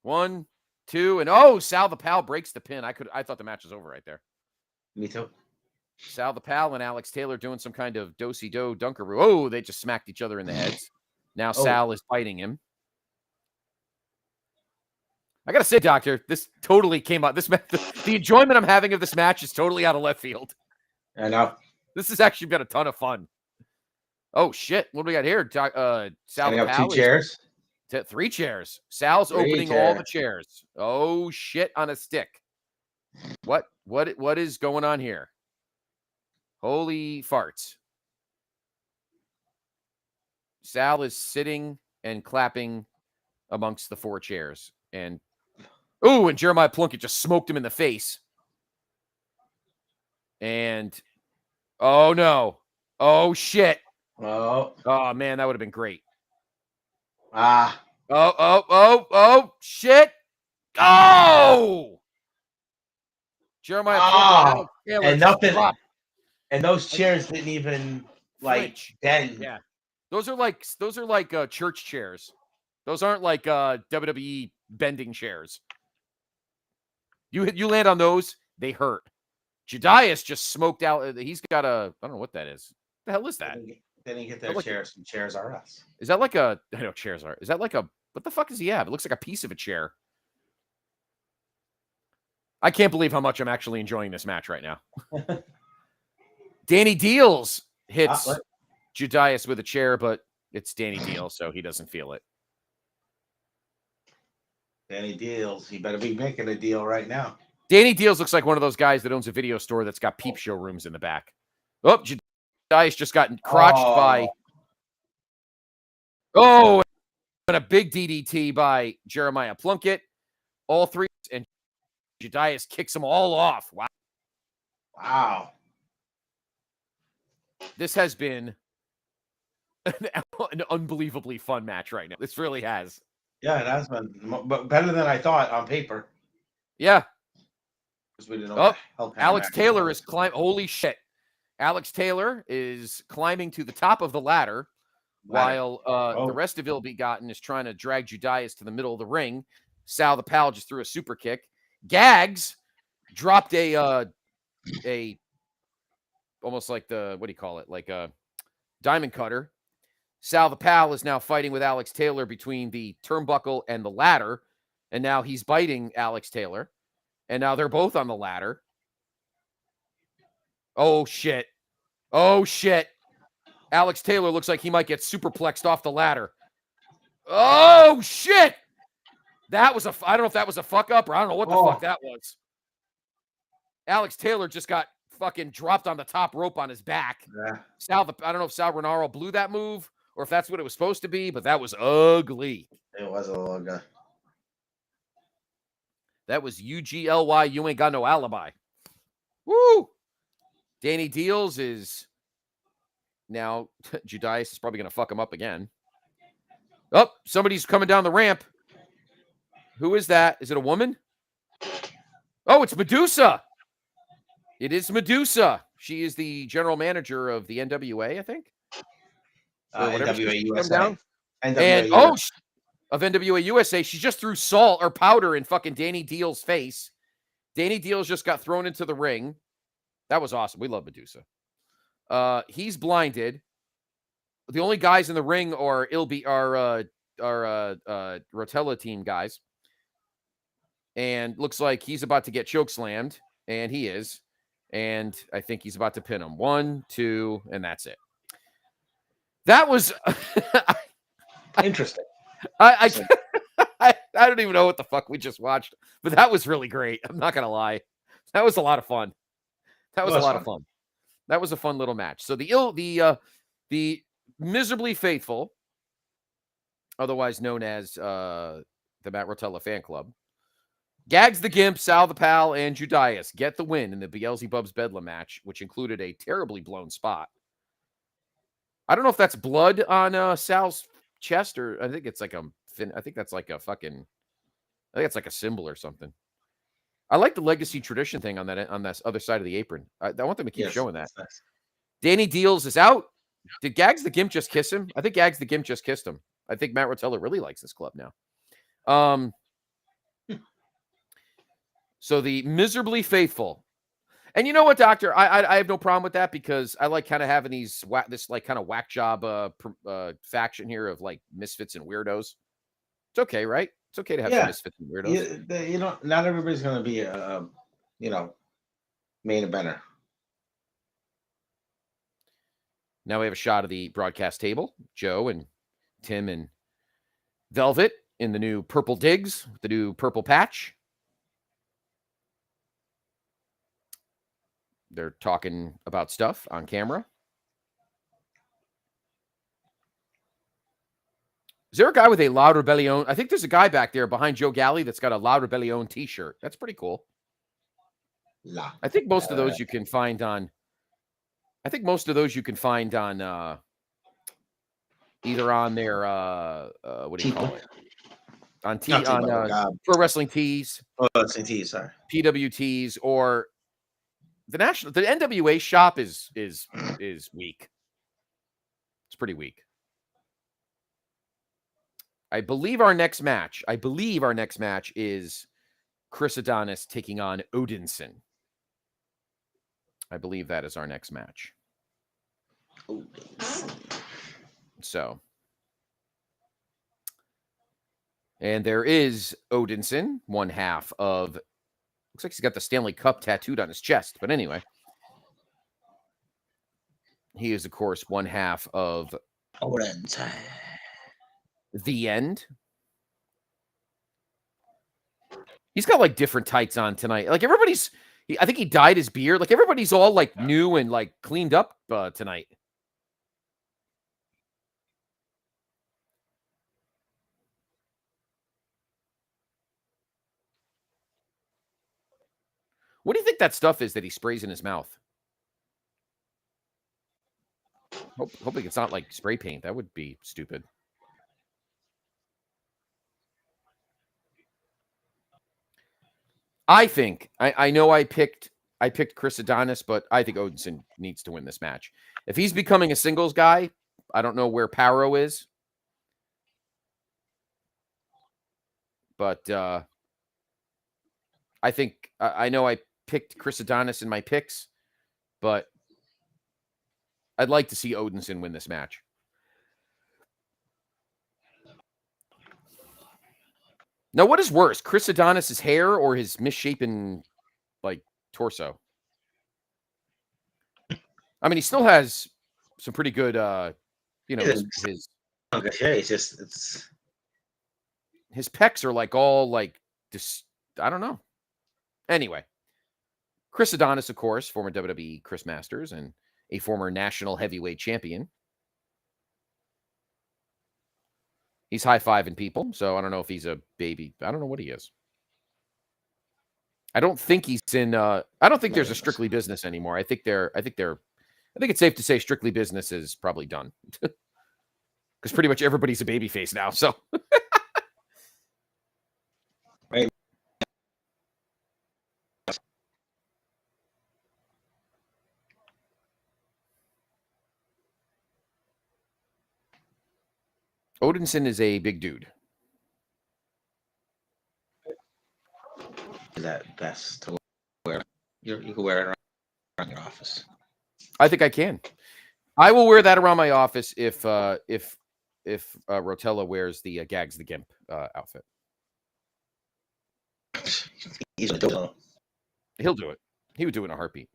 1, 2, and Sal the Pal breaks the pin. I thought the match was over right there. Me too. Sal the Pal and Alex Taylor doing some kind of do-si-do dunkaroo. Oh, they just smacked each other in the heads. Now Sal is fighting him. I gotta say, Doctor, this totally came out. The enjoyment I'm having of this match is totally out of left field. I know. This has actually been a ton of fun. Oh shit! What do we got here? Sal the Pal 2 chairs. 3 chairs. Sal's opening all the chairs. Oh shit! On a stick. What is going on here? Holy farts! Sal is sitting and clapping amongst the 4 chairs, and Jeremiah Plunkett just smoked him in the face. And oh no! Oh shit! Oh man, that would have been great. Oh shit! Oh! Jeremiah and nothing. And those chairs didn't even bend. Yeah, those are like church chairs. Those aren't like WWE bending chairs. You land on those, they hurt. Judias just smoked out. He's got I don't know what that is. What the hell is that? They didn't get their chairs from Chairs R Us. Is that like I know Chairs are. Is that like what the fuck does he have? It looks like a piece of a chair. I can't believe how much I'm actually enjoying this match right now. Danny Deals hits Judias with a chair, but it's Danny Deals, so he doesn't feel it. Danny Deals, he better be making a deal right now. Danny Deals looks like one of those guys that owns a video store that's got peep show rooms in the back. Oh, Judias just got crotched by. Oh, and a big DDT by Jeremiah Plunkett. All 3, and Judias kicks them all off. Wow. This has been an unbelievably fun match right now. This really has. Yeah, it has been, but better than I thought on paper. Yeah. Because we didn't know. Alex Taylor is climbing. Holy shit! Alex Taylor is climbing to the top of the ladder, while the rest of Ill Begotten is trying to drag Judias to the middle of the ring. Sal the Pal just threw a super kick. Gags dropped a almost like what do you call it? Like a diamond cutter. Sal the Pal is now fighting with Alex Taylor between the turnbuckle and the ladder. And now he's biting Alex Taylor. And now they're both on the ladder. Oh, shit. Oh, shit. Alex Taylor looks like he might get superplexed off the ladder. Oh, shit. That was I don't know if that was a fuck up or I don't know what the fuck that was. Alex Taylor just got fucking dropped on the top rope on his back. Yeah. I don't know if Sal Renaro blew that move or if that's what it was supposed to be, but that was ugly. It was a little ugly. That was UGLY. You ain't got no alibi. Woo! Danny Deals is now, Judias is probably going to fuck him up again. Oh, somebody's coming down the ramp. Who is that? Is it a woman? Oh, it's Medusa. It is Medusa. She is the general manager of the NWA, I think. NWA USA. Down. NWA And USA. Of NWA USA, she just threw salt or powder in fucking Danny Deal's face. Danny Deals just got thrown into the ring. That was awesome. We love Medusa. He's blinded. The only guys in the ring are Rotella team guys. And looks like he's about to get chokeslammed. And he is. And I think he's about to pin him. 1, 2, and that's it. That was interesting. I don't even know what the fuck we just watched, but that was really great. I'm not gonna lie. That was a lot of fun. That was a lot of fun. That was a fun little match. So the Miserably Faithful, otherwise known as the Matt Rotella Fan Club, Gags the Gimp, Sal the Pal, and Judias get the win in the Beelzebub's Bedlam match, which included a terribly blown spot. I don't know if that's blood on Sal's chest, or I think it's like I think that's like a fucking, I think it's like a symbol or something. I like the legacy tradition thing on that other side of the apron. I want them to keep showing that. Nice. Danny Deals is out. Did Gags the Gimp just kiss him? I think Gags the Gimp just kissed him. I think Matt Rotella really likes this club now. So the Miserably Faithful. And you know what, Doctor? I have no problem with that, because I like kind of having this like kind of whack job faction here of like misfits and weirdos. It's okay, right? It's okay to have some misfits and weirdos. Not everybody's going to be a main eventer. Now we have a shot of the broadcast table. Joe and Tim and Velvet in the new purple digs, the new purple patch. They're talking about stuff on camera. Is there a guy with a Loud Rebellion? I think there's a guy back there behind Joe Galley that's got a Loud Rebellion t-shirt. That's pretty cool. I think most of those you can find on. I think most of those you can find on either on their what do you call it? On Pro Wrestling Tees. Oh, Wrestling Tees, sorry. PWTs, or the NWA shop is weak. It's pretty weak. I believe our next match is Chris Adonis taking on Odinson. I believe that is our next match. So, and there is Odinson, one half of, looks like he's got the Stanley Cup tattooed on his chest. But anyway, he is, of course, one half of Odinson. The End. He's got like different tights on tonight. Like everybody's, I think he dyed his beard. Like everybody's all like new and like cleaned up tonight. What do you think that stuff is that he sprays in his mouth? Hoping it's not like spray paint. That would be stupid. I think I know I picked Chris Adonis, but I think Odinson needs to win this match. If he's becoming a singles guy, I don't know where Paro is. But I think I know I picked Chris Adonis in my picks, but I'd like to see Odinson win this match. Now, what is worse, Chris Adonis' hair or his misshapen, like, torso? I mean, he still has some pretty good, his pecs are like all like this. I don't know. Anyway, Chris Adonis, of course, former WWE Chris Masters and a former national heavyweight champion. He's high-fiving people, so I don't know if he's a baby. I don't know what he is. I don't think he's in. I don't think there's a Strictly Business anymore. I think it's safe to say Strictly Business is probably done because pretty much everybody's a babyface now. So. Right. Odinson is a big dude. Is that best to wear? You can wear it around your office. I think I can. I will wear that around my office if Rotella wears the Gags the Gimp outfit. He's gonna do it. He'll do it. He would do it in a heartbeat.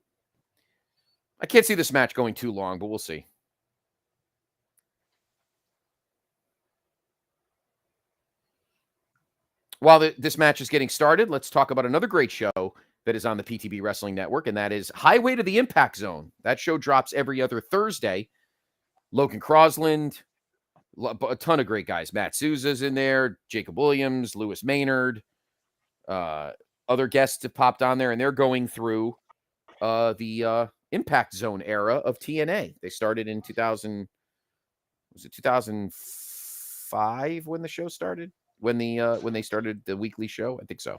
I can't see this match going too long, but we'll see. While this match is getting started, let's talk about another great show that is on the PTB Wrestling Network, and that is Highway to the Impact Zone. That show drops every other Thursday. Logan Crosland, a ton of great guys. Matt Souza's in there, Jacob Williams, Lewis Maynard. Other guests have popped on there, and they're going through the Impact Zone era of TNA. They started in 2005 when the show started? When they started the weekly show? I think so.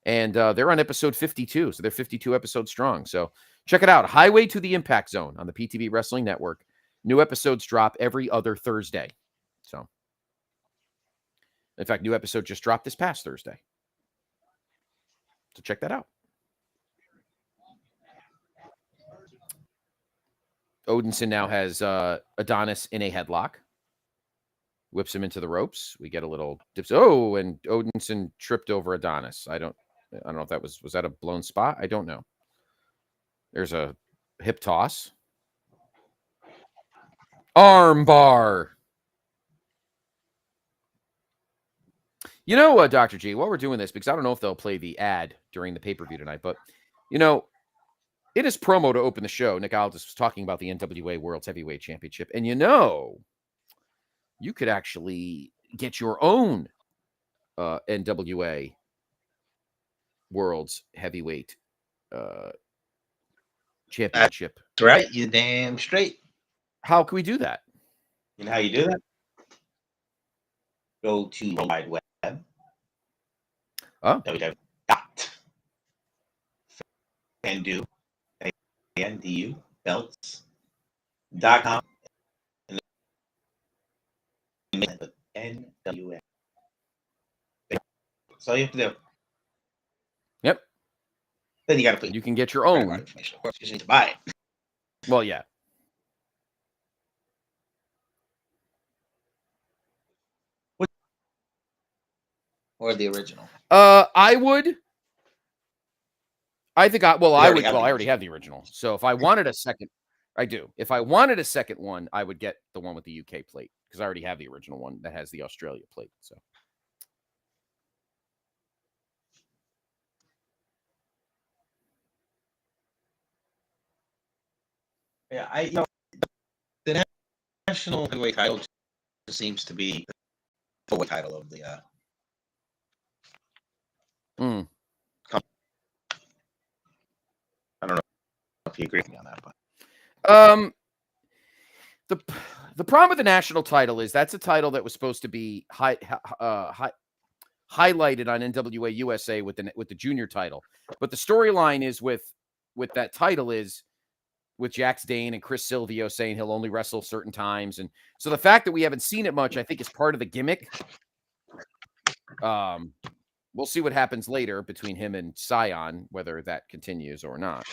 And they're on episode 52, so they're 52 episodes strong. So check it out. Highway to the Impact Zone on the PTB Wrestling Network. New episodes drop every other Thursday. So, in fact, new episode just dropped this past Thursday. So check that out. Odinson now has Adonis in a headlock. Whips him into the ropes. We get a little dips. Oh, and Odinson tripped over Adonis. I don't know if that was that a blown spot? I don't know. There's a hip toss. Arm bar. You know, Dr. G, while we're doing this, because I don't know if they'll play the ad during the pay-per-view tonight, but, you know, in his promo to open the show, Nick Aldis was talking about the NWA World's Heavyweight Championship. And, you know, you could actually get your own NWA World's Heavyweight Championship. That's right. You damn straight. How can we do that? You know how you do that? Go to the wide web. Oh. www.fandu belts.com and NWA. That's all you have to do. Yep. Then you got to put. You can get your own information. Of course, you need to buy it. Well, yeah. Or the original. I would. I think I would. Well, I already have the original. So if I wanted a second, I do. If I wanted a second one, I would get the one with the UK plate because I already have the original one that has the Australia plate. So. Yeah, the national heavyweight title seems to be the full title of the. I don't know if you agree with me on that, but the problem with the national title is that's a title that was supposed to be highlighted on NWA USA with the junior title, but the storyline is with that title is with Jax Dane and Chris Silvio saying he'll only wrestle certain times, and so the fact that we haven't seen it much, I think, is part of the gimmick. We'll see what happens later between him and Scion, whether that continues or not.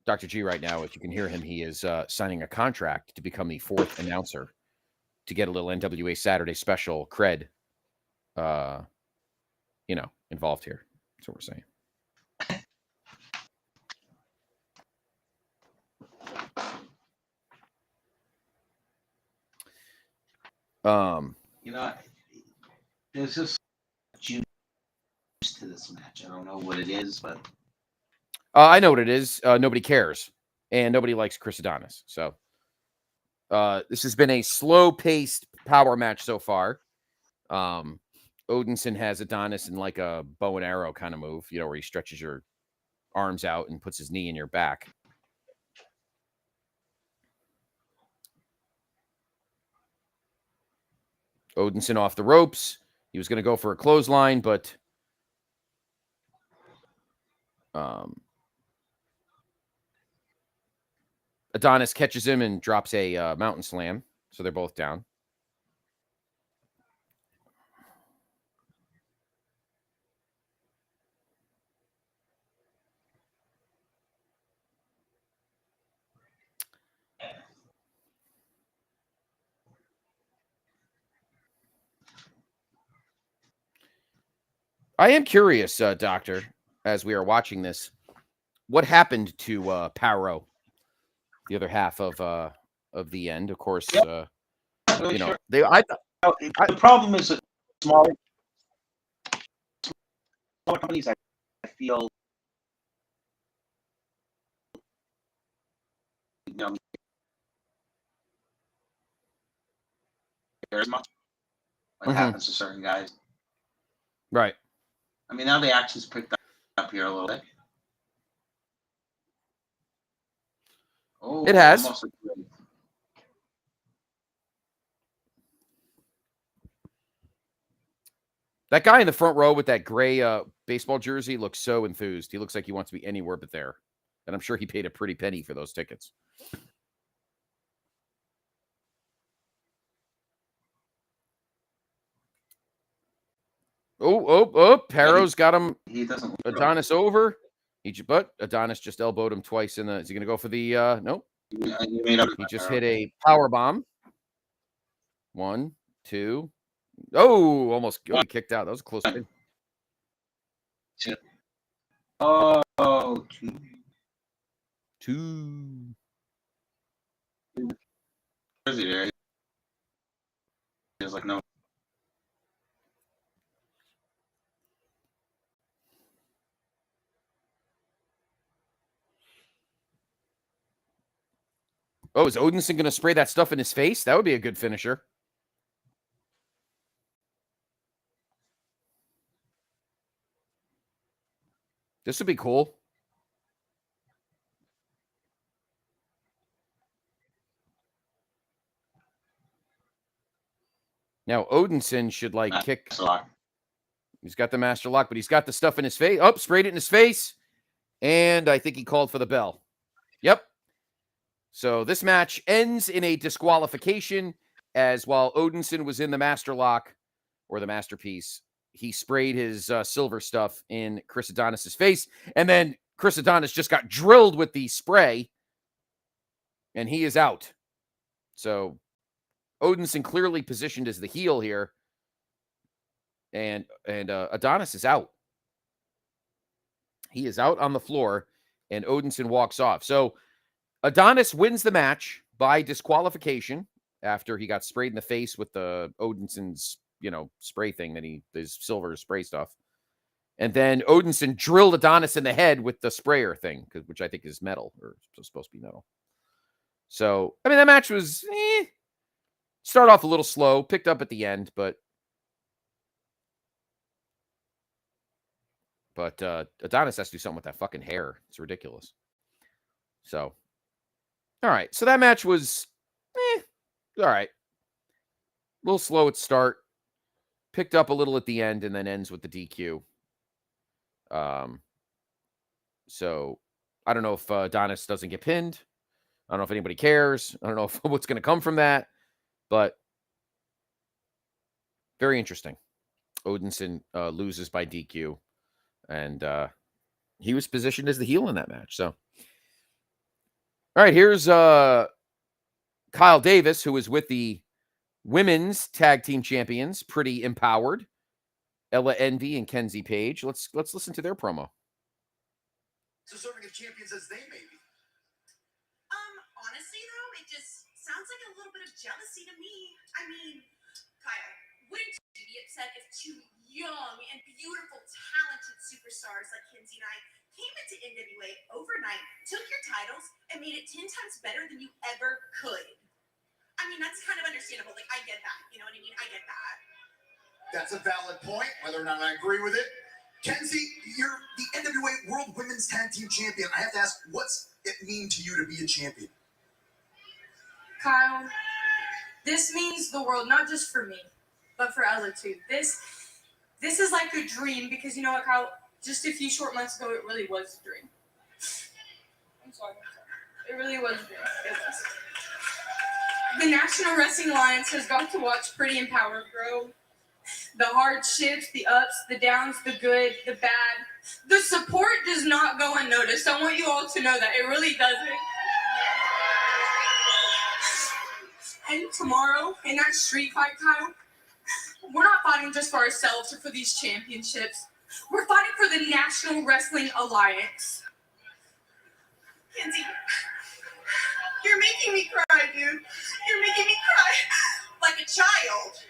Dr. G right now, if you can hear him, he is signing a contract to become the fourth announcer to get a little NWA Saturday Special cred, involved here. That's what we're saying. There's just juice to this match. I don't know what it is, but I know what it is. Nobody cares, and nobody likes Chris Adonis. So this has been a slow-paced power match so far. Odinson has Adonis in like a bow and arrow kind of move, where he stretches your arms out and puts his knee in your back. Odinson off the ropes. He was going to go for a clothesline, but Adonis catches him and drops a mountain slam. So they're both down. I am curious, Doctor, as we are watching this, what happened to Paro, the other half of the end. Of course, Really the problem is that smaller companies, I feel, there's much what happens to certain guys. Right. I mean, now the action's picked up here a little bit. Oh, it has. That guy in the front row with that gray baseball jersey looks so enthused. He looks like he wants to be anywhere but there. And I'm sure he paid a pretty penny for those tickets. Oh, Paro's got him. He doesn't. Adonis over. But Adonis just elbowed him twice in the. Is he going to go for the? Nope. He just hit a power bomb. 1, 2. Oh, almost kicked out. That was a close thing. 2. He was like, no. Oh, is Odinson going to spray that stuff in his face? That would be a good finisher. This would be cool. Now, Odinson should, kick. He's got the master lock, but he's got the stuff in his face. Oh, sprayed it in his face. And I think he called for the bell. Yep. So this match ends in a disqualification, as while Odinson was in the master lock, or the masterpiece, he sprayed his silver stuff in Chris Adonis' face. And then Chris Adonis just got drilled with the spray, and he is out. So Odinson clearly positioned as the heel here. And Adonis is out. He is out on the floor, and Odinson walks off. So Adonis wins the match by disqualification after he got sprayed in the face with the Odinson's, spray thing his silver spray stuff. And then Odinson drilled Adonis in the head with the sprayer thing, which I think is metal, or supposed to be metal. So, I mean, that match was, start off a little slow, picked up at the end, but Adonis has to do something with that fucking hair. It's ridiculous. So, all right. So that match was, all right. A little slow at start. Picked up a little at the end and then ends with the DQ. So I don't know if Adonis doesn't get pinned. I don't know if anybody cares. I don't know what's going to come from that. But very interesting. Odinson loses by DQ. And he was positioned as the heel in that match. So, all right, here's Kyle Davis, who is with the women's tag team champions, Pretty Empowered, Ella Envy and Kenzie Page. Let's listen to their promo. Deserving of champions as they may be. Honestly though, it just sounds like a little bit of jealousy to me. I mean, Kyle, wouldn't you be upset if two young and beautiful, talented superstars like Kenzie and I came into NWA overnight, took your titles, and made it 10 times better than you ever could. I mean, that's kind of understandable. Like, I get that. You know what I mean? I get that. That's a valid point, whether or not I agree with it. Kenzie, you're the NWA World Women's Tag Team Champion. I have to ask, what's it mean to you to be a champion? Kyle, this means the world, not just for me, but for Ella too. This is like a dream because you know what, Kyle? Just a few short months ago, it really was a dream. I'm sorry. It really was a dream. It was. The National Wrestling Alliance has got to watch Pretty and Power grow. The hardships, the ups, the downs, the good, the bad. The support does not go unnoticed. I want you all to know that. It really doesn't. And tomorrow, in that street fight, Kyle, we're not fighting just for ourselves or for these championships. We're fighting for the National Wrestling Alliance. Kenzie, you're making me cry, dude. You're making me cry like a child.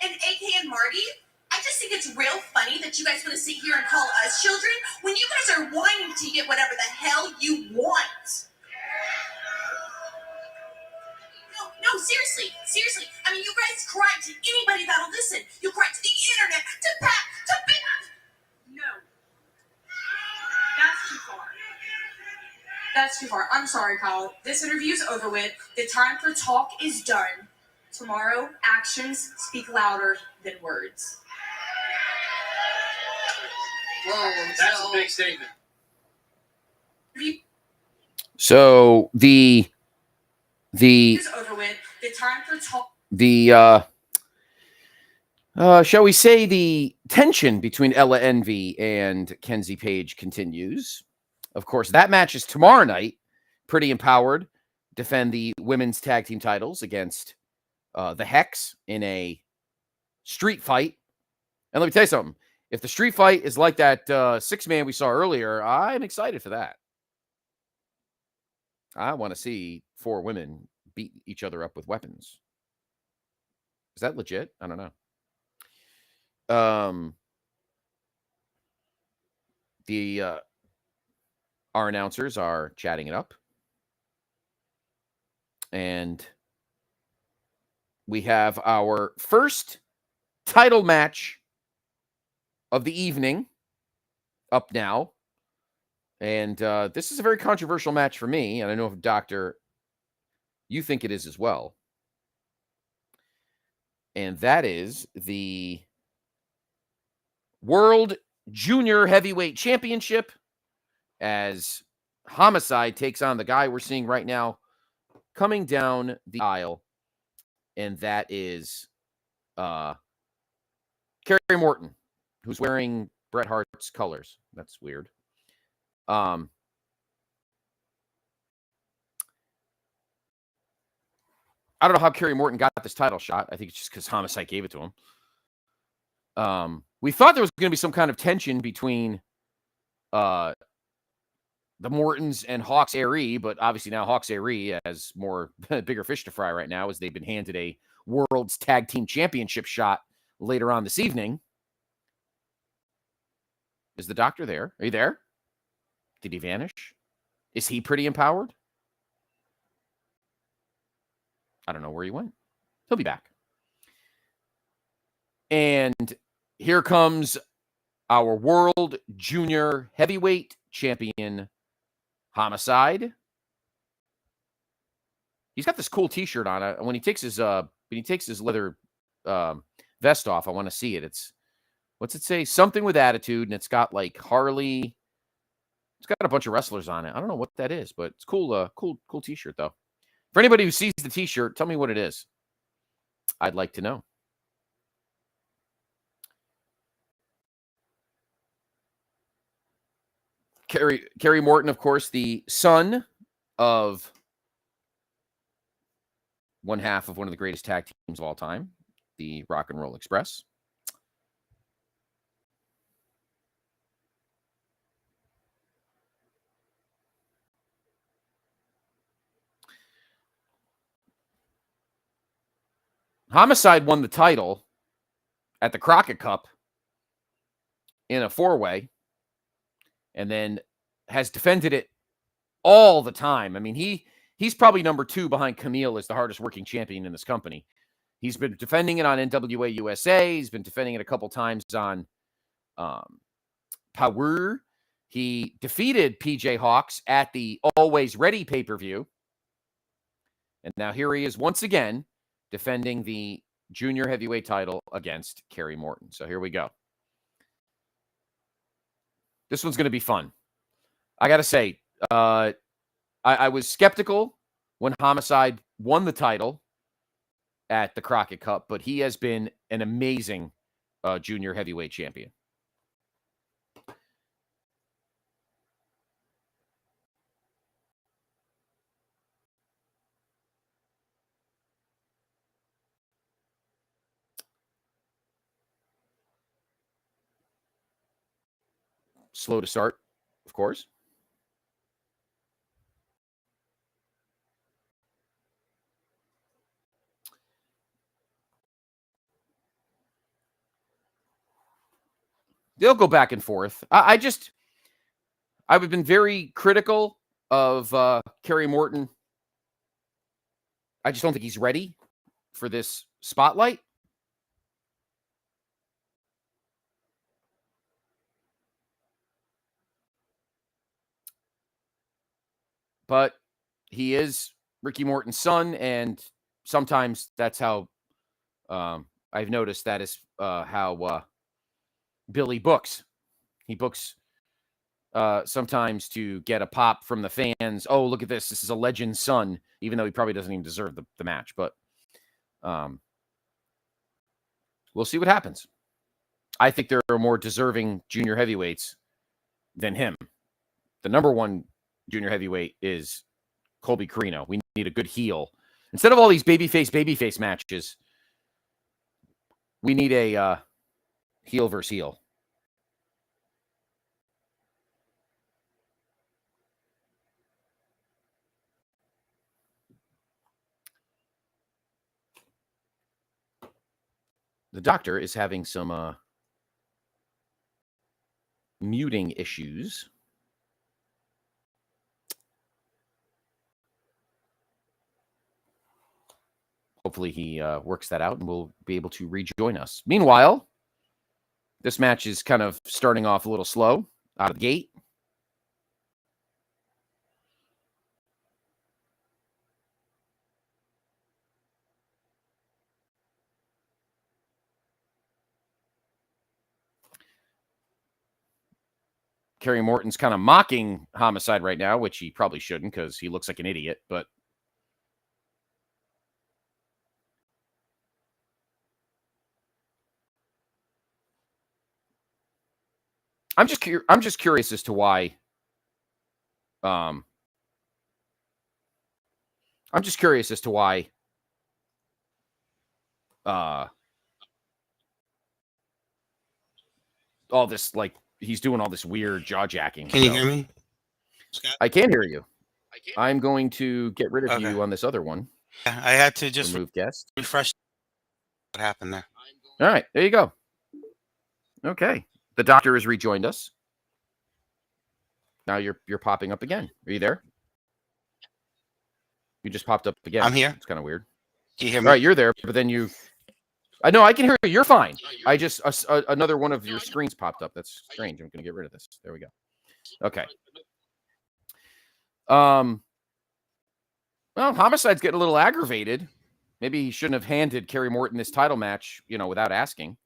And AK and Marty, I just think it's real funny that you guys want to sit here and call us children when you guys are whining to get whatever the hell you want. No, seriously. I mean, you guys cry to anybody that'll listen. You cry to the internet, to Pat, to Big. No. That's too far. I'm sorry, Kyle. This interview's over with. The time for talk is done. Tomorrow, actions speak louder than words. Whoa, that's a big statement. So the It's over with. The time for talk. Shall we say the tension between Ella Envy and Kenzie Page continues. Of course, that match is tomorrow night. Pretty Empowered defend the women's tag team titles against the Hex in a street fight. And let me tell you something. If the street fight is like that six-man we saw earlier, I'm excited for that. I want to see 4 women beat each other up with weapons. Is that legit? I don't know. Our announcers are chatting it up. And we have our first title match of the evening up now. And this is a very controversial match for me. And I know if Doctor, you think it is as well. And that is the World Junior Heavyweight Championship as Homicide takes on the guy we're seeing right now coming down the aisle. And that is Carrie Morton, who's wearing Bret Hart's colors. That's weird. I don't know how Carrie Morton got this title shot. I think it's just because Homicide gave it to him. We thought there was going to be some kind of tension between the Mortons and Hawks Aerie, but obviously now Hawks Aerie has more bigger fish to fry right now as they've been handed a World's Tag Team Championship shot later on this evening. Is the Doctor there? Are you there? Did he vanish? Is he pretty empowered? I don't know where he went. He'll be back. And here comes our World Junior Heavyweight Champion, Homicide. He's got this cool T-shirt on. When he takes his leather vest off, I want to see it. It's, what's it say? Something with attitude, and it's got like Harley. It's got a bunch of wrestlers on it. I don't know what that is, but it's cool. Cool T-shirt though. For anybody who sees the T-shirt, tell me what it is. I'd like to know. Carrie Morton, of course, the son of one half of one of the greatest tag teams of all time, the Rock and Roll Express. Homicide won the title at the Crockett Cup in a 4-way. and then has defended it all the time. I mean, he's probably number 2 behind Camille as the hardest working champion in this company. He's been defending it on NWA USA. He's been defending it a couple times on Power. He defeated PJ Hawks at the Always Ready pay-per-view. And now here he is once again defending the junior heavyweight title against Carrie Morton. So here we go. This one's going to be fun. I got to say, I was skeptical when Homicide won the title at the Crockett Cup, but he has been an amazing junior heavyweight champion. Slow to start, of course. They'll go back and forth. I've been very critical of Carrie Morton. I just don't think he's ready for this spotlight. But he is Ricky Morton's son, and sometimes that's how I've noticed that is how Billy books. He books sometimes to get a pop from the fans. Oh, look at this. This is a legend's son, even though he probably doesn't even deserve the match. But we'll see what happens. I think there are more deserving junior heavyweights than him. The number 1 junior heavyweight is Colby Carino. We need a good heel. Instead of all these babyface matches, we need a heel versus heel. The doctor is having some muting issues. Hopefully he works that out and will be able to rejoin us. Meanwhile, this match is kind of starting off a little slow out of the gate. Carrie Morton's kind of mocking Homicide right now, which he probably shouldn't because he looks like an idiot, but I'm just curious as to why. I'm just curious as to why. All this, like, he's doing all this weird jaw jacking. Can you hear me, Scott? I can hear you. I'm going to get rid of you on this other one. Yeah, I had to just remove guest. Refresh. What happened there? All right, there you go. Okay, the doctor has rejoined us. Now you're popping up again. Are you there? You just popped up again. I'm here. It's kind of weird. Can you hear me? All right, you're there, but then you. I know I can hear you. You're fine. I just another one of your screens popped up. That's strange. I'm going to get rid of this. There we go. Okay. Well, Homicide's getting a little aggravated. Maybe he shouldn't have handed Carrie Morton this title match, without asking.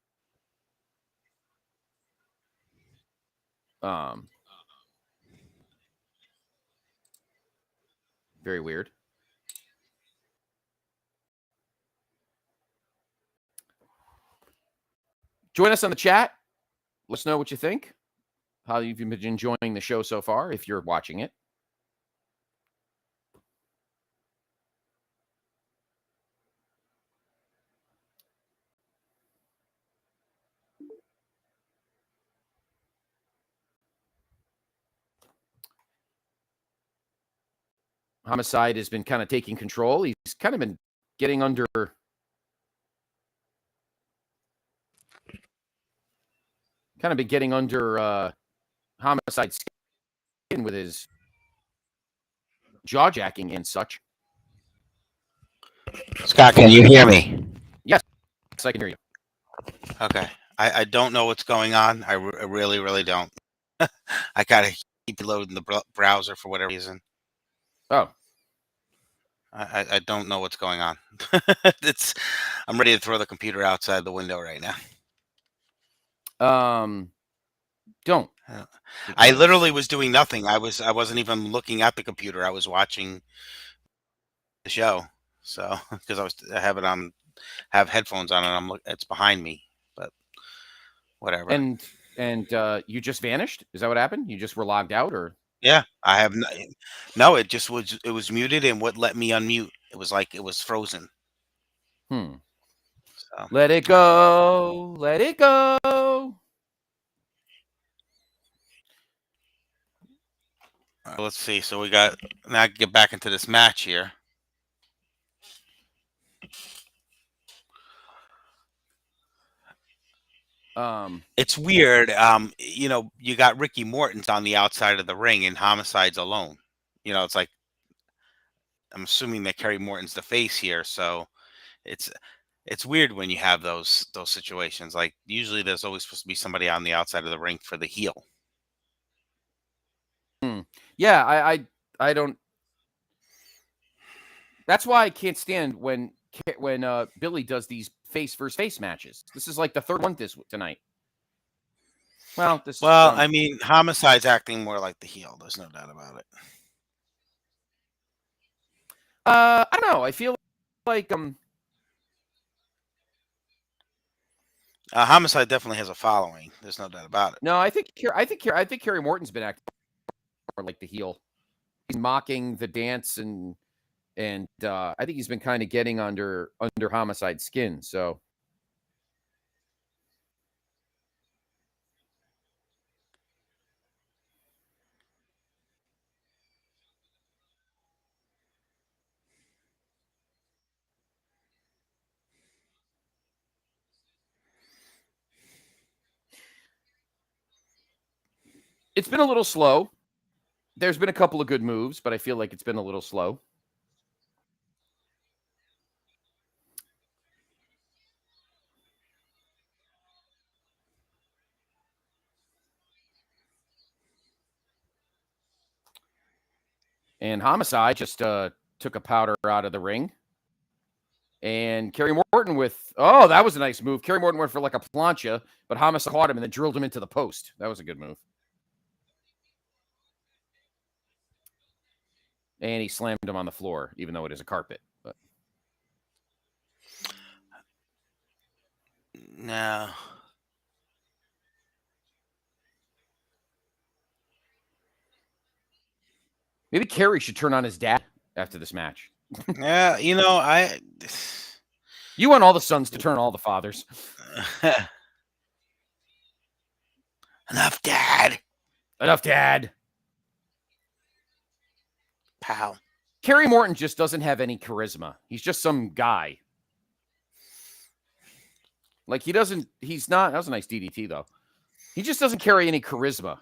Very weird. Join us on the chat. Let us know what you think. How you've been enjoying the show so far, if you're watching it. Homicide has been kind of taking control. He's kind of been getting under Homicide's with his jaw jacking and such. Scott, can you hear me? Yes, I can hear you. Okay. I don't know what's going on. I really, really don't. I gotta keep loading the browser for whatever reason. Oh, I don't know what's going on. I'm ready to throw the computer outside the window right now. don't. I literally was doing nothing. I wasn't even looking at the computer. I was watching the show. So because I have headphones on and it's behind me, but whatever. And you just vanished? Is that what happened? You just were logged out, or? Yeah, I have no. It just was muted, and what let me unmute? It was like it was frozen. So. So, Let it go. Let it go. let's see. So we got now. I can get back into this match here. It's weird. You got Ricky Morton's on the outside of the ring and Homicide's alone. It's like I'm assuming that Carrie Morton's the face here, so it's weird when you have those situations. Like usually there's always supposed to be somebody on the outside of the ring for the heel. Yeah, I don't. That's why I can't stand when Billy does these face versus face matches. This is like the third one tonight. Well, I mean, Homicide's acting more like the heel. There's no doubt about it. I don't know. I feel like Homicide definitely has a following. There's no doubt about it. No, I think Carrie Morton's been acting more like the heel. He's mocking the dance and I think he's been kind of getting under Homicide's skin. So. It's been a little slow. There's been a couple of good moves, but I feel like it's been a little slow. And Homicide just took a powder out of the ring. And Carrie Morton that was a nice move. Carrie Morton went for like a plancha, but Homicide caught him and then drilled him into the post. That was a good move. And he slammed him on the floor, even though it is a carpet. But no. Maybe Carrie should turn on his dad after this match. Yeah, you want all the sons to turn all the fathers. Enough, Dad. Enough, Dad. Pal. Carrie Morton just doesn't have any charisma. He's just some guy. Like he's not, that was a nice DDT though. He just doesn't carry any charisma.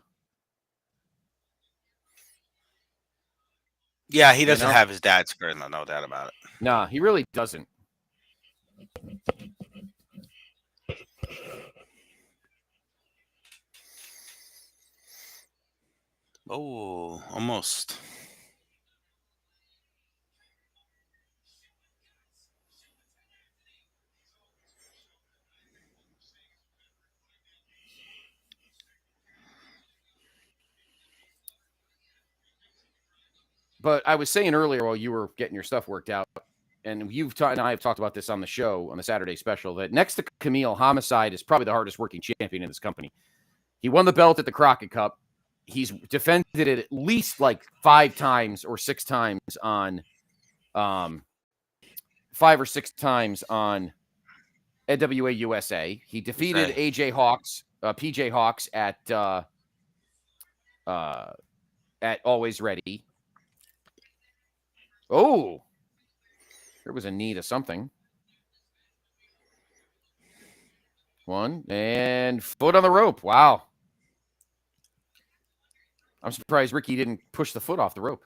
Yeah, he doesn't have his dad's charisma, no doubt about it. Nah, he really doesn't. Oh, almost. But I was saying earlier while you were getting your stuff worked out, and and I have talked about this on the show on the Saturday Special, that next to Camille, Homicide is probably the hardest working champion in this company. He won the belt at the Crockett Cup. He's defended it at least like 5 times or 6 times on 5 or 6 times on NWA USA. He defeated PJ Hawks at Always Ready. Oh, there was a knee to something. One and foot on the rope. Wow. I'm surprised Ricky didn't push the foot off the rope.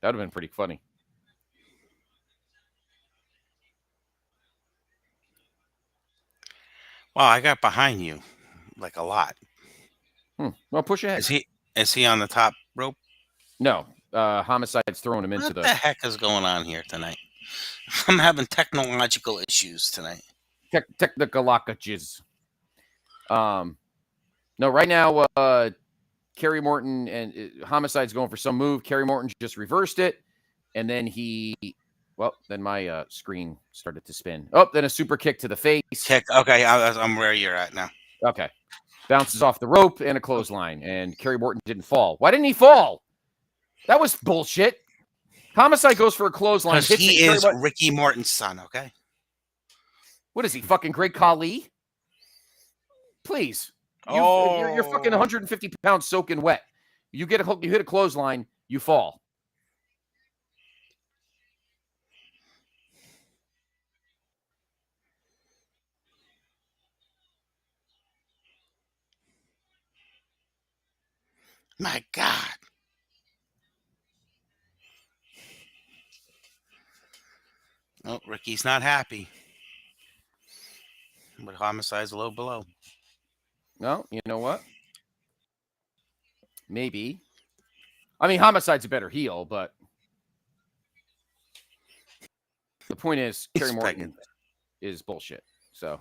That would have been pretty funny. Wow, I got behind you like a lot. Well, push ahead. Is he on the top rope? No. Homicide's throwing him into What the heck is going on here tonight? I'm having technological issues tonight. Technicalockages. No, right now, Carrie Morton and Homicide's going for some move. Carrie Morton just reversed it. And then then my screen started to spin. Oh, then a super kick to the face. Kick. Okay, I'm where you're at now. Okay. Bounces off the rope and a clothesline. And Carrie Morton didn't fall. Why didn't he fall? That was bullshit. Homicide goes for a clothesline. Because he is Ricky Morton's son, okay? What is he, fucking Great Khali? Please. You're fucking 150 pounds soaking wet. You hit a clothesline, you fall. My God. Oh, Ricky's not happy. But Homicide's a little below. No, you know what? Maybe. I mean, Homicide's a better heel, but the point is, Carrie Morton is bullshit. So.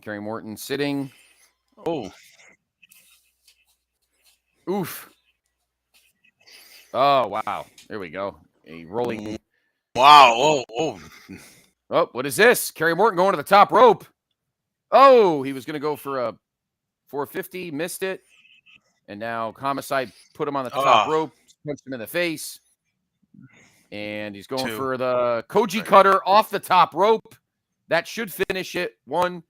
Carrie Morton sitting. Oh. Oof. Oh, wow. There we go. A rolling. Wow. Oh. Oh, what is this? Carrie Morton going to the top rope. Oh, he was going to go for a 450, missed it. And now Homicide put him on the top rope, punched him in the face. And he's going for the Koji cutter off the top rope. That should finish it. 1,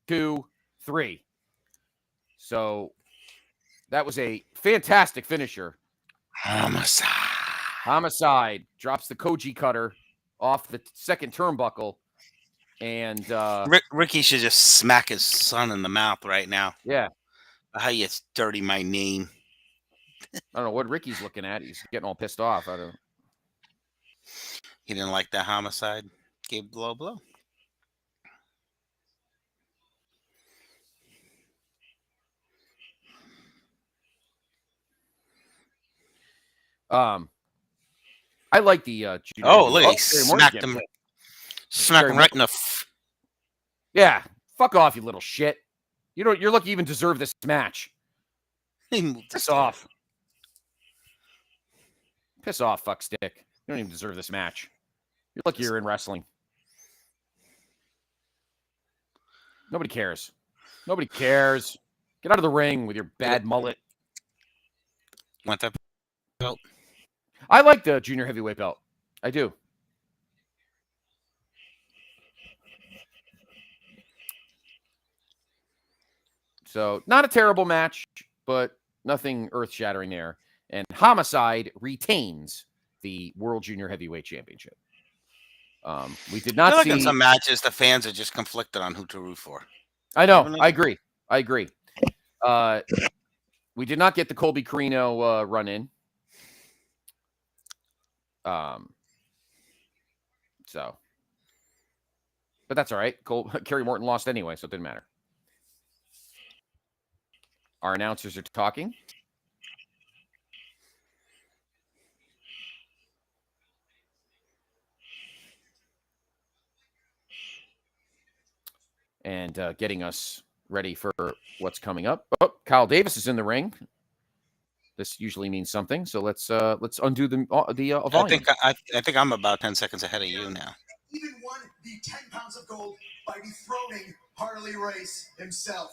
2, 3. So that was a fantastic finisher. Homicide drops the Koji cutter off the second turnbuckle. And Ricky should just smack his son in the mouth right now. Yeah. How you dirty my name. I don't know what Ricky's looking at. He's getting all pissed off. He didn't like that Homicide. Gave blow. I like the look, he smacked him right in the yeah, fuck off, you little shit. You're lucky you even deserve this match. Piss off. Piss off, fuck stick. You don't even deserve this match. You're lucky you're in wrestling. Nobody cares. Nobody cares. Get out of the ring with your bad mullet. Want that belt? I like the junior heavyweight belt. I do. So, not a terrible match, but nothing earth-shattering there. And Homicide retains the World Junior Heavyweight Championship. We did not see... in some matches, the fans are just conflicted on who to root for. I know. I agree. We did not get the Colby Carino run-in. So, but that's all right. Carrie Morton lost anyway, so it didn't matter. Our announcers are talking. And getting us ready for what's coming up. Oh, Kyle Davis is in the ring. This usually means something, so let's undo the volume. I think I'm about 10 seconds ahead of you now. Even won the 10 pounds of gold by dethroning Harley Race himself.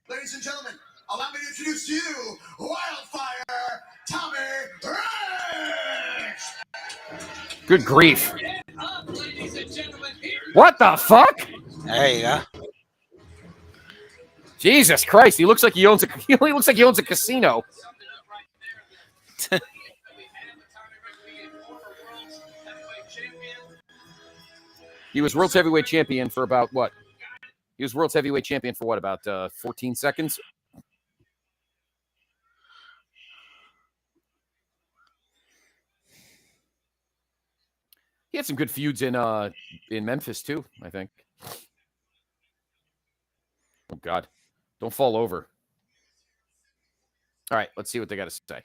Ladies and gentlemen, allow me to introduce to you Wildfire Tommy Rich. Good grief! What the fuck? There you go. Jesus Christ! He looks like he owns a casino. He was world heavyweight champion for about what? He was world's heavyweight champion for what, about 14 seconds? He had some good feuds in Memphis too, I think. Oh God, don't fall over. All right, let's see what they got to say.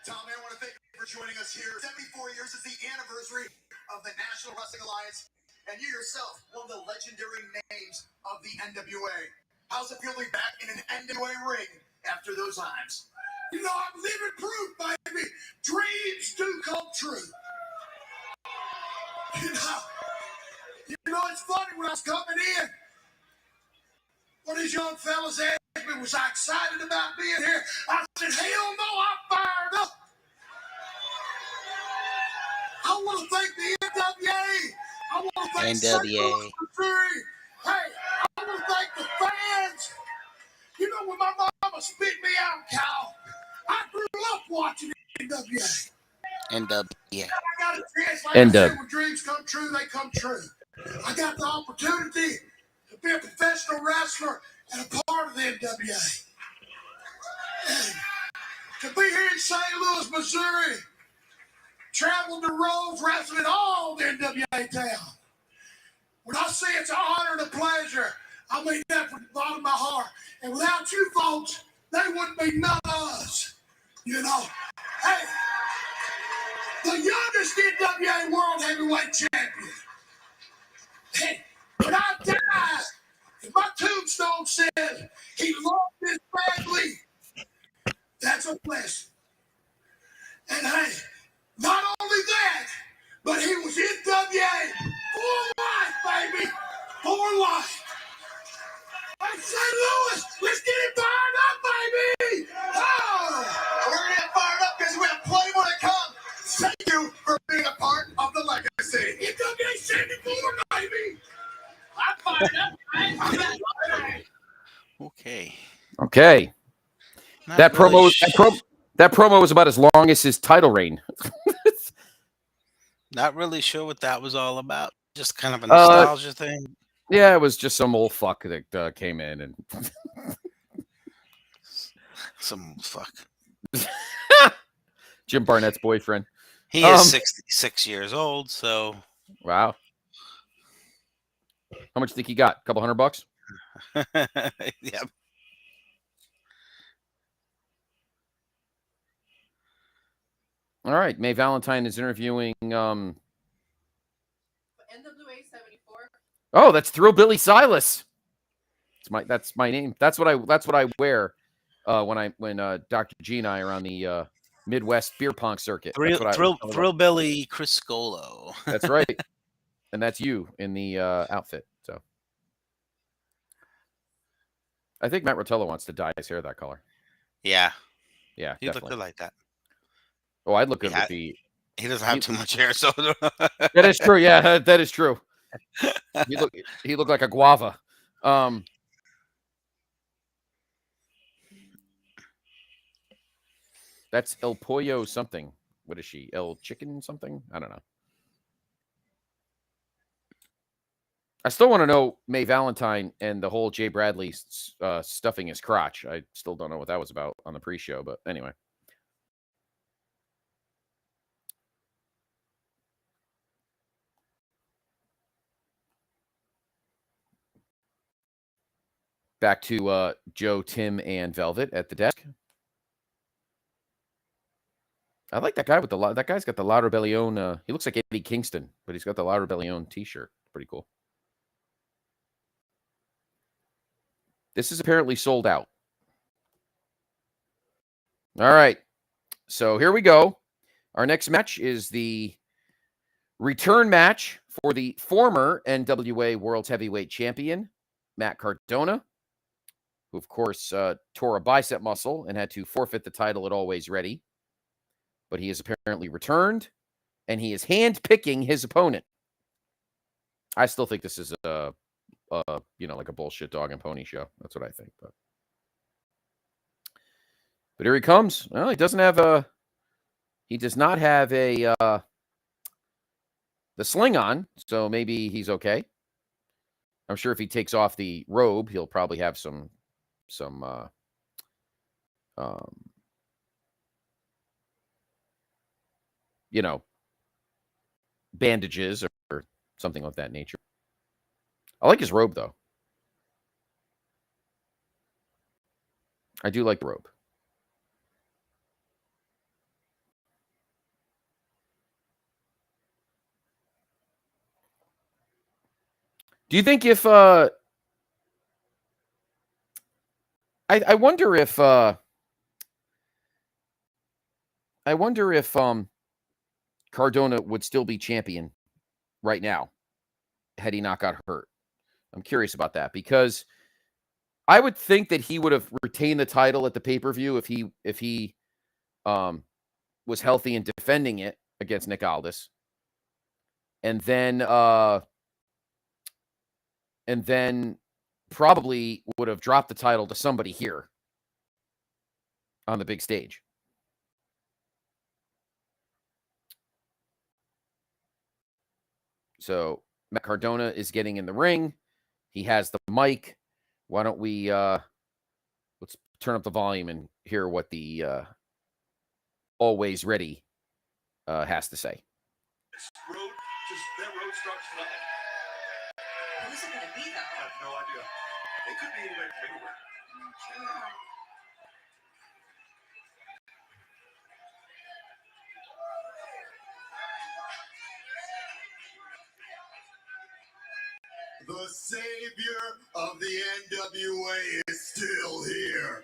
Tom, I want to thank you for joining us here. 74 years is the anniversary of the National Wrestling Alliance, and you yourself, one of the legendary names of the NWA. How's it feel to be back in an NWA ring after those times? You know, I'm living proof, baby. Dreams do come true. You know, it's funny when I was coming in. One of these young fellas asked me, was I excited about being here? I said, hell no, I'm fired up. I want to thank the NWA. I want to thank St. Louis, Missouri. Hey, I want to thank the fans. You know, when my mama spit me out, Cal, I grew up watching NWA. NWA. I got a chance, like I said, when dreams come true, they come true. I got the opportunity to be a professional wrestler and a part of the NWA. And to be here in St. Louis, Missouri, traveled the roads, wrestling in all the NWA town. When I say it's an honor and a pleasure, I mean that from the bottom of my heart. And without you folks, they wouldn't be none of us. You know, hey, the youngest NWA World Heavyweight Champion. Hey, when I die, if my tombstone says he loved his family, that's a blessing. And hey, not only that, but he was NWA for life, baby, for life. Hey, St. Louis, let's get it fired up, baby! Oh! We're gonna get fired up because we have plenty more to come. Thank you for being a part of the legacy. NWA 74, baby! I'm fired up, man. I'm fired up. Okay. Not That really promo was about as long as his title reign. Not really sure what that was all about. Just kind of a nostalgia thing. Yeah, it was just some old fuck that came in and some fuck. Jim Barnett's boyfriend. He is 66 years old, so wow. How much do you think he got? A couple $100? Yep. All right. May Valentine is interviewing NWA 74. Oh, that's Thrillbilly Silas. That's my name. That's what I wear when Dr. G and I are on the Midwest beer pong circuit. Thrillbilly Chris Scolo. That's right. And that's you in the outfit. So I think Matt Rotello wants to dye his hair that color. Yeah. Yeah. He looked good like that. Oh, I'd look good with the. He doesn't have too much hair, so that is true. Yeah, that is true. He looked like a guava. That's El Pollo something. What is she? El Chicken something? I don't know. I still want to know May Valentine and the whole Jay Bradley stuffing his crotch. I still don't know what that was about on the pre-show, but anyway. Back to Joe, Tim, and Velvet at the desk. I like that guy with that guy's got the La Rebellion. He looks like Eddie Kingston, but he's got the La Rebellion t-shirt. Pretty cool. This is apparently sold out. All right. So here we go. Our next match is the return match for the former NWA World Heavyweight Champion, Matt Cardona, who, of course, tore a bicep muscle and had to forfeit the title at Always Ready. But he has apparently returned, and he is hand-picking his opponent. I still think this is like a bullshit dog and pony show. That's what I think. But here he comes. Well, he does not have the sling on, so maybe he's okay. I'm sure if he takes off the robe, he'll probably have some bandages or something of that nature. I like his robe, though. I do like the robe. Do you think if I wonder if Cardona would still be champion right now had he not got hurt? I'm curious about that because I would think that he would have retained the title at the pay-per-view if he was healthy and defending it against Nick Aldis. And then probably would have dropped the title to somebody here on the big stage. So Matt Cardona is getting in the ring. He has the mic. Why don't we let's turn up the volume and hear what the Always Ready has to say. That road starts tonight. Who's it going to be, though? I have no idea. It could be anywhere from anywhere. The savior of the NWA is still here.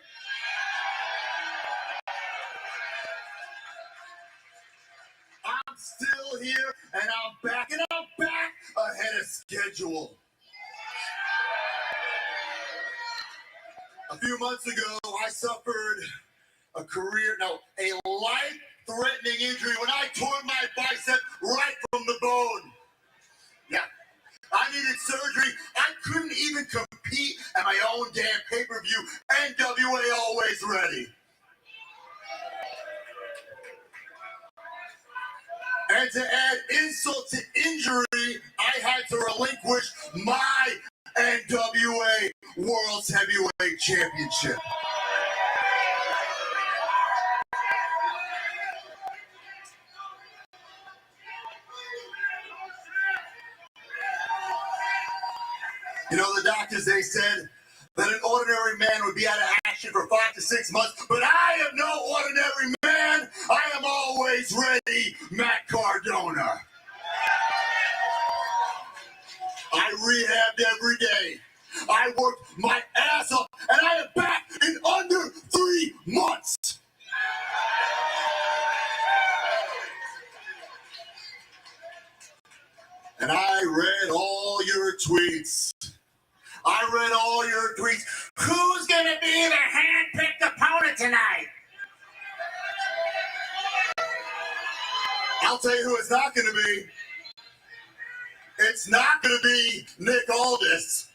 I'm still here, and I'm back ahead of schedule. A few months ago, I suffered a life-threatening injury when I tore my bicep right from the bone. Yeah, I needed surgery. I couldn't even compete at my own damn pay-per-view. NWA Always Ready. And to add insult to injury, I had to relinquish my NWA World's Heavyweight Championship. You know, the doctors, they said that an ordinary man would be out of action for 5 to 6 months, but I am no ordinary man. I am always ready, Matt Cardona. I rehabbed every day. I worked my ass off, and I am back in under 3 months. And I read all your tweets. Who's going to be the hand-picked opponent tonight? I'll tell you who it's not going to be. It's not going to be Nick Aldis.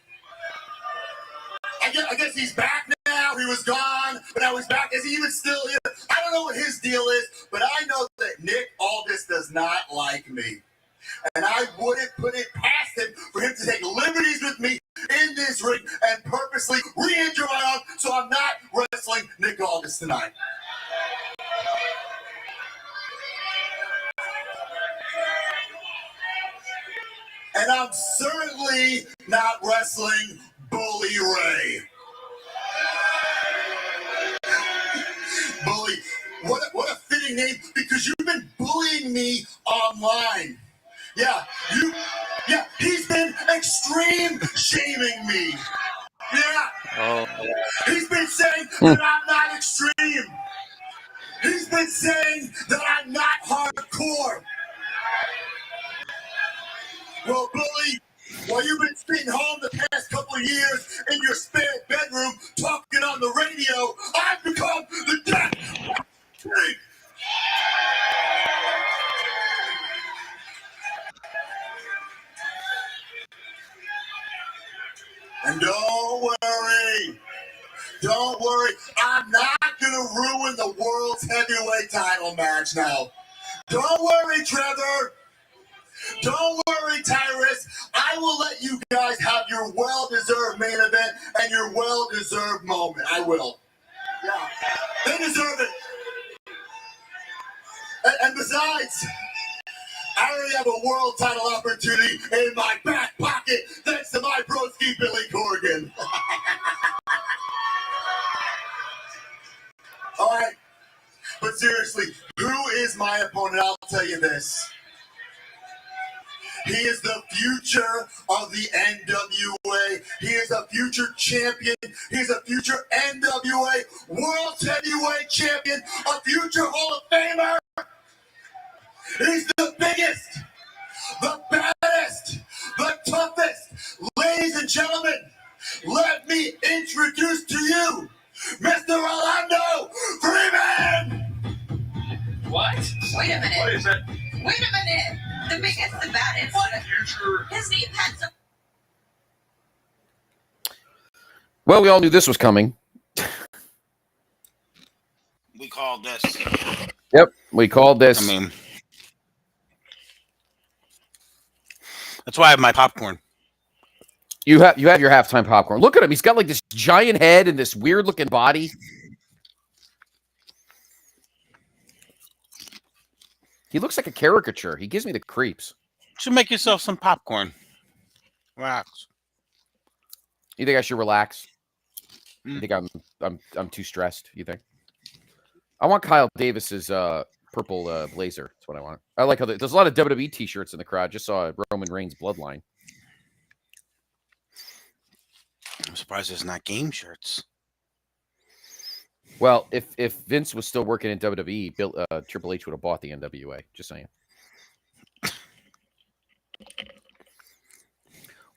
I guess he's back now. He was gone, but now he's back. Is he even still here? I don't know what his deal is, but I know that Nick Aldis does not like me. And I wouldn't put it past him for him to take liberties with me in this ring and purposely re-injure my arm, so I'm not wrestling Nick Aldis tonight. And I'm certainly not wrestling Bully Ray. Bully, what a fitting name, because you've been bullying me online. Yeah, he's been extreme shaming me. Yeah. He's been saying that I'm not extreme. He's been saying that I'm not hardcore. Well, Bully, while you've been sitting home the past couple of years in your spare bedroom talking on the radio, I've become the death king. And don't worry, I'm not going to ruin the world's heavyweight title match now. Don't worry, Trevor. Don't worry, Titus. I will let you guys have your well-deserved main event and your well-deserved moment. I will. Yeah. They deserve it. And besides, I already have a world title opportunity in my back pocket thanks to my broski Billy Corgan. All right. But seriously, who is my opponent? I'll tell you this. He is the future of the NWA. He is a future champion. He's a future NWA World Heavyweight Champion, a future Hall of Famer. He's the biggest, the baddest, the toughest. Ladies and gentlemen, let me introduce to you Mr. Orlando Freeman! What? Wait a minute. What is that? Wait a minute. The biggest, the baddest. What? Future. His name had some. Well, we all knew this was coming. We called this. Yep, we called this. I mean, that's why I have my popcorn. You have your halftime popcorn. Look at him. He's got like this giant head and this weird looking body. He looks like a caricature. He gives me the creeps. Should make yourself some popcorn. Relax. You think I should relax? You think I'm too stressed? You think? I want Kyle Davis's purple blazer. That's what I want. I like how there's a lot of WWE t-shirts in the crowd. Just saw Roman Reigns bloodline. I'm surprised there's not game shirts. Well, if Vince was still working in WWE, Triple H would have bought the NWA. Just saying.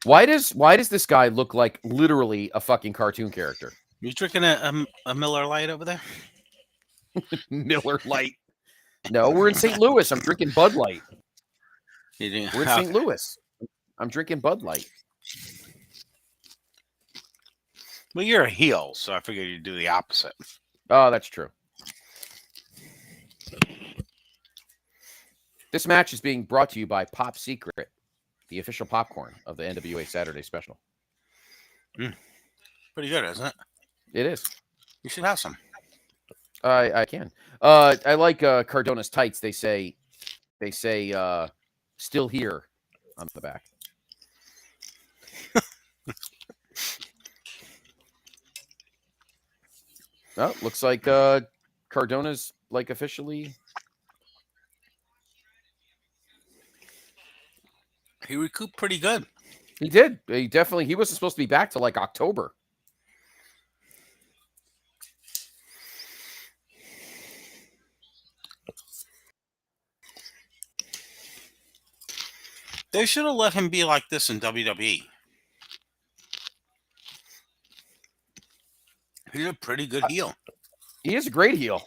Why does this guy look like literally a fucking cartoon character? You drinking a Miller Lite over there? Miller Lite. No, we're in St. Louis. I'm drinking Bud Light. We're in St. Louis. I'm drinking Bud Light. Well, you're a heel, so I figured you'd do the opposite. Oh, that's true. This match is being brought to you by Pop Secret, the official popcorn of the NWA Saturday Special. Pretty good, isn't it? It is. You should have some. I can. I like Cardona's tights. They say still here on the back. Oh, looks like Cardona's like officially. He recouped pretty good. He did. He wasn't supposed to be back till like October. They should have let him be like this in WWE. He's a pretty good heel. He is a great heel.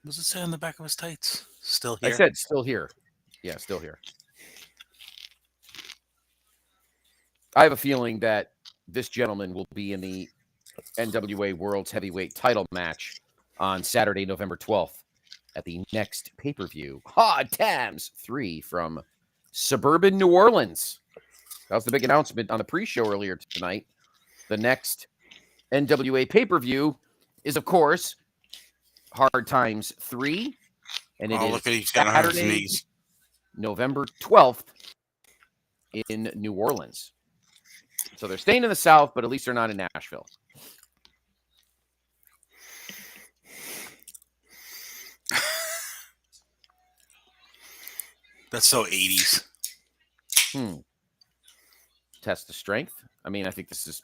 What does it say on the back of his tights? Still here? I said still here. Yeah, still here. I have a feeling that this gentleman will be in the NWA World's Heavyweight title match on Saturday, November 12th at the next pay-per-view. Hard Times 3 from suburban New Orleans. That was the big announcement on the pre-show earlier tonight. The next NWA pay-per-view is, of course, Hard Times 3. And it is look at he's got on his Saturday, knees. November 12th in New Orleans. So they're staying in the South, but at least they're not in Nashville. That's so 80s. Test the strength. I mean, I think this is...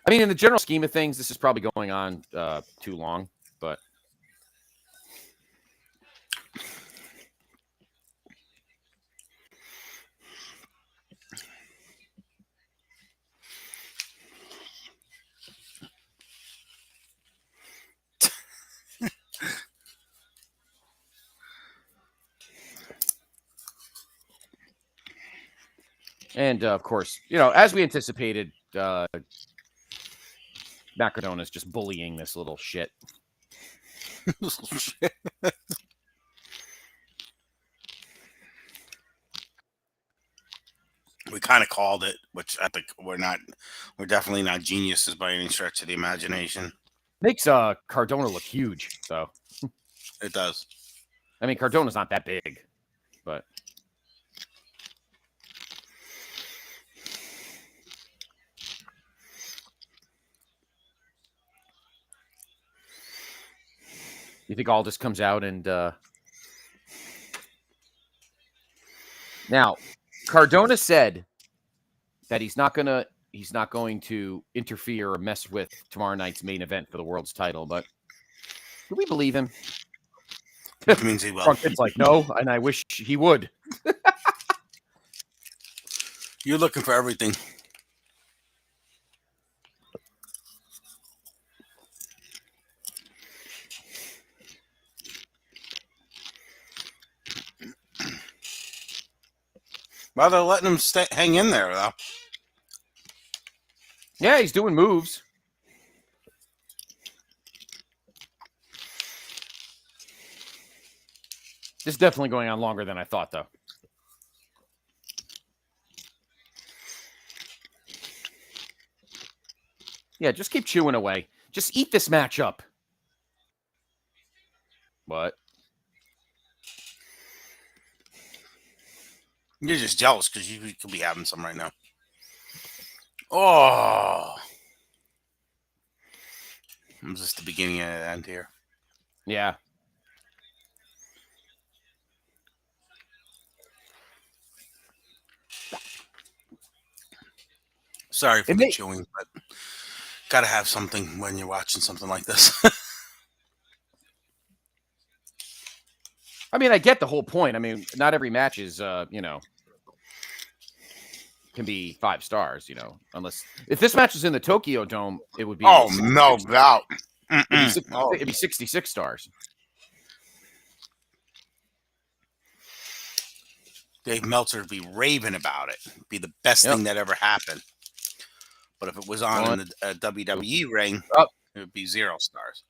I mean, in the general scheme of things, this is probably going on too long, but... And, of course, you know, as we anticipated, Macadona's just bullying this little shit. We kind of called it, which I think we're definitely not geniuses by any stretch of the imagination. Makes Cardona look huge, though. It does. I mean, Cardona's not that big, but you think Aldis comes out and now Cardona said that he's not going to interfere or mess with tomorrow night's main event for the world's title, but do we believe him? Which means he will. It's like, no, and I wish he would. You're looking for everything. Well, they're letting him hang in there, though. Yeah, he's doing moves. This is definitely going on longer than I thought, though. Yeah, just keep chewing away. Just eat this match up. What? You're just jealous because you could be having some right now. Oh. Is this the beginning and the end here? Yeah. Sorry for the chewing, but gotta have something when you're watching something like this. I mean, I get the whole point. I mean, not every match is, can be 5 stars, unless if this match is in the Tokyo Dome, it would be. Oh, no doubt. It'd be 66 stars. Dave Meltzer would be raving about it. It'd be the best thing that ever happened. But if it was on in the WWE ring, it would be 0 stars.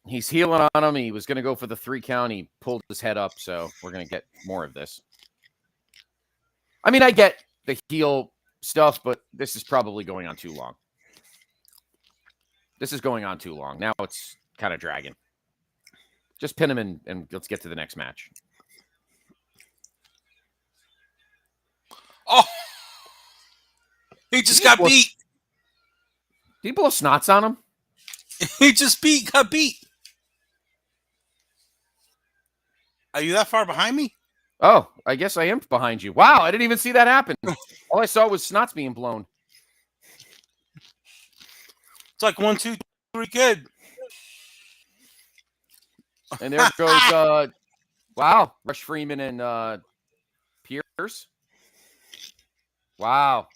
He's healing on him. He was going to go for the 3 count. He pulled his head up, so we're going to get more of this. I mean, I get the heel stuff, but this is probably going on too long. This is going on too long. Now it's kind of dragging. Just pin him and let's get to the next match. Oh! He just got beat. Did he blow snots on him? He just got beat. Are you that far behind me? Oh, I guess I am behind you. Wow, I didn't even see that happen. All I saw was snots being blown. It's like 1, 2, 3, kid. And there goes, wow, Rush Freeman and Pierce. Wow.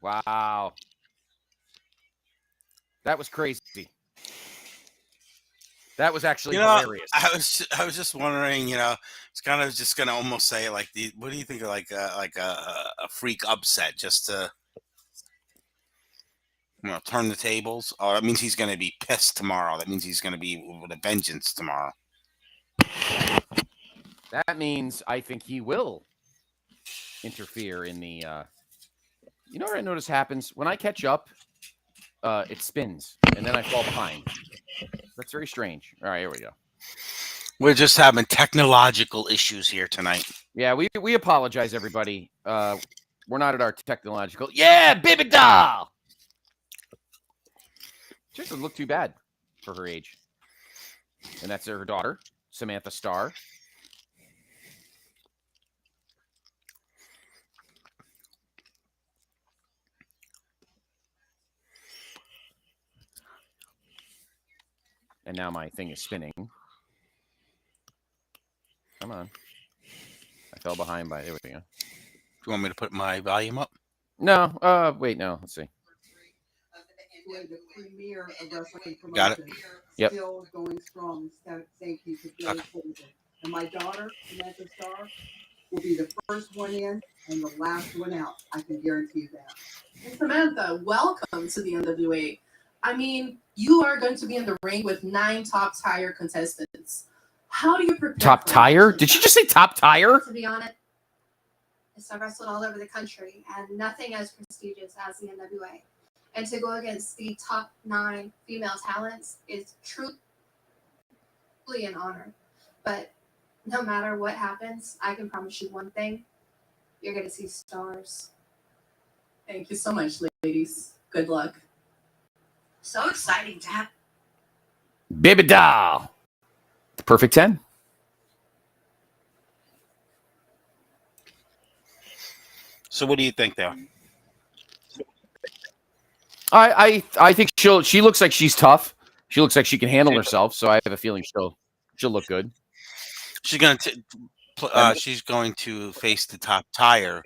Wow. That was crazy. That was actually hilarious. I was just wondering, it's kind of just going to almost say like, what do you think of like a freak upset just to, turn the tables? Oh, that means he's going to be pissed tomorrow. That means he's going to be with a vengeance tomorrow. That means I think he will interfere in the, you know what I notice happens? When I catch up, it spins, and then I fall behind. That's very strange. All right, here we go. We're just having technological issues here tonight. Yeah, we apologize, everybody. We're not at our technological. Yeah, baby doll! She doesn't look too bad for her age. And that's her daughter, Samantha Starr. And now my thing is spinning. Come on. I fell behind by... There we go. Do you want me to put my volume up? No. Wait, no. Let's see. The premier of wrestling promotion. Got it. Yep. Still going strong. Thank you to Billy Clinton. And my daughter, Samantha Starr, will be the first one in and the last one out. I can guarantee you that. And Samantha, welcome to the NWA. I mean, you are going to be in the ring with 9 top tier contestants. How do you prepare? Top tire? Did she just say top tire? To be honest, I've wrestled all over the country and nothing as prestigious as the NWA. And to go against the top 9 female talents is truly an honor. But no matter what happens, I can promise you one thing. You're going to see stars. Thank you so much, ladies. Good luck. So exciting to have. Baby doll. The perfect 10. So what do you think there? I think she looks like she's tough. She looks like she can handle herself, so I have a feeling she'll look good. She's going to face the top tires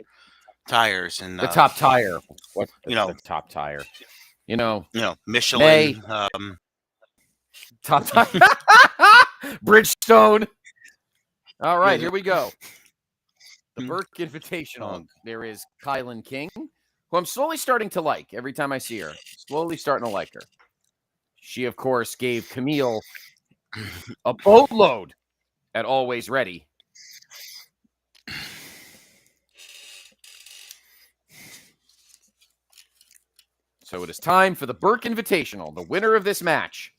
and the top tire. What the top tire? Michelin. Top tire. Bridgestone. All right, here we go. The Burke Invitational. There is Kylan King, who I'm slowly starting to like every time I see her. Slowly starting to like her. She, of course, gave Camille a boatload at Always Ready. So it is time for the Burke Invitational. The winner of this match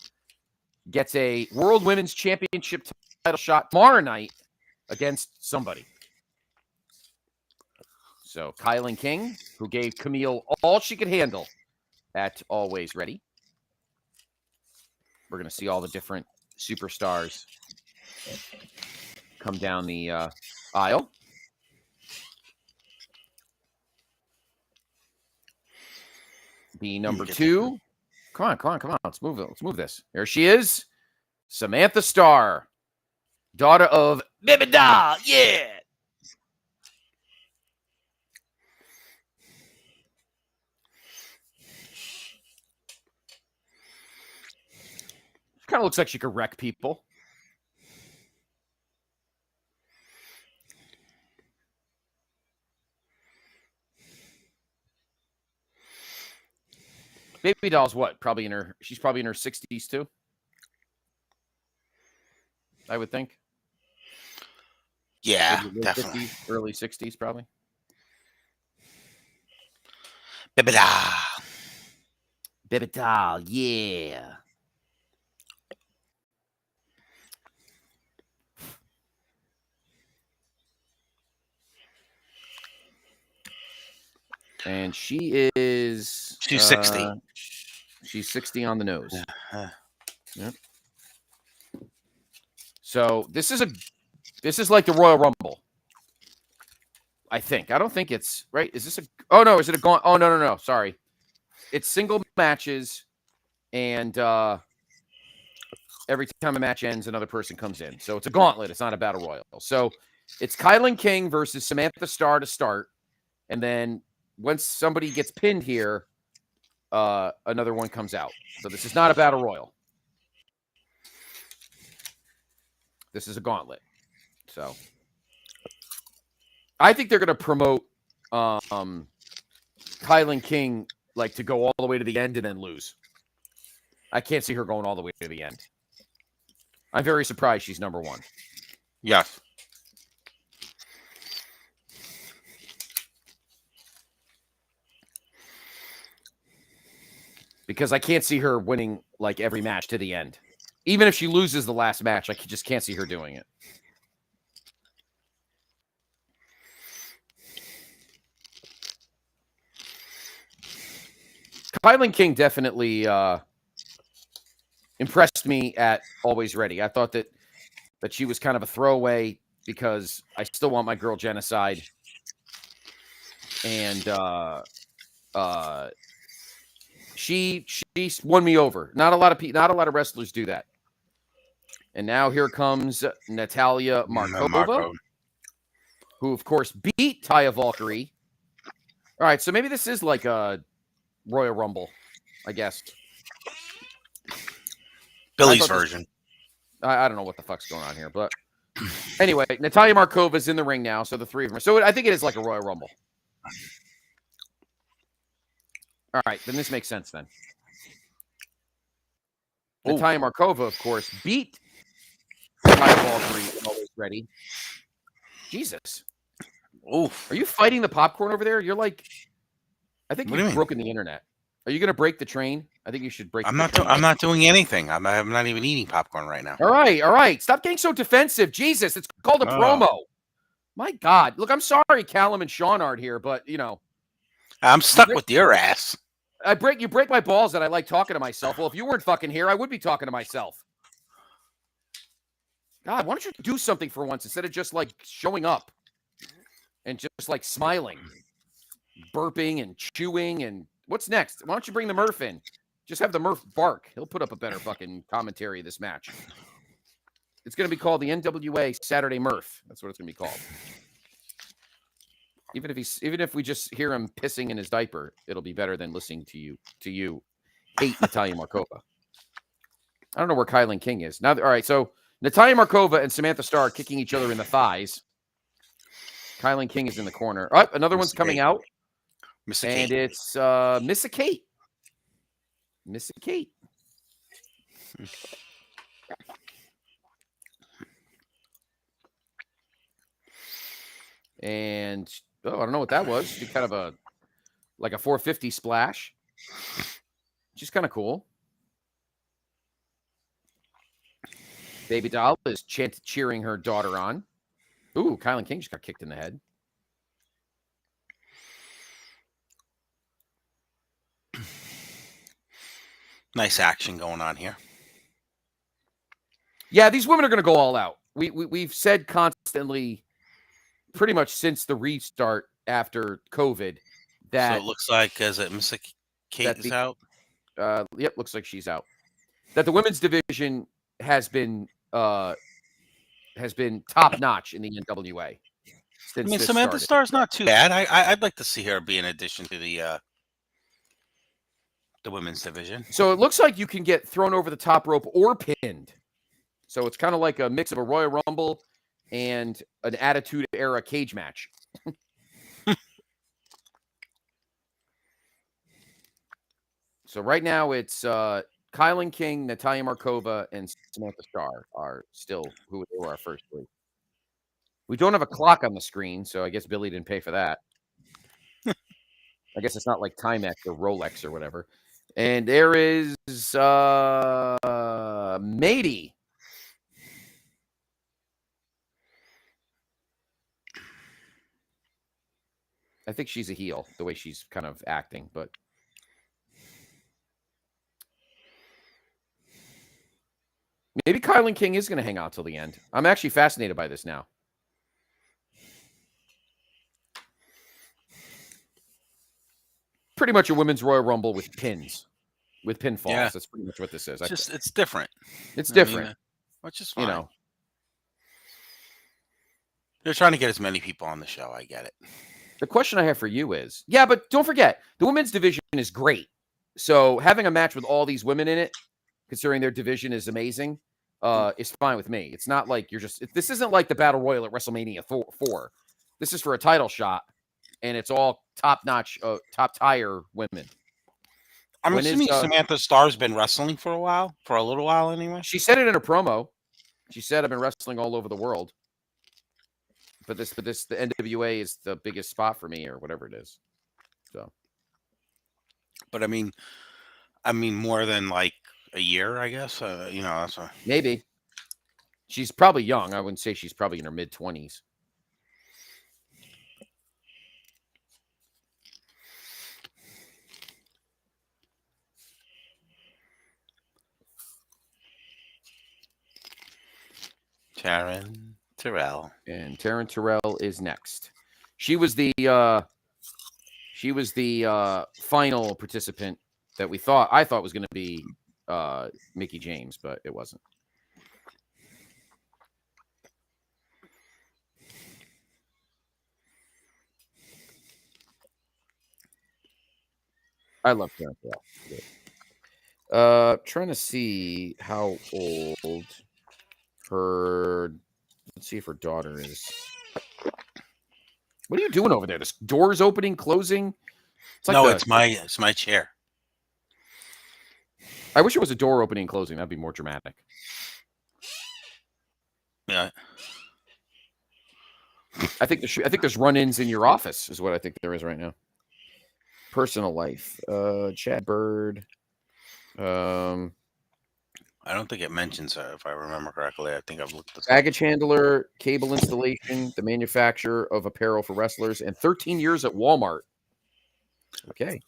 gets a World Women's Championship title shot tomorrow night against somebody. So Kylan King, who gave Camille all she could handle at Always Ready. We're going to see all the different superstars come down the aisle. The number 2. Come on. Let's move this. There she is. Samantha Starr, daughter of Baby Doll. Yeah. Kind of looks like she could wreck people. Baby Doll's what? She's probably in her 60s too. I would think. Yeah, maybe definitely. 50s, early 60s probably. Baby Doll. Baby Doll, yeah. And she is... She's 60. She's 60 on the nose. Yeah. Yep. So this is like the Royal Rumble. I think. I don't think it's... Right? Is this a... Oh, no. Is it a... Oh, no. Sorry. It's single matches, and every time a match ends, another person comes in. So it's a gauntlet. It's not a battle royal. So it's Kylan King versus Samantha Starr to start, and then once somebody gets pinned here, another one comes out. So this is not a battle royal. This is a gauntlet. So I think they're going to promote Kylan King like to go all the way to the end and then lose. I can't see her going all the way to the end. I'm very surprised she's number 1. Yes. Because I can't see her winning like every match to the end. Even if she loses the last match, I just can't see her doing it. Kylan King definitely impressed me at Always Ready. I thought that she was kind of a throwaway because I still want my girl Genocide. And she won me over. Not a lot of wrestlers do that. And now here comes Natalia Markova, who of course beat Taya Valkyrie. All right, so maybe this is like a Royal Rumble, I guess. Billy's version. I don't know what the fuck's going on here, but Anyway, Natalia Markova's in the ring now, so the three of them. So I think it is like a Royal Rumble. All right, then this makes sense then. Ooh. Natalia Markova, of course, beat Fireball Green, always ready. Jesus. Oof. Are you fighting the popcorn over there? You're like, I think What do you you've mean? broken the internet. Are you going to break the train? I think you should break I'm the not. train. I'm not doing anything. I'm not even eating popcorn right now. All right. Stop getting so defensive. Jesus, it's called a promo. My God. Look, I'm sorry Callum and Sean aren't here, but, you know. I'm stuck with your ass. You break my balls that I like talking to myself. Well, if you weren't fucking here, I would be talking to myself. God, why don't you do something for once instead of just, like, showing up and just, like, smiling, burping and chewing and what's next? Why don't you bring the Murph in? Just have the Murph bark. He'll put up a better fucking commentary of this match. It's going to be called the NWA Saturday Murph. That's what it's going to be called. Even if we just hear him pissing in his diaper, it'll be better than listening to you hate Natalia Markova. I don't know where Kylan King is. Now, all right, so Natalia Markova and Samantha Starr are kicking each other in the thighs. Kylan King is in the corner. Oh, another one's coming out. And it's Missa Kate. Missa Kate. And I don't know what that was. She kind of like a 450 splash. She's kind of cool. Baby Doll is cheering her daughter on. Ooh, Kylan King just got kicked in the head. Nice action going on here. Yeah, these women are going to go all out. We've said constantly, pretty much since the restart after COVID, that so it looks like Missa Kate is out. Yep, looks like she's out. That the women's division has been top notch in the NWA. I mean, Samantha Starr's not too bad. I'd like to see her be an addition to the women's division. So it looks like you can get thrown over the top rope or pinned. So it's kind of like a mix of a Royal Rumble and an Attitude Era cage match. So right now it's Kylan King, Natalia Markova, and Samantha Starr are still who were our first three. We don't have a clock on the screen, so I guess Billy didn't pay for that. I guess it's not like Timex or Rolex or whatever. And there is Matey. I think she's a heel, the way she's kind of acting, but maybe Kylan King is going to hang out till the end. I'm actually fascinated by this now. Pretty much a women's Royal Rumble with pins, with pinfalls. Yeah. That's pretty much what this is. It's different. It's different. Which is fine. You know, they're trying to get as many people on the show. I get it. The question I have for you is, yeah, but don't forget, the women's division is great. So having a match with all these women in it, considering their division is amazing, is fine with me. It's not like this isn't like the Battle Royal at WrestleMania 4. This is for a title shot, and it's all top-notch, top-tier women. I'm assuming Samantha Starr's been wrestling for a little while anyway. She said it in her promo. She said, I've been wrestling all over the world. But the NWA is the biggest spot for me, or whatever it is. So, but I mean more than like a year, I guess. That's maybe. She's probably young. I wouldn't say she's probably in her mid-20s. Taryn Terrell. And Taryn Terrell is next. She was the final participant that I thought was going to be Mickie James, but it wasn't. I love Taryn Terrell. Trying to see how old her Let's see if her daughter is. What are you doing over there? This door's opening, closing. It's like it's my chair. I wish it was a door opening and closing. That'd be more dramatic. Yeah. I think there's run-ins in your office is what I think there is right now. Personal life. Chad Bird. I don't think it mentions her, if I remember correctly. I think I've looked this up. Baggage handler, cable installation, the manufacturer of apparel for wrestlers, and 13 years at Walmart. Okay.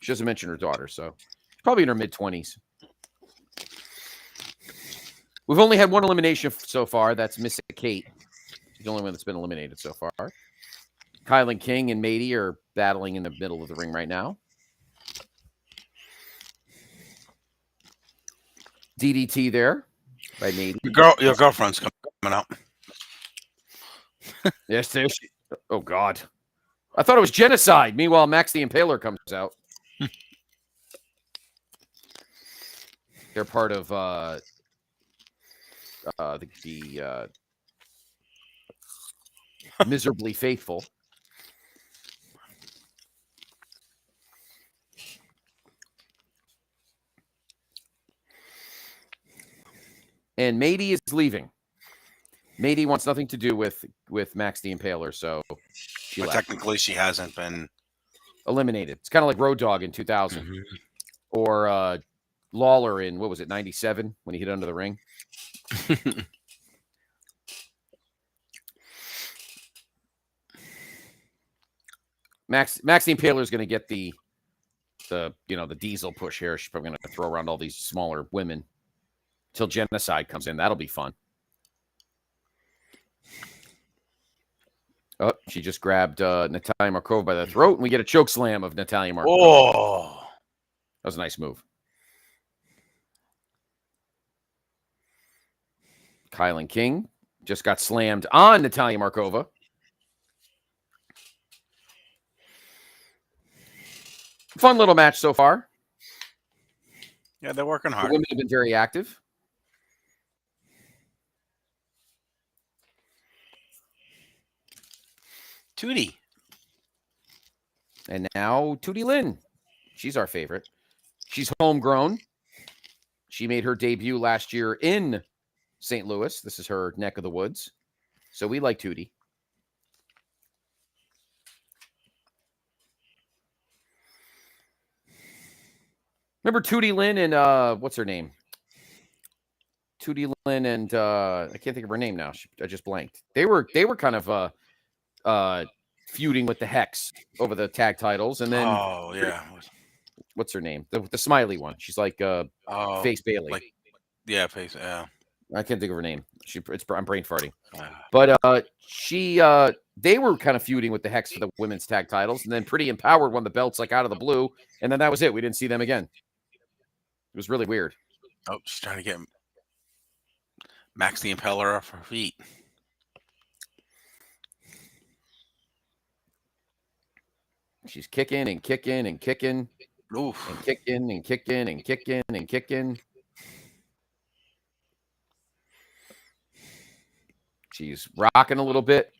She doesn't mention her daughter, so probably in her mid-20s. We've only had one elimination so far. That's Miss Kate. She's the only one that's been eliminated so far. Kylan King and Matey are battling in the middle of the ring right now. DDT there by Matey. Your girlfriend's coming out. Yes, there she. Oh God, I thought it was genocide. Meanwhile, Max the Impaler comes out. They're part of the Miserably Faithful. And Matey is leaving. Matey wants nothing to do with Max the Impaler, so but technically she hasn't been eliminated. It's kind of like Road Dogg in 2000, or Lawler in, what was it, 97 when he hit under the ring. Max the Impaler is going to get the diesel push here. She's probably going to throw around all these smaller women till Genocide comes in. That'll be fun. Oh, she just grabbed Natalia Markova by the throat, and we get a choke slam of Natalia Markova. Oh, that was a nice move. Kylan King just got slammed on Natalia Markova. Fun little match so far. Yeah, they're working hard. The women have been very active. Tootie. And now Tootie Lynn. She's our favorite. She's homegrown. She made her debut last year in St. Louis. This is her neck of the woods. So we like Tootie. Remember Tootie Lynn and what's her name? Tootie Lynn and I can't think of her name now. I just blanked. They were kind of feuding with the Hex over the tag titles, and then what's her name? The smiley one. She's like Face Bailey. Face. Yeah. I can't think of her name. I'm brain farting. But they were kind of feuding with the Hex for the women's tag titles, and then Pretty Empowered won the belts like out of the blue, and then that was it. We didn't see them again. It was really weird. Oh, she's trying to get Max the Impaler off her feet. She's kicking and kicking and kicking. Oof. And kicking and kicking and kicking and kicking. She's rocking a little bit.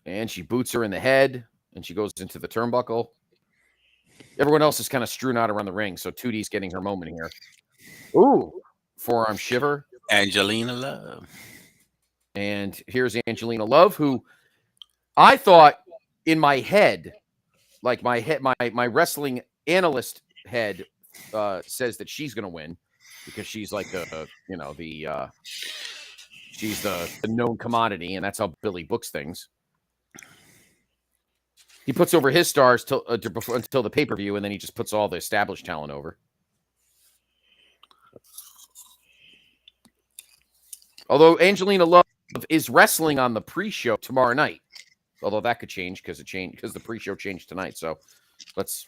And she boots her in the head. And she goes into the turnbuckle. Everyone else is kind of strewn out around the ring. So Tootie's getting her moment here. Ooh. Forearm shiver. Angelina Love. And here's Angelina Love, who I thought in my head, like my wrestling analyst head says that she's going to win because she's like she's the known commodity, and that's how Billy books things. He puts over his stars until the pay-per-view, and then he just puts all the established talent over. Although Angelina Love is wrestling on the pre-show tomorrow night. Although that could change because the pre-show changed tonight. So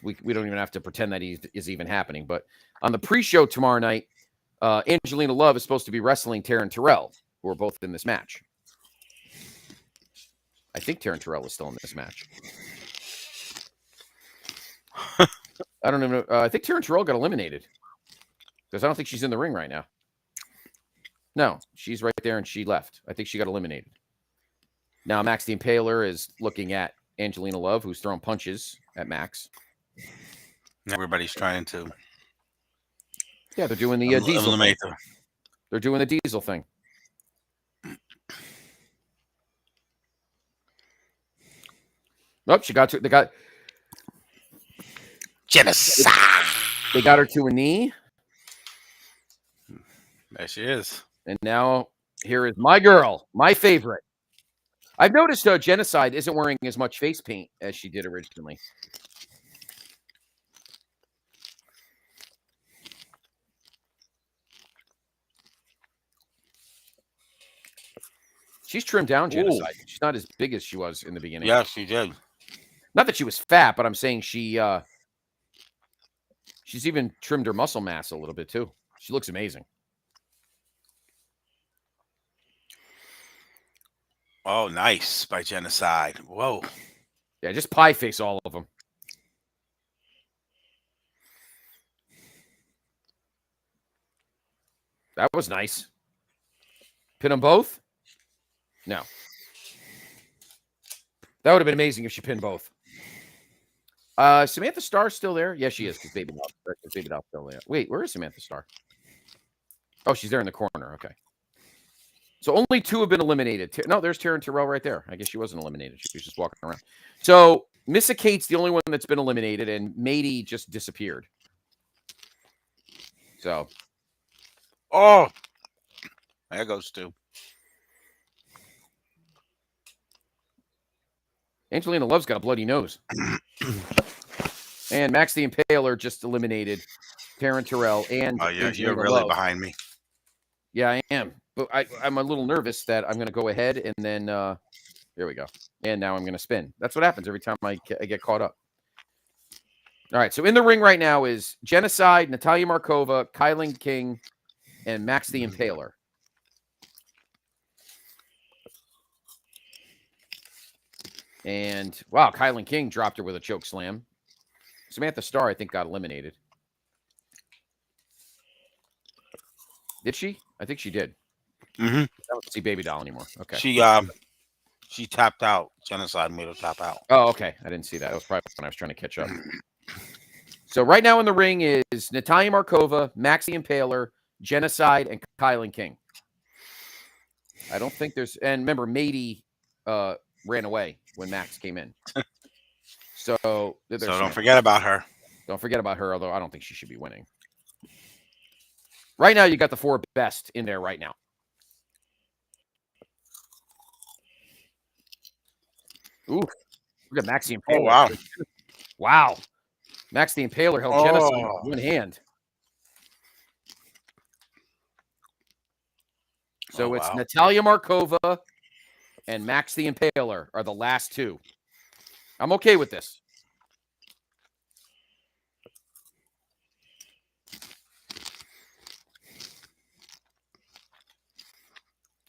we don't even have to pretend that he is even happening. But on the pre-show tomorrow night, Angelina Love is supposed to be wrestling Taryn Terrell, who are both in this match. I think Taryn Terrell is still in this match. I don't know. I think Taryn Terrell got eliminated because I don't think she's in the ring right now. No, she's right there, and she left. I think she got eliminated. Now, Max the Impaler is looking at Angelina Love, who's throwing punches at Max. Everybody's trying to. Yeah, they're doing the diesel thing. Eliminator. They're doing the diesel thing. Nope, she got to. They got Genocide. They got her to a knee, There she is. and now here is my girl, my favorite. I've noticed Genocide isn't wearing as much face paint as she did originally. She's trimmed down, Genocide. Ooh. She's not as big as she was in the beginning. Yeah, she did. Not that she was fat, but I'm saying she's even trimmed her muscle mass a little bit too. She looks amazing. Oh, nice by Genocide. Whoa. Yeah, just pie face all of them. That was nice. Pin them both? No. That would have been amazing if she pinned both. Samantha Starr still there? Yeah, she is, because Baby Doll's still there. Wait, where is Samantha Starr? Oh, she's there in the corner. Okay. So only 2 have been eliminated. No, there's Taryn Terrell right there. I guess she wasn't eliminated. She was just walking around. So Missa Kate's the only one that's been eliminated, and Matey just disappeared. So. Oh. There goes 2. Angelina Love's got a bloody nose. And Max the Impaler just eliminated Taryn Terrell and you're really Love. Behind me. Yeah, I am. But I'm a little nervous that I'm going to go ahead and then here we go. And now I'm going to spin. That's what happens every time I get caught up. All right, so in the ring right now is Genocide, Natalia Markova, Kylan King, and Max the Impaler. And, wow, Kylan King dropped her with a choke slam. Samantha Starr, I think, got eliminated. Did she? I think she did. Mm-hmm. I don't see Baby Doll anymore. Okay. She tapped out. Genocide made her tap out. Oh, okay. I didn't see that. That was probably when I was trying to catch up. So right now in the ring is Natalia Markova, Max the Impaler, Genocide, and Kylan King. I don't think there's... And remember, Matey ran away when Max came in. So don't forget about her. Don't forget about her, although I don't think she should be winning. Right now, you got the 4 best in there right now. Ooh, look at Max the Impaler. Oh, wow. Wow. Max the Impaler held Genocide in one hand. So it's Natalia Markova and Max the Impaler are the last 2. I'm okay with this.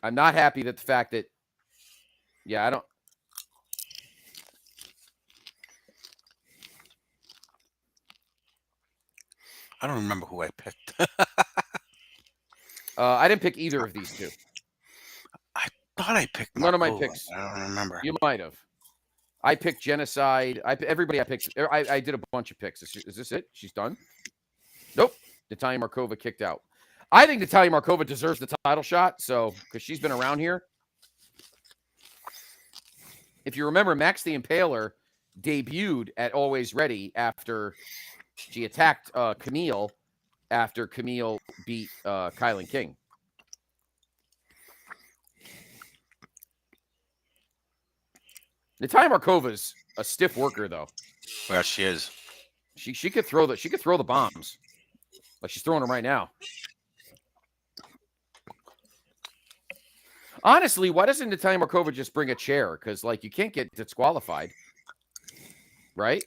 I'm not happy that the fact that, yeah, I don't remember who I picked. I didn't pick either of these 2. I thought I picked none of my picks. I don't remember. You might have. I picked Genocide. Everybody I picked. I did a bunch of picks. Is this it? She's done? Nope. Natalia Markova kicked out. I think Natalia Markova deserves the title shot, because she's been around here. If you remember, Max the Impaler debuted at Always Ready after she attacked Camille after Camille beat Kylan King. Natalia Markova's a stiff worker, though. Well, she is. She could throw the bombs, like she's throwing them right now. Honestly, why doesn't Natalia Markova just bring a chair? Because, you can't get disqualified, right?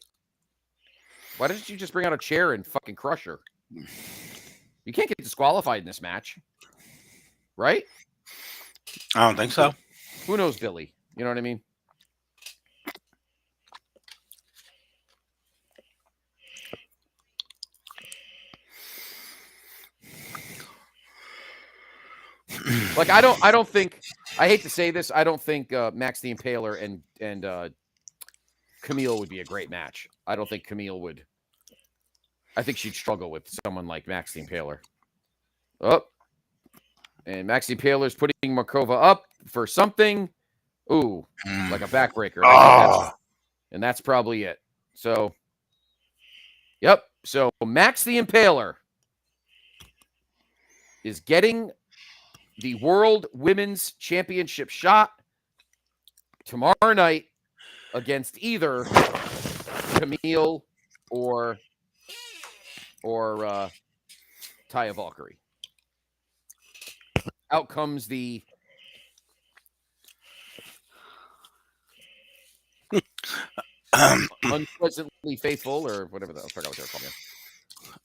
Why doesn't you just bring out a chair and fucking crush her? You can't get disqualified in this match, right? I don't think so. Who knows, Billy? You know what I mean? Like I don't think. I hate to say this. I don't think Max the Impaler and Camille would be a great match. I don't think Camille would. I think she'd struggle with someone like Max the Impaler. Oh, and Max the Impaler's putting Markova up for something. Ooh, like a backbreaker. And that's probably it. So, yep. So Max the Impaler is getting the World Women's Championship shot tomorrow night against either Camille or Taya Valkyrie. Out comes the unpleasantly faithful, or whatever I forgot what they're called.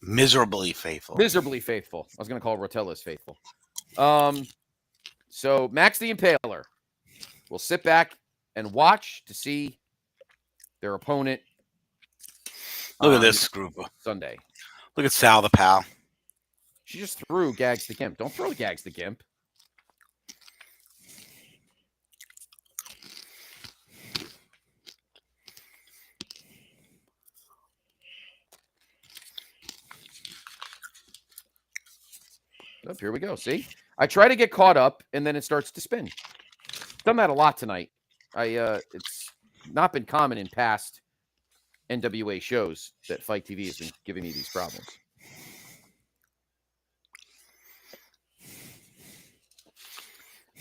Miserably faithful. Miserably faithful. I was going to call Rotella's faithful. So Max the Impaler will sit back and watch to see their opponent. Look at this group. Sunday. Look at Sal the Pal. She just threw Gags the Gimp. Don't throw the Gags the Gimp. Oh, here we go. See? I try to get caught up, and then it starts to spin. Done that a lot tonight. It's not been common in past NWA shows that Fight TV has been giving me these problems.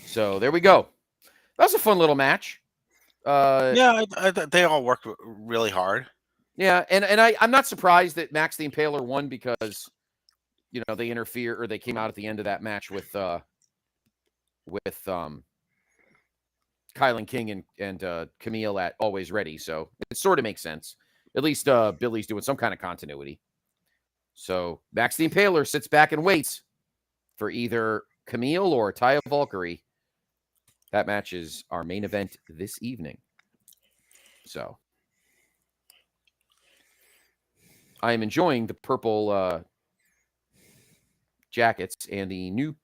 So there we go. That was a fun little match. Yeah, they all work really hard. Yeah, and I'm not surprised that Max the Impaler won because they interfere, or they came out at the end of that match with Kylan King and Camille at Always Ready. So it sort of makes sense. At least Billy's doing some kind of continuity. So Max the Impaler sits back and waits for either Camille or Taya Valkyrie. That match is our main event this evening. So I am enjoying the purple jackets and the new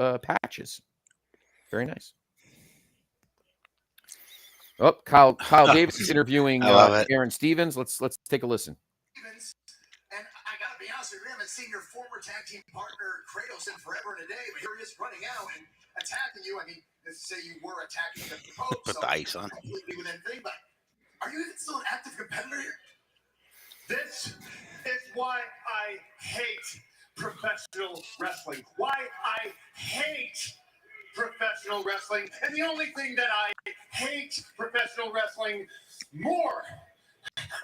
patches. Very nice. Oh, Kyle Davis is interviewing Aaron Stevens. Let's take a listen. And I gotta be honest with you, I haven't seen your former tag team partner Kratos in forever and a day, but here he is running out and attacking you. I mean, let's say you were attacking the Pope. Put the ice on. But are you still an active competitor here? This is why I hate professional wrestling. Why I hate professional wrestling. And the only thing that I hate professional wrestling more,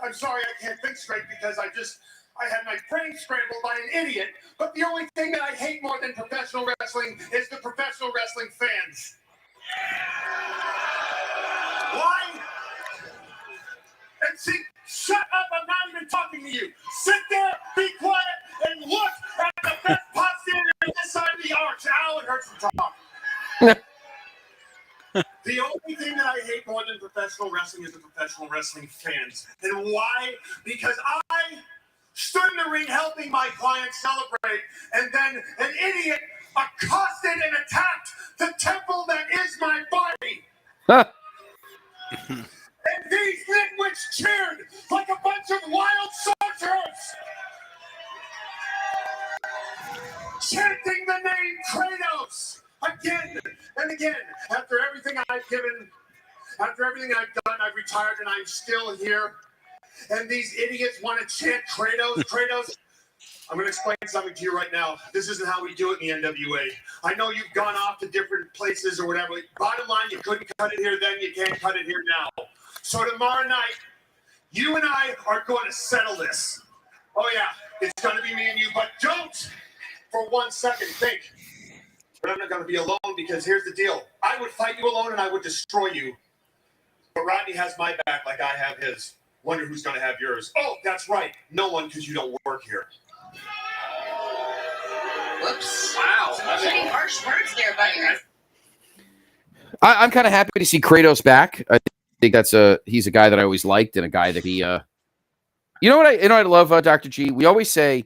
I'm sorry, I can't think straight because I had my brain scrambled by an idiot, but the only thing that I hate more than professional wrestling is the professional wrestling fans. Why? And see, shut up, I'm not even talking to you. Sit there, be quiet, and look at the best posture on this side of the arch. Ow, it hurts to talk. The only thing that I hate more than professional wrestling is the professional wrestling fans. And why? Because I stood in the ring helping my clients celebrate, and then an idiot accosted and attacked the temple that is my body. And these nitwits cheered like a bunch of wild sorcerers, chanting the name Kratos again and again. After everything I've done, I've retired and I'm still here. And these idiots want to chant Kratos, Kratos. I'm going to explain something to you right now. This isn't how we do it in the NWA. I know you've gone off to different places or whatever. Bottom line, you couldn't cut it here then, you can't cut it here now. So tomorrow night, you and I are going to settle this. Oh yeah, it's going to be me and you, but don't for 1 second think, but I'm not going to be alone, because here's the deal. I would fight you alone and I would destroy you. But Rodney has my back like I have his. Wonder who's going to have yours. Oh, that's right. No one, because you don't work here. Whoops. Wow. Some pretty harsh words there, buddy. I'm kind of happy to see Kratos back. I think he's a guy that I always liked, and a guy that he you know what I love, Dr. G? We always say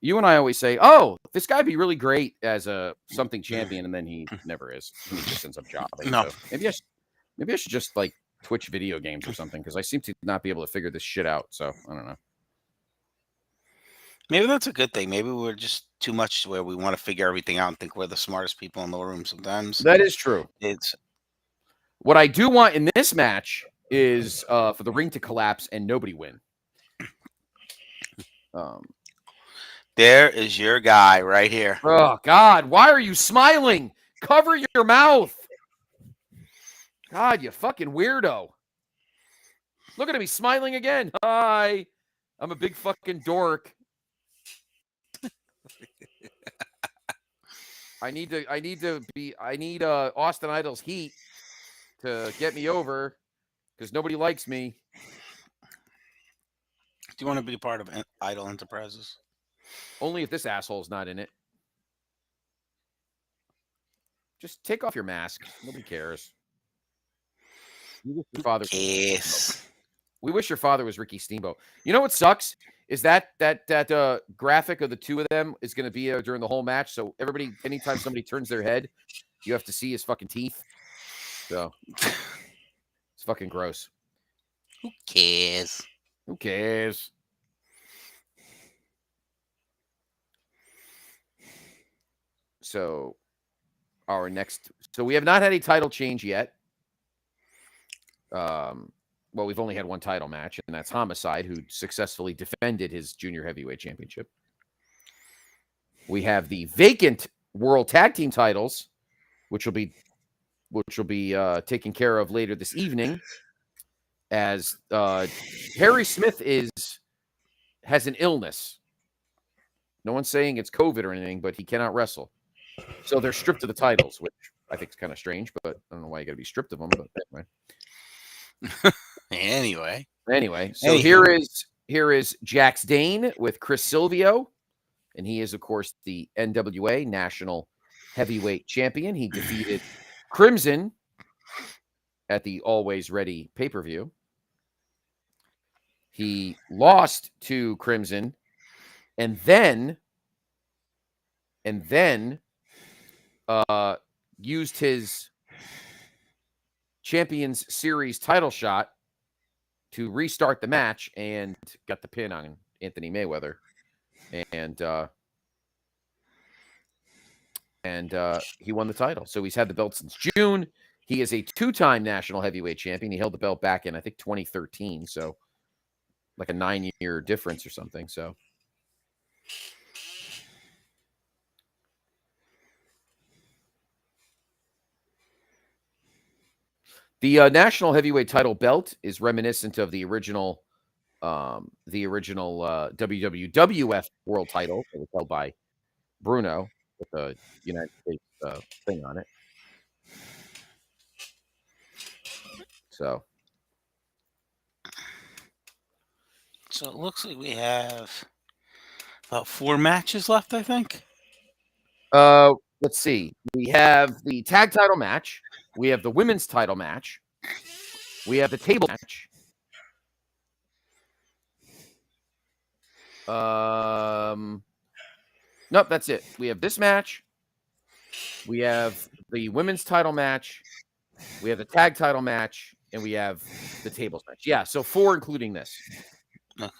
You and I always say, "Oh, this guy'd be really great as a something champion," and then he never is. He just ends up jobbing. No. So maybe I should just like Twitch video games or something because I seem to not be able to figure this shit out. So I don't know. Maybe that's a good thing. Maybe we're just too much where we want to figure everything out and think we're the smartest people in the room sometimes. That is true. It's What I do want in this match is for the ring to collapse and nobody win. There is your guy right here. Oh, God. Why are you smiling? Cover your mouth. God, you fucking weirdo. Look at me smiling again. Hi. I'm a big fucking dork. I need Austin Idol's heat to get me over because nobody likes me. Do you want to be a part of Idol Enterprises? Only if this asshole's not in it. Just take off your mask. Nobody cares. We wish your father. Yes. We wish your father was Ricky Steamboat. You know what sucks is that graphic of the two of them is going to be during the whole match. So everybody, anytime somebody turns their head, you have to see his fucking teeth. So it's fucking gross. Who cares? Who cares? So we have not had a title change yet. Well, we've only had one title match, and that's Homicide, who successfully defended his junior heavyweight championship. We have the vacant World Tag Team titles, which will be taken care of later this evening, as Harry Smith has an illness. No one's saying it's COVID or anything, but he cannot wrestle. So they're stripped of the titles, which I think is kind of strange, but I don't know why you got to be stripped of them. But anyway. Anyway, so here is Jax Dane with Chris Silvio, and he is, of course, the NWA National Heavyweight Champion. He defeated Crimson at the Always Ready pay-per-view. He lost to Crimson, and then used his Champions Series title shot to restart the match and got the pin on Anthony Mayweather. And he won the title. So he's had the belt since June. He is a two-time national heavyweight champion. He held the belt back in, I think, 2013. So like a 9-year difference or something. So the national heavyweight title belt is reminiscent of the original WWF world title that was held by Bruno with the United States thing on it. So it looks like we have about 4 matches left, I think. Let's see. We have the tag title match. We have the women's title match. We have the table match. Nope, that's it. We have this match. We have the women's title match. We have the tag title match, and we have the tables match. Yeah, so 4 including this. Okay.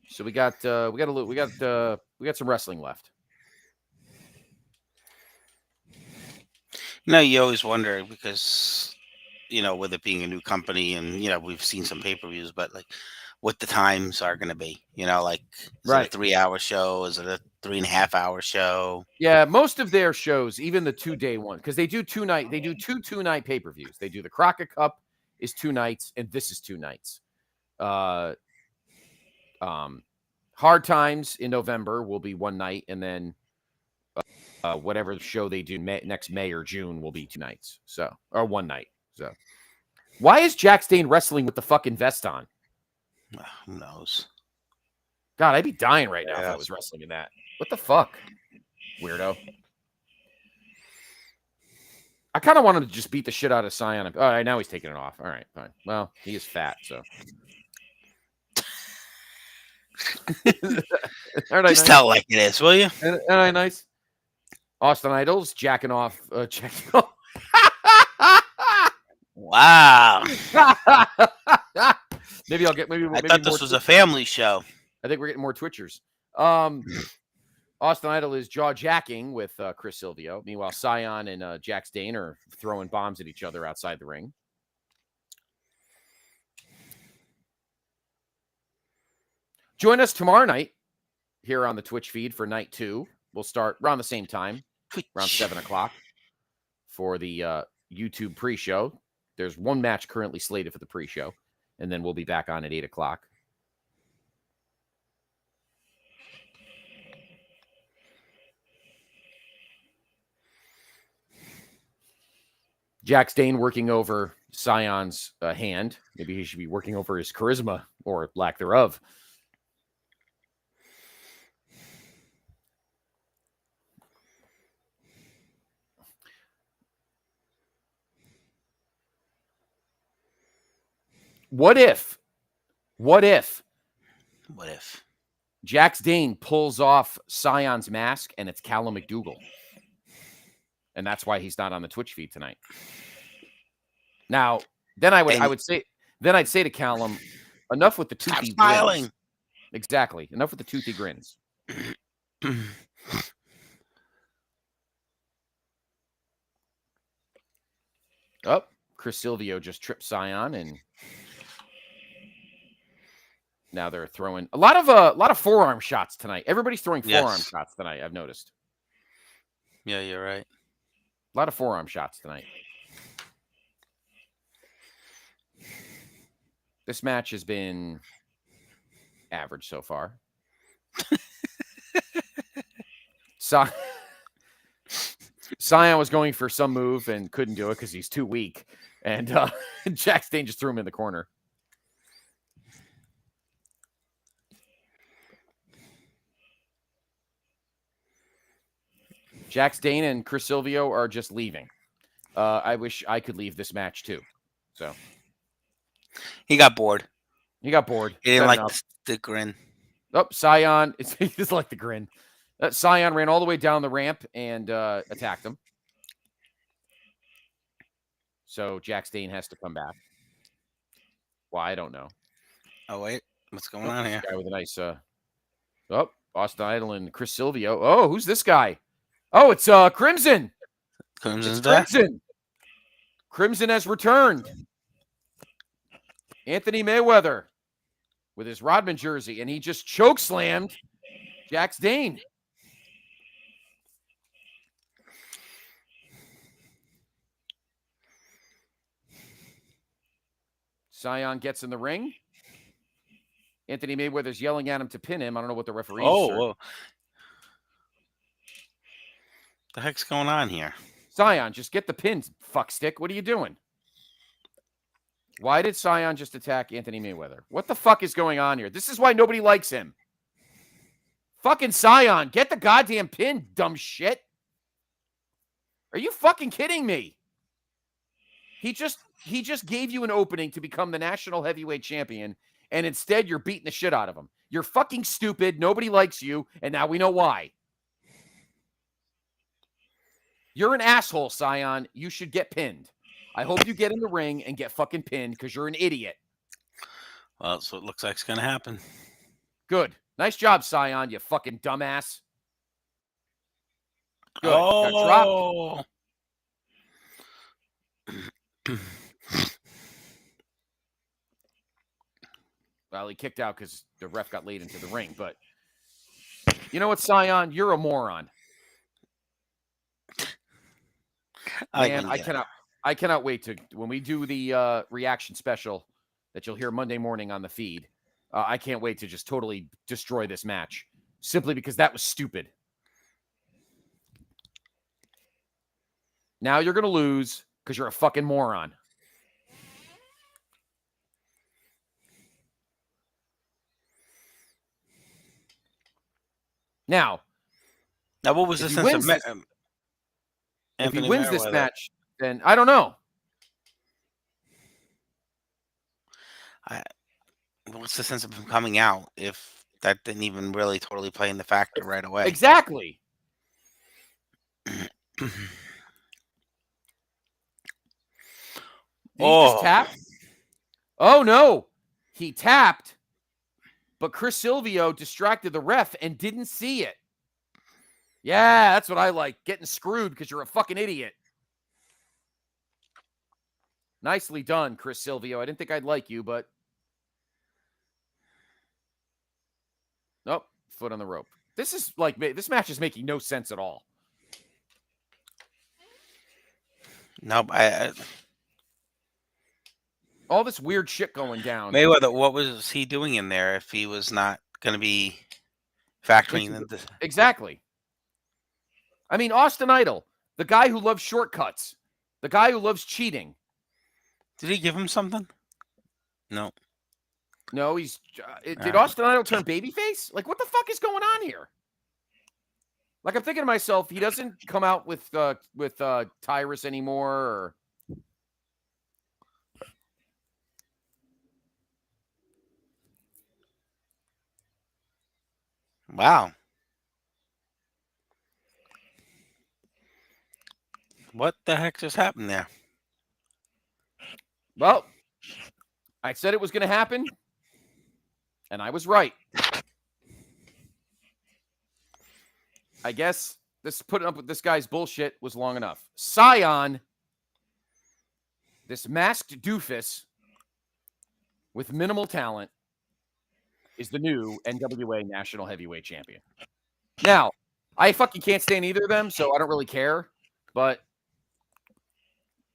So we got some wrestling left. You always wonder because, with it being a new company and, we've seen some pay-per-views, but like what the times are going to be, like is right. it a 3-hour show? Is it a 3.5-hour show? Yeah. Most of their shows, even the 2-day one, because they do 2-night, they do 2-night pay-per-views. They do the Crockett Cup is 2 nights, and this is 2 nights. Hard Times in November will be 1 night, and then whatever show they do next May or June will be 2 nights. So, or 1 night. So, why is Jax Dane wrestling with the fucking vest on? Who knows? God, I'd be dying right now if I was wrestling in that. What the fuck, weirdo? I kind of wanted to just beat the shit out of Scion. All right, now he's taking it off. All right, fine. Well, he is fat, so. Aren't I Just nice? tell it like it is, will you? Aren't I nice? Austin Idol's jacking off. Checking off. Wow. Maybe I'll get maybe. I thought this was a family show. I think we're getting more Twitchers. Austin Idol is jaw jacking with Chris Silvio. Meanwhile, Scion and Jax Dane are throwing bombs at each other outside the ring. Join us tomorrow night here on the Twitch feed for night 2. We'll start around the same time, around 7 o'clock for the YouTube pre-show. There's one match currently slated for the pre-show, and then we'll be back on at 8 o'clock. Jax Dane working over Sion's hand. Maybe he should be working over his charisma or lack thereof. What if Jax Dane pulls off Sion's mask and it's Callum McDougal? And that's why he's not on the Twitch feed tonight. Now, then I'd say to Callum, enough with the toothy grins. Exactly. Enough with the toothy grins. Oh, Chris Silvio just tripped Sion, and now they're throwing a lot of forearm shots tonight. Everybody's throwing forearm shots tonight, I've noticed. Yeah, you're right. A lot of forearm shots tonight. This match has been average so far. Sion was going for some move and couldn't do it because he's too weak. And Jax Dane just threw him in the corner. Jax Dane and Chris Silvio are just leaving. I wish I could leave this match too. So he got bored. He got bored. He didn't like the grin. Oh, Sion. He just like the grin. Sion ran all the way down the ramp and attacked him. So Jax Dane has to come back. Why? I don't know. Oh, wait. What's going on here? Guy with a nice Austin Idol and Chris Silvio. Oh, who's this guy? Oh, it's Crimson. Crimson's back. Crimson has returned. Anthony Mayweather with his Rodman jersey, and he just chokeslammed Jax Dane. Sion gets in the ring. Anthony Mayweather's yelling at him to pin him. I don't know what the referee is. Whoa. The heck's going on here? Sion, just get the pin, fuckstick. What are you doing? Why did Sion just attack Anthony Mayweather? What the fuck is going on here? This is why nobody likes him. Fucking Sion, get the goddamn pin, dumb shit. Are you fucking kidding me? He just gave you an opening to become the national heavyweight champion, and instead you're beating the shit out of him. You're fucking stupid. Nobody likes you, and now we know why. You're an asshole, Sion. You should get pinned. I hope you get in the ring and get fucking pinned because you're an idiot. Well, that's what it looks like is going to happen. Good. Nice job, Sion, you fucking dumbass. Good. Oh. Well, he kicked out because the ref got laid into the ring. But you know what, Sion? You're a moron. Man, I cannot wait to when we do the reaction special that you'll hear Monday morning on the feed. I can't wait to just totally destroy this match simply because that was stupid. Now you're going to lose because you're a fucking moron. Now what was the sense of if he wins this match, then I don't know. What's the sense of him coming out if that didn't even really totally play in the factor right away. Exactly. Did he just tap? Oh, no. He tapped, but Chris Silvio distracted the ref and didn't see it. Yeah, that's what I like. Getting screwed because you're a fucking idiot. Nicely done, Chris Silvio. I didn't think I'd like you, but... Nope. Foot on the rope. This match is making no sense at all. Nope. All this weird shit going down. Mayweather, what was he doing in there if he was not going to be factoring in this? Exactly. I mean, Austin Idol, the guy who loves shortcuts, the guy who loves cheating. Did he give him something? No. No, he's... did Austin Idol turn babyface? Like, what the fuck is going on here? Like, I'm thinking to myself, he doesn't come out with Titus anymore, or... Wow. What the heck just happened there? Well, I said it was going to happen, and I was right. I guess putting up with this guy's bullshit was long enough. Scion, this masked doofus with minimal talent, is the new NWA National Heavyweight Champion. Now, I fucking can't stand either of them, so I don't really care. But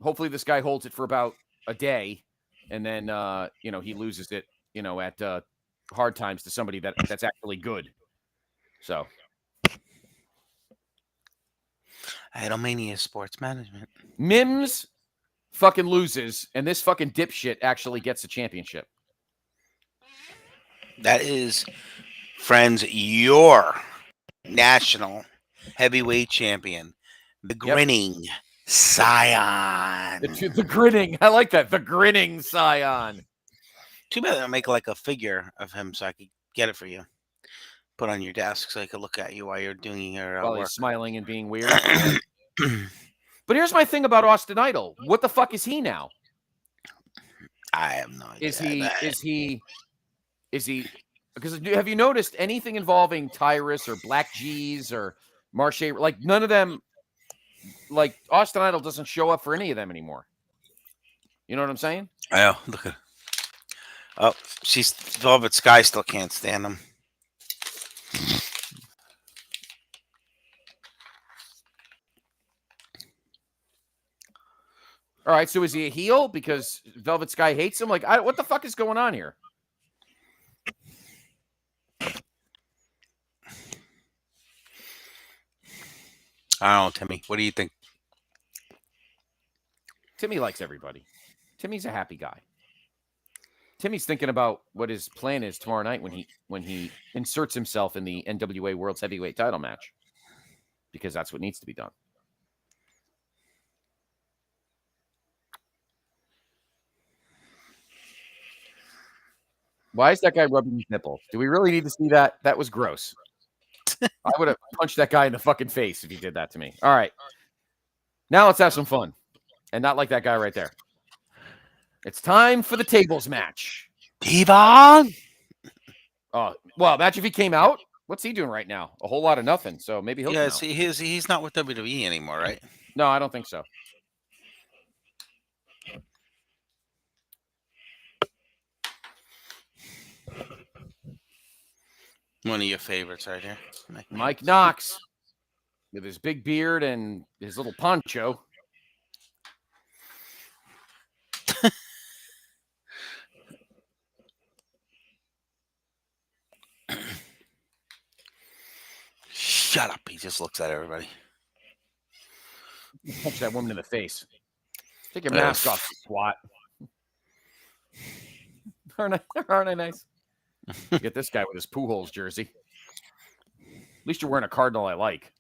hopefully this guy holds it for about a day, and then he loses it, at hard times to somebody that's actually good. So, Idolmania Sports Management. Mims fucking loses, and this fucking dipshit actually gets the championship. That is, friends, your national heavyweight champion, the grinning Scion. The grinning. I like that. The grinning Scion. Too bad I don't make like a figure of him so I could get it for you. Put on your desk so I could look at you while you're doing your while work. He's smiling and being weird. But here's my thing about Austin Idol. What the fuck is he now? I have no idea. Is he? Because have you noticed anything involving Titus or Black G's or Marche? Like none of them. Like Austin Idol doesn't show up for any of them anymore. You know what I'm saying? Oh, look at. Oh, she's Velvet Sky still can't stand him. All right, so is he a heel because Velvet Sky hates him? Like, what the fuck is going on here? I don't know, Timmy. What do you think? Timmy likes everybody. Timmy's a happy guy. Timmy's thinking about what his plan is tomorrow night when he inserts himself in the NWA World's Heavyweight title match, because that's what needs to be done. Why is that guy rubbing his nipple? Do we really need to see that? That was gross. I would have punched that guy in the fucking face if he did that to me. All right. Now let's have some fun. And not like that guy right there. It's time for the tables match. Devon? Oh, well, imagine if he came out. What's he doing right now? A whole lot of nothing. So maybe he'll come out. He's not with WWE anymore, right? No, I don't think so. One of your favorites right here. Mike Knox with his big beard and his little poncho. Shut up. He just looks at everybody. Punch that woman in the face. Take your mask off, swat. Aren't I nice? Get this guy with his Pujols jersey. At least you're wearing a Cardinal I like.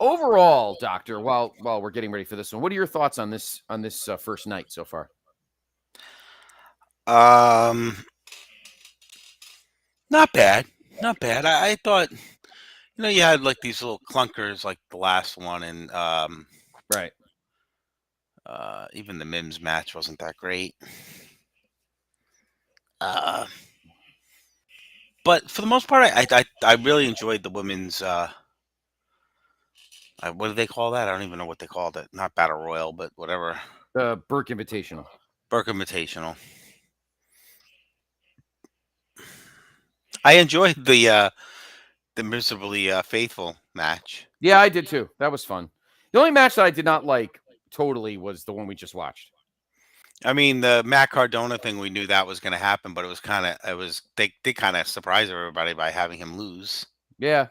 Overall, Doctor, while we're getting ready for this one, what are your thoughts on this first night so far? Not bad. Not bad. I thought, you had like these little clunkers like the last one, and Right. even the Mims match wasn't that great. But for the most part, I really enjoyed the women's. What do they call that? I don't even know what they called it. Not Battle Royal, but whatever. Burke Invitational. Burke Invitational. I enjoyed the miserably faithful match. Yeah, I did too. That was fun. The only match that I did not like totally was the one we just watched. I mean, the Matt Cardona thing, we knew that was going to happen, but they did kind of surprise everybody by having him lose. Yeah.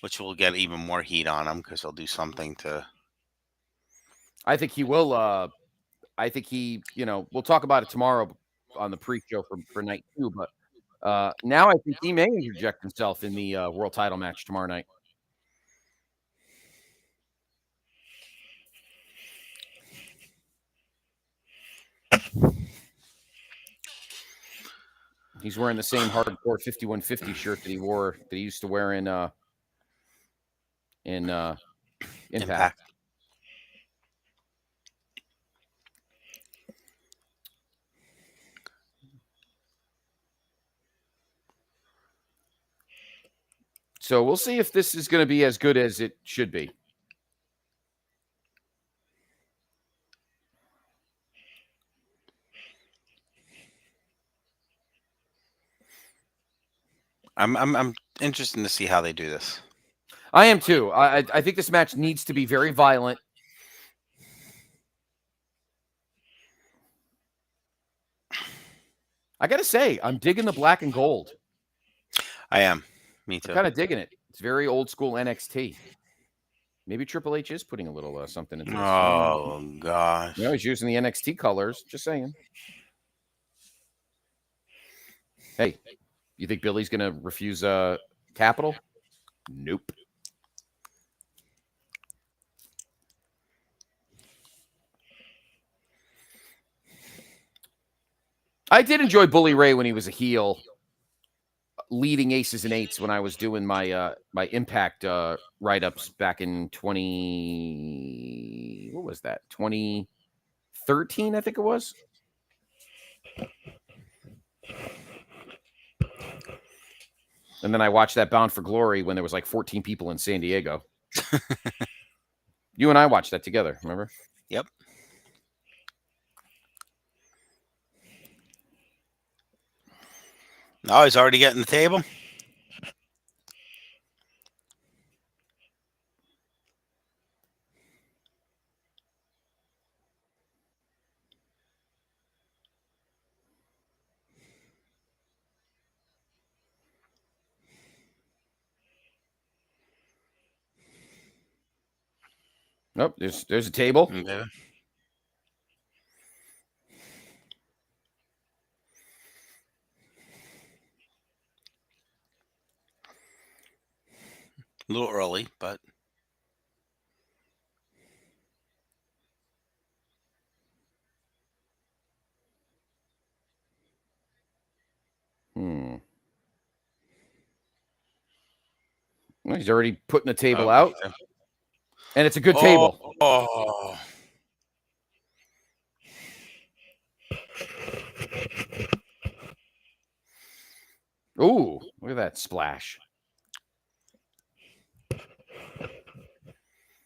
Which will get even more heat on him because he'll do something to. I think he will. I think he, we'll talk about it tomorrow on the pre-show for night 2. But now I think he may interject himself in the world title match tomorrow night. He's wearing the same hardcore 5150 shirt that he used to wear in Impact. So we'll see if this is going to be as good as it should be. I'm interested to see how they do this. I am too. I think this match needs to be very violent. I got to say, I'm digging the black and gold. I am. Me too. I'm kind of digging it. It's very old school NXT. Maybe Triple H is putting a little something into this. Oh, gosh. He's using the NXT colors. Just saying. Hey, you think Billy's going to refuse Capital? Nope. I did enjoy Bully Ray when he was a heel, leading Aces and Eights when I was doing my my Impact write-ups back in 2013, I think it was. And then I watched that Bound for Glory when there was like 14 people in San Diego. You and I watched that together, remember? Yep. Oh, he's already getting the table. Nope, there's a table. Okay. A little early, but Well, he's already putting the table out. And it's a good table. Oh. Ooh, look at that splash.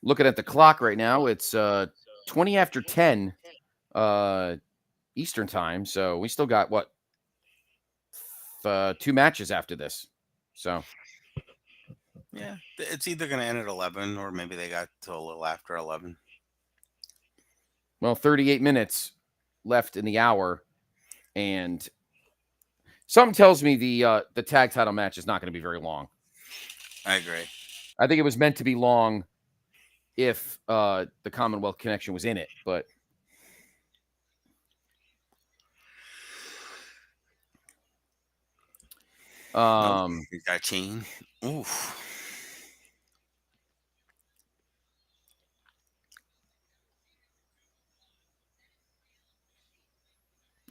Looking at the clock right now, it's 20 after 10 Eastern time. So we still got, 2 matches after this. So. Yeah, it's either going to end at 11 or maybe they got till a little after 11. Well, 38 minutes left in the hour. And something tells me the tag title match is not going to be very long. I agree. I think it was meant to be long if the Commonwealth Connection was in it, but He's got a chain. Oof.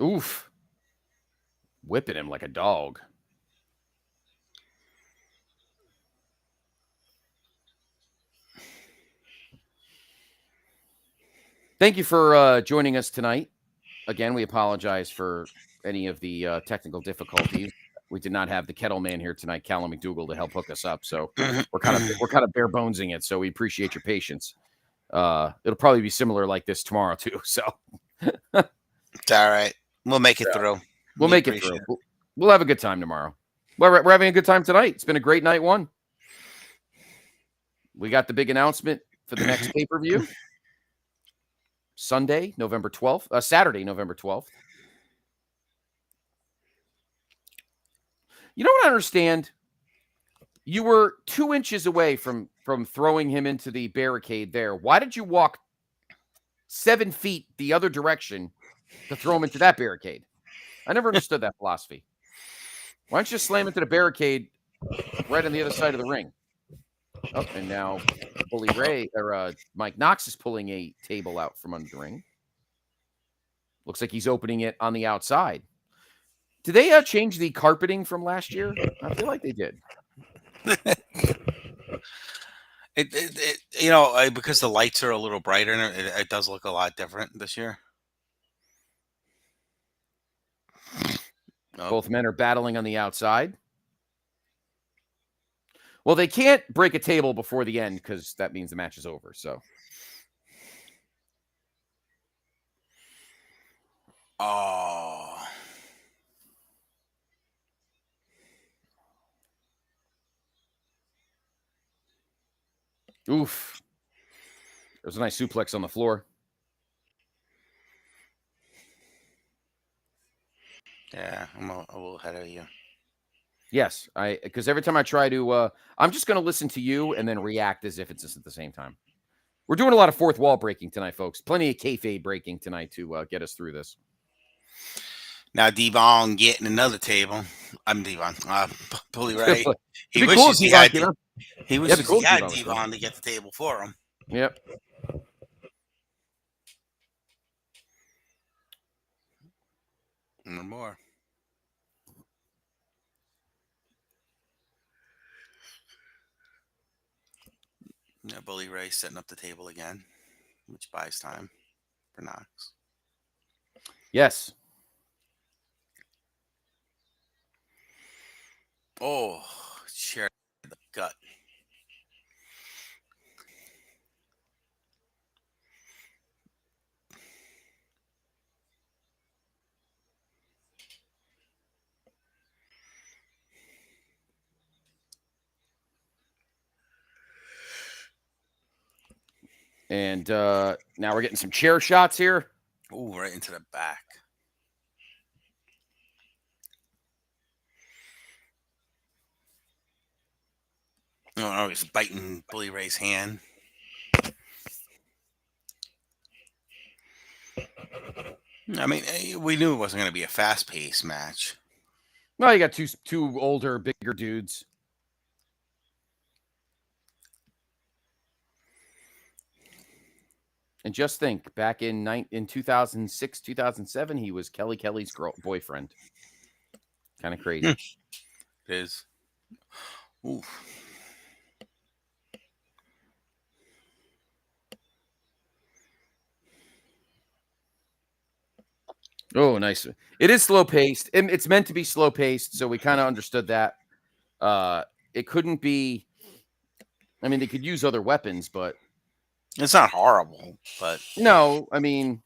Oof. Whipping him like a dog. Thank you for joining us tonight. Again, we apologize for any of the technical difficulties. We did not have the kettle man here tonight, Callum McDougall, to help hook us up. So we're kind of bare bonesing it. So we appreciate your patience. It'll probably be similar like this tomorrow too. So It's all right. We'll make it through. We'll make it through. We'll have a good time tomorrow. We're having a good time tonight. It's been a great night one. We got the big announcement for the next pay-per-view. Saturday, November 12th. You know what I understand? You were 2 inches away from throwing him into the barricade there. Why did you walk 7 feet the other direction to throw him into that barricade? I never understood that philosophy. Why don't you just slam into the barricade right on the other side of the ring? Oh, and now Bully Ray or Mike Knox is pulling a table out from under the ring. Looks like he's opening it on the outside. Did they change the carpeting from last year? I feel like they did. Because the lights are a little brighter, it does look a lot different this year. Both men are battling on the outside. Well, they can't break a table before the end because that means the match is over. So. Oh. Oof. There's a nice suplex on the floor. Yeah, I'm a little ahead of you. Yes, because every time I try to, I'm just going to listen to you and then react as if it's just at the same time. We're doing a lot of fourth wall breaking tonight, folks. Plenty of kayfabe breaking tonight to get us through this. Now Devon getting another table. I'm Devon. Bully Ray. He wishes cool he had Devon. He wishes he had Devon to get the table for him. Yep. No more. Yeah, Bully Ray setting up the table again, which buys time for Knox. Yes. Oh, share the gut. And now we're getting some chair shots here. Oh, right into the back. Oh, he's biting Bully Ray's hand. I mean, we knew it wasn't going to be a fast-paced match. Well, you got two older, bigger dudes. And just think, back in 2006, 2007, he was Kelly's boyfriend. Kind of crazy. It is. Ooh. Oh, nice. It is slow paced. It's meant to be slow paced, so we kind of understood that. It couldn't be. I mean, they could use other weapons, but it's not horrible. But no, I mean,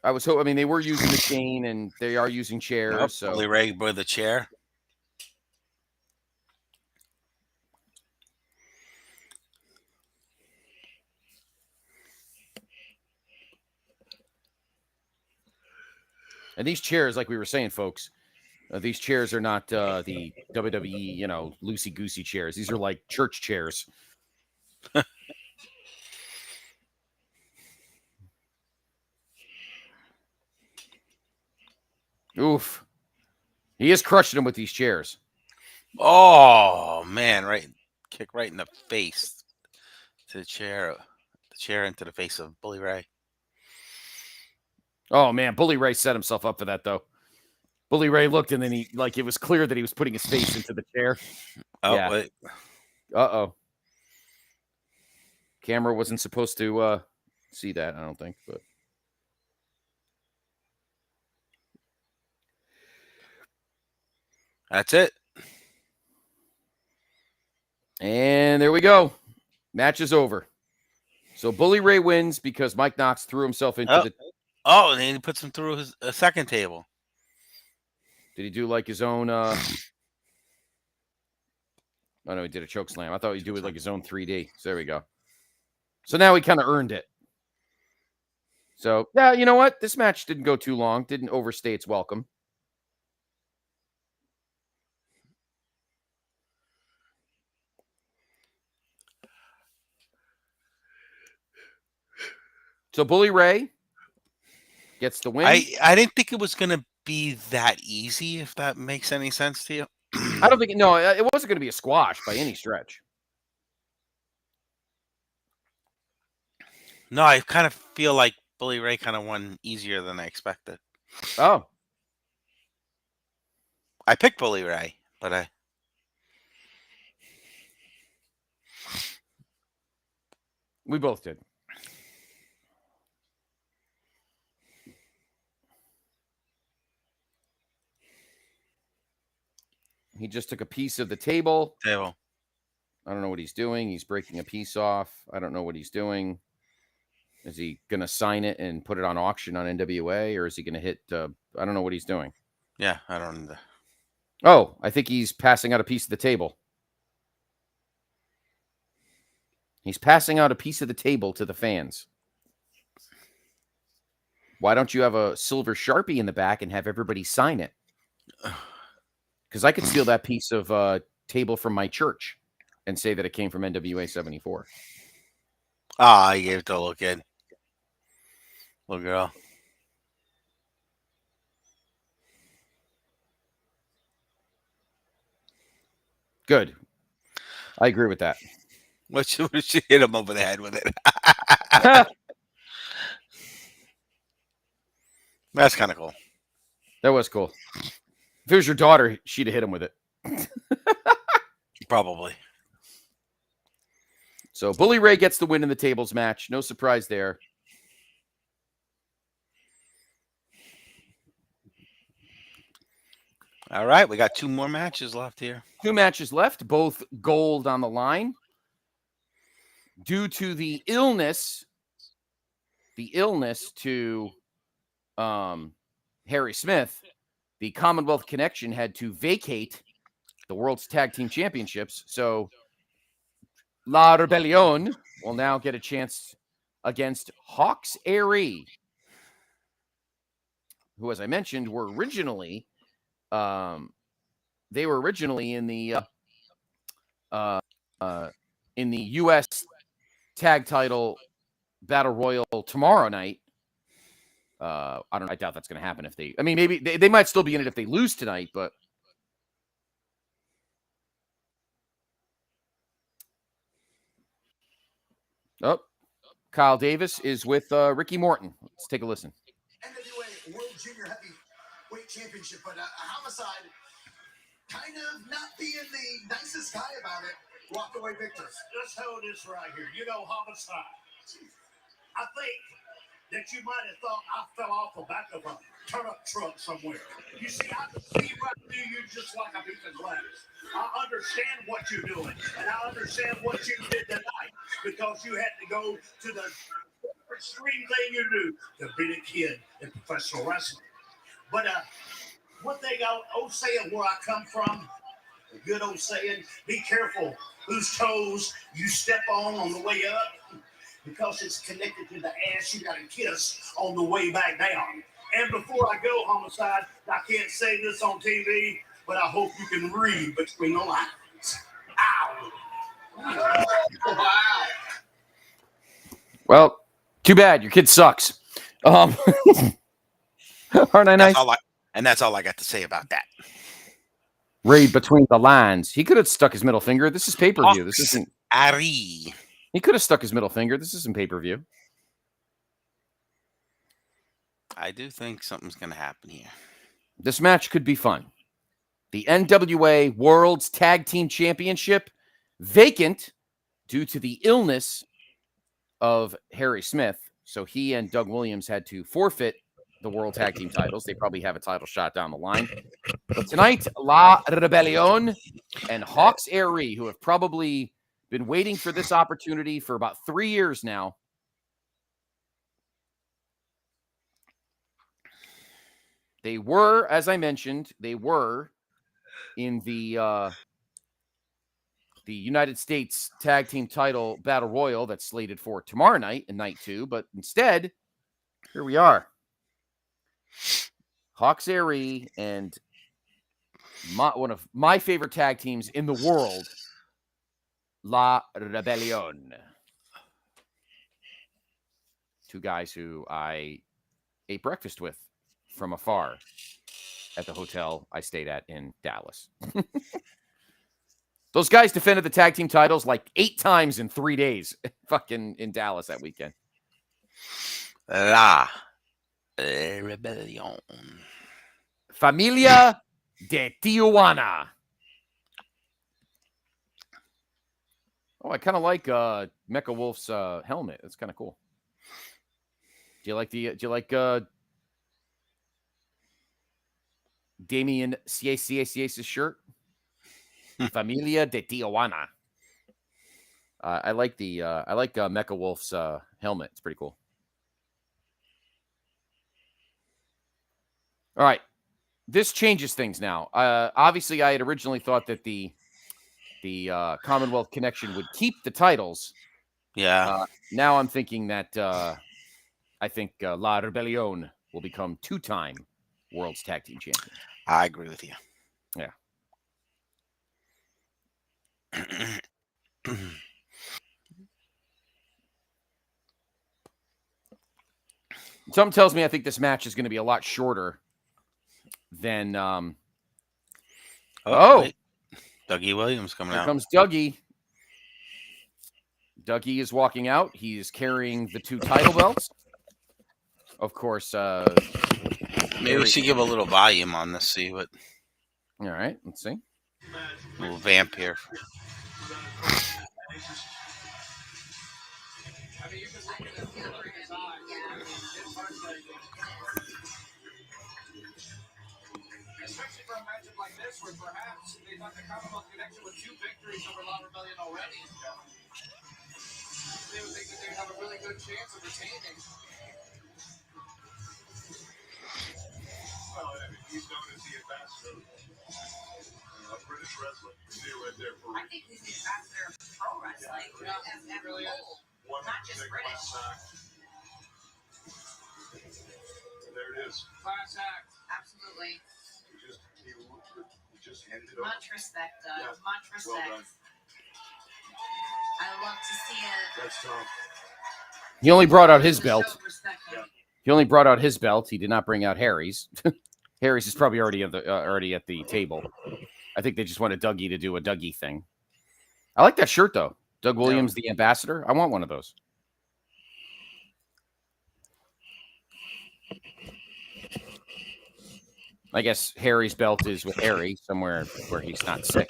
I mean, they were using the chain, and they are using chairs. So Bully Ray with the chair. And these chairs, like we were saying, folks, these chairs are not the WWE, loosey-goosey chairs. These are like church chairs. Oof. He is crushing him with these chairs. Oh man, kick right in the face to the chair into the face of Bully Ray. Oh man, Bully Ray set himself up for that though. Bully Ray looked and then it was clear that he was putting his face into the chair. Oh yeah. wait. Uh-oh. Camera wasn't supposed to see that, I don't think, but that's it. And there we go. Match is over. So Bully Ray wins because Mike Knox threw himself into the. Oh, and then he puts him through a second table. Did he do like his own? Oh no, he did a choke slam. I thought he'd do it like his own 3D. So there we go. So now he kind of earned it. So yeah, you know what? This match didn't go too long. Didn't overstay its welcome. So Bully Ray gets the win. I didn't think it was going to be that easy, if that makes any sense to you. I don't think it wasn't going to be a squash by any stretch. No, I kind of feel like Bully Ray kind of won easier than I expected. Oh. I picked Bully Ray, but we both did. He just took a piece of the table. I don't know what he's doing. He's breaking a piece off. I don't know what he's doing. Is he going to sign it and put it on auction on NWA, or is he going to hit? I don't know what he's doing. Yeah, I don't know. Oh, I think he's passing out a piece of the table. He's passing out a piece of the table to the fans. Why don't you have a silver Sharpie in the back and have everybody sign it? Because I could steal that piece of table from my church and say that it came from NWA 74. Ah, I gave it to a little kid. Little girl. Good. I agree with that. What should she hit him over the head with it? That's kind of cool. That was cool. If it was your daughter, she'd have hit him with it. Probably. So Bully Ray gets the win in the tables match. No surprise there. All right, we got 2 more matches left here. 2 matches left, both gold on the line. Due to the illness to Harry Smith, the Commonwealth Connection had to vacate the World's Tag Team Championships. So La Rebellion will now get a chance against Hawks Aerie, who, as I mentioned, were originally in the U.S. Tag Title Battle Royal tomorrow night. I doubt that's going to happen maybe they might still be in it if they lose tonight, but Kyle Davis is with Ricky Morton. Let's take a listen. NWA World Junior Heavyweight Championship, but Homicide kind of not being the nicest guy about it. Walked away victors. That's how it is right here. You know, Homicide. I think that you might have thought I fell off the back of a turnip truck somewhere. You see, I can see right through you just like a piece of glass. I understand what you're doing, and I understand what you did tonight because you had to go to the extreme thing you do to beat a kid in professional wrestling. But one thing I'll say where I come from, a good old saying, be careful whose toes you step on the way up, because it's connected to the ass you got to kiss on the way back down. And before I go, Homicide, I can't say this on TV, but I hope you can read between the lines. Ow! Wow. Well, too bad. Your kid sucks. Aren't I nice? And that's all I got to say about that. Read between the lines. He could have stuck his middle finger. This is pay-per-view. This isn't. Ari. He could have stuck his middle finger. This isn't pay-per-view. I do think something's going to happen here. This match could be fun. The NWA World's Tag Team Championship vacant due to the illness of Harry Smith. So he and Doug Williams had to forfeit the World Tag Team titles. They probably have a title shot down the line. But tonight, La Rebellion and Hawks Aerie, who have probably been waiting for this opportunity for about 3 years now. They were, as I mentioned, they were in the United States Tag Team Title Battle Royal that's slated for tomorrow night in night 2. But instead, here we are. Hawks Aerie and one of my favorite tag teams in the world, La Rebellion. Two guys who I ate breakfast with from afar at the hotel I stayed at in Dallas. Those guys defended the tag team titles like 8 times in 3 days fucking in Dallas that weekend. La Rebellion. Familia de Tijuana. Oh, I kind of like Mecha Wolf's helmet. That's kind of cool. Do you like Damian Cies's shirt? Familia de Tijuana. I like Mecha Wolf's helmet. It's pretty cool. All right. This changes things now. Obviously, I had originally thought that the Commonwealth Connection would keep the titles. Yeah. Now I'm thinking that I think La Rebellion will become 2-time World's Tag Team Champion. I agree with you. Yeah. Something tells me I think this match is going to be a lot shorter than wait. Dougie Williams coming here out. comes Dougie. Dougie is walking out. He is carrying the 2 title belts. Of course, maybe we should give a little volume on this, see what. All right, let's see. A little vamp here. Especially for a matchup like this, where perhaps they thought the Commonwealth Connection with 2 victories over La Rebellion already. They would think that they'd have a really good chance of retaining. Well, I mean, he's known as the ambassador of British wrestling. Right there for I think he's the ambassador of pro wrestling as a really whole, one not just British. There it is. Class act. Absolutely. He just handed over. Much respect, Doug. Yeah. Much respect. Well done. I love to see it. That's tough. He only brought out his belt. Show respect. Yeah. He only brought out his belt. He did not bring out Harry's. Harry's is probably already at the table. I think they just wanted Dougie to do a Dougie thing. I like that shirt though. Doug Williams, the ambassador. I want one of those. I guess Harry's belt is with Harry somewhere where he's not sick.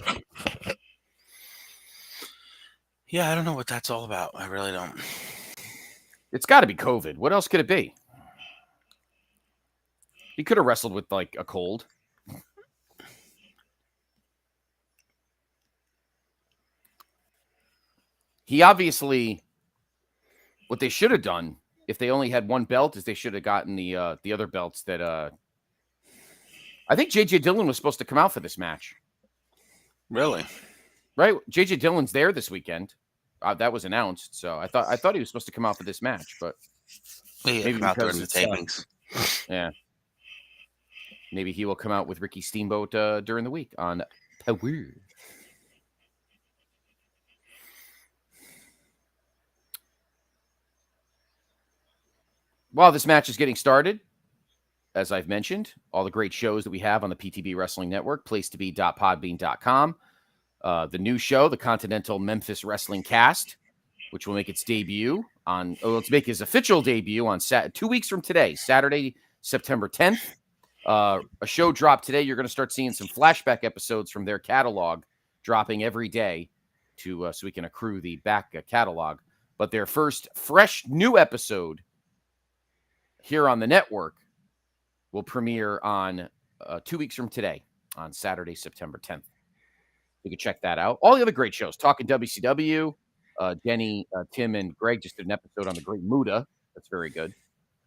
Yeah, I don't know what that's all about. I really don't. It's got to be COVID. What else could it be? He could have wrestled with like a cold. He obviously, what they should have done if they only had one belt is they should have gotten the other belts that I think JJ Dillon was supposed to come out for this match. Really? Right? JJ Dillon's there this weekend. That was announced. So I thought he was supposed to come out for this match, but maybe come out during the tapings. Yeah. Maybe he will come out with Ricky Steamboat during the week on Power. While this match is getting started, as I've mentioned, all the great shows that we have on the PTB Wrestling Network, placetobe.podbean.com. The new show, the Continental Memphis Wrestling Cast, which will make its debut on, let's make his official debut on 2 weeks from today, Saturday, September 10th. A show dropped today. You're going to start seeing some flashback episodes from their catalog dropping every day to so we can accrue the back catalog. But their first fresh new episode here on the network will premiere on 2 weeks from today on Saturday, September 10th. You can check that out. All the other great shows, Talking WCW. Jenny, Tim, and Greg just did an episode on the Great Muda. That's very good.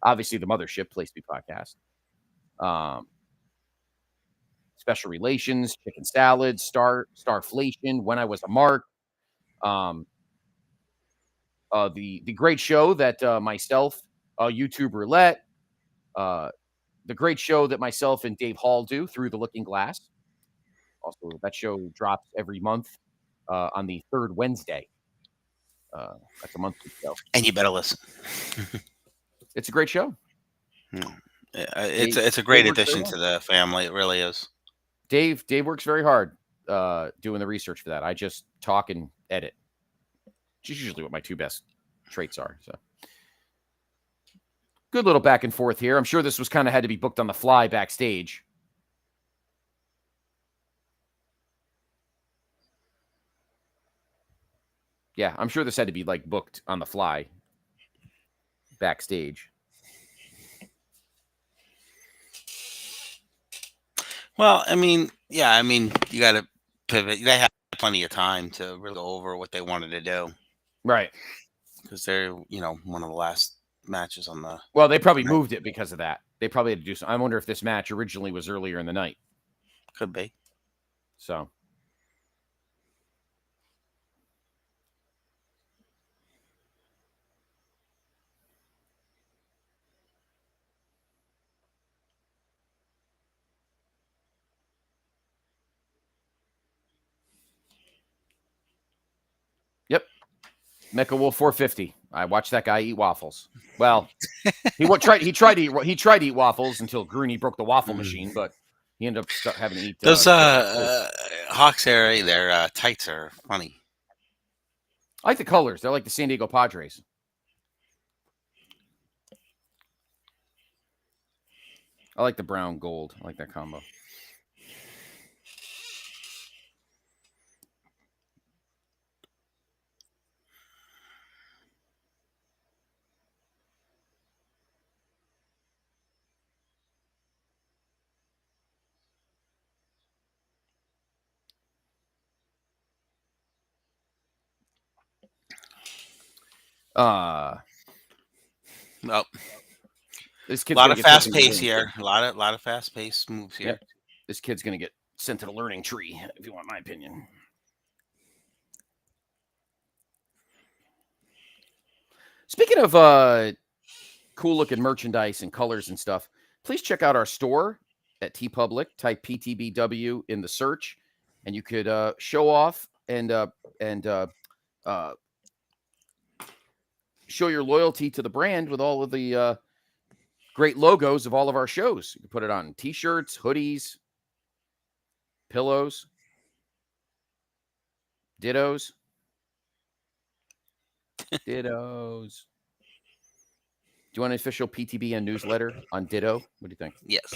Obviously, the Mothership, Place to Be podcast. Special Relations, Chicken Salad, Starflation, When I Was a Mark. The great show that myself, YouTube Roulette, the great show that myself and Dave Hall do, Through the Looking Glass. Also, that show drops every month on the third Wednesday. That's a monthly show. And you better listen. It's a great show. It's a great addition to the family. It really is. Dave works very hard doing the research for that. I just talk and edit. Which is usually what my two best traits are. So good little back and forth here. I'm sure this was kind of had to be booked on the fly backstage. Yeah, I'm sure this had to be like booked on the fly backstage. Well, I mean, yeah, you got to pivot. You got to have plenty of time to really go over what they wanted to do. Right. Because they're, one of the last matches on the... Well, they probably moved it because of that. They probably had to do something. I wonder if this match originally was earlier in the night. Could be. So... Yep. Mecha Wolf 450. I watched that guy eat waffles. Well, he tried to eat waffles until Grooney broke the waffle machine, but he ended up having to eat those Hawks area. Their tights are funny. I like the colors. They're like the San Diego Padres. I like the brown gold. I like that combo. Well, this kid's a lot of fast pace here. A lot of fast paced moves here. Yeah. This kid's gonna get sent to the learning tree, if you want my opinion. Speaking of cool looking merchandise and colors and stuff, please check out our store at TeePublic. Type PTBW in the search, and you could show off and show your loyalty to the brand with all of the great logos of all of our shows. You can put it on t-shirts, hoodies, pillows, dittos. Dittos. Do you want an official PTBN newsletter on Ditto? What do you think? Yes.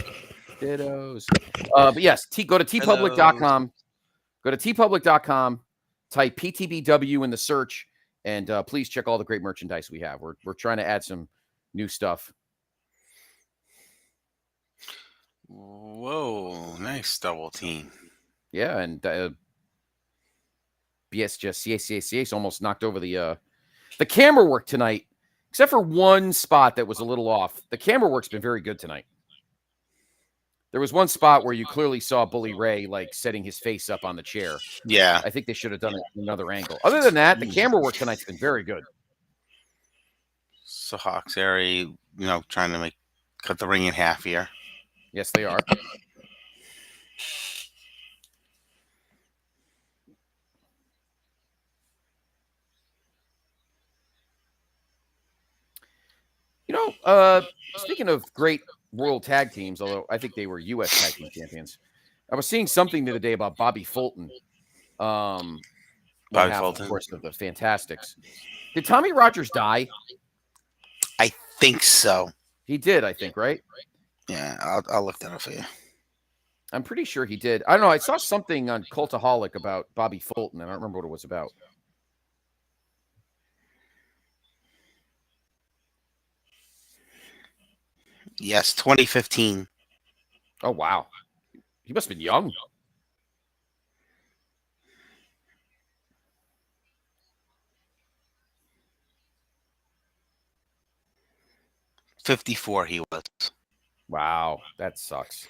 Dittos. But yes, go to tpublic.com. Go to tpublic.com. Type PTBW in the search, and please check all the great merchandise we have. We're trying to add some new stuff. Whoa, nice double team. Yeah, and BS just CACACAs almost knocked over the camera work tonight, except for one spot that was a little off. The camera work's been very good tonight. There was one spot where you clearly saw Bully Ray like setting his face up on the chair. Yeah. I think they should have done it at another angle. Other than that, the camera work tonight's been very good. So Hawks area, trying to cut the ring in half here. Yes, they are. Speaking of great World Tag Teams, although I think they were U.S. Tag Team Champions. I was seeing something the other day about Bobby Fulton. One Bobby half, Fulton. of course, of the Fantastics. Did Tommy Rogers die? I think so. He did, I think, right? Yeah, I'll look that up for you. I'm pretty sure he did. I don't know. I saw something on Cultaholic about Bobby Fulton. I don't remember what it was about. Yes, 2015. Oh, wow. He must have been young. '54 he was. Wow, that sucks.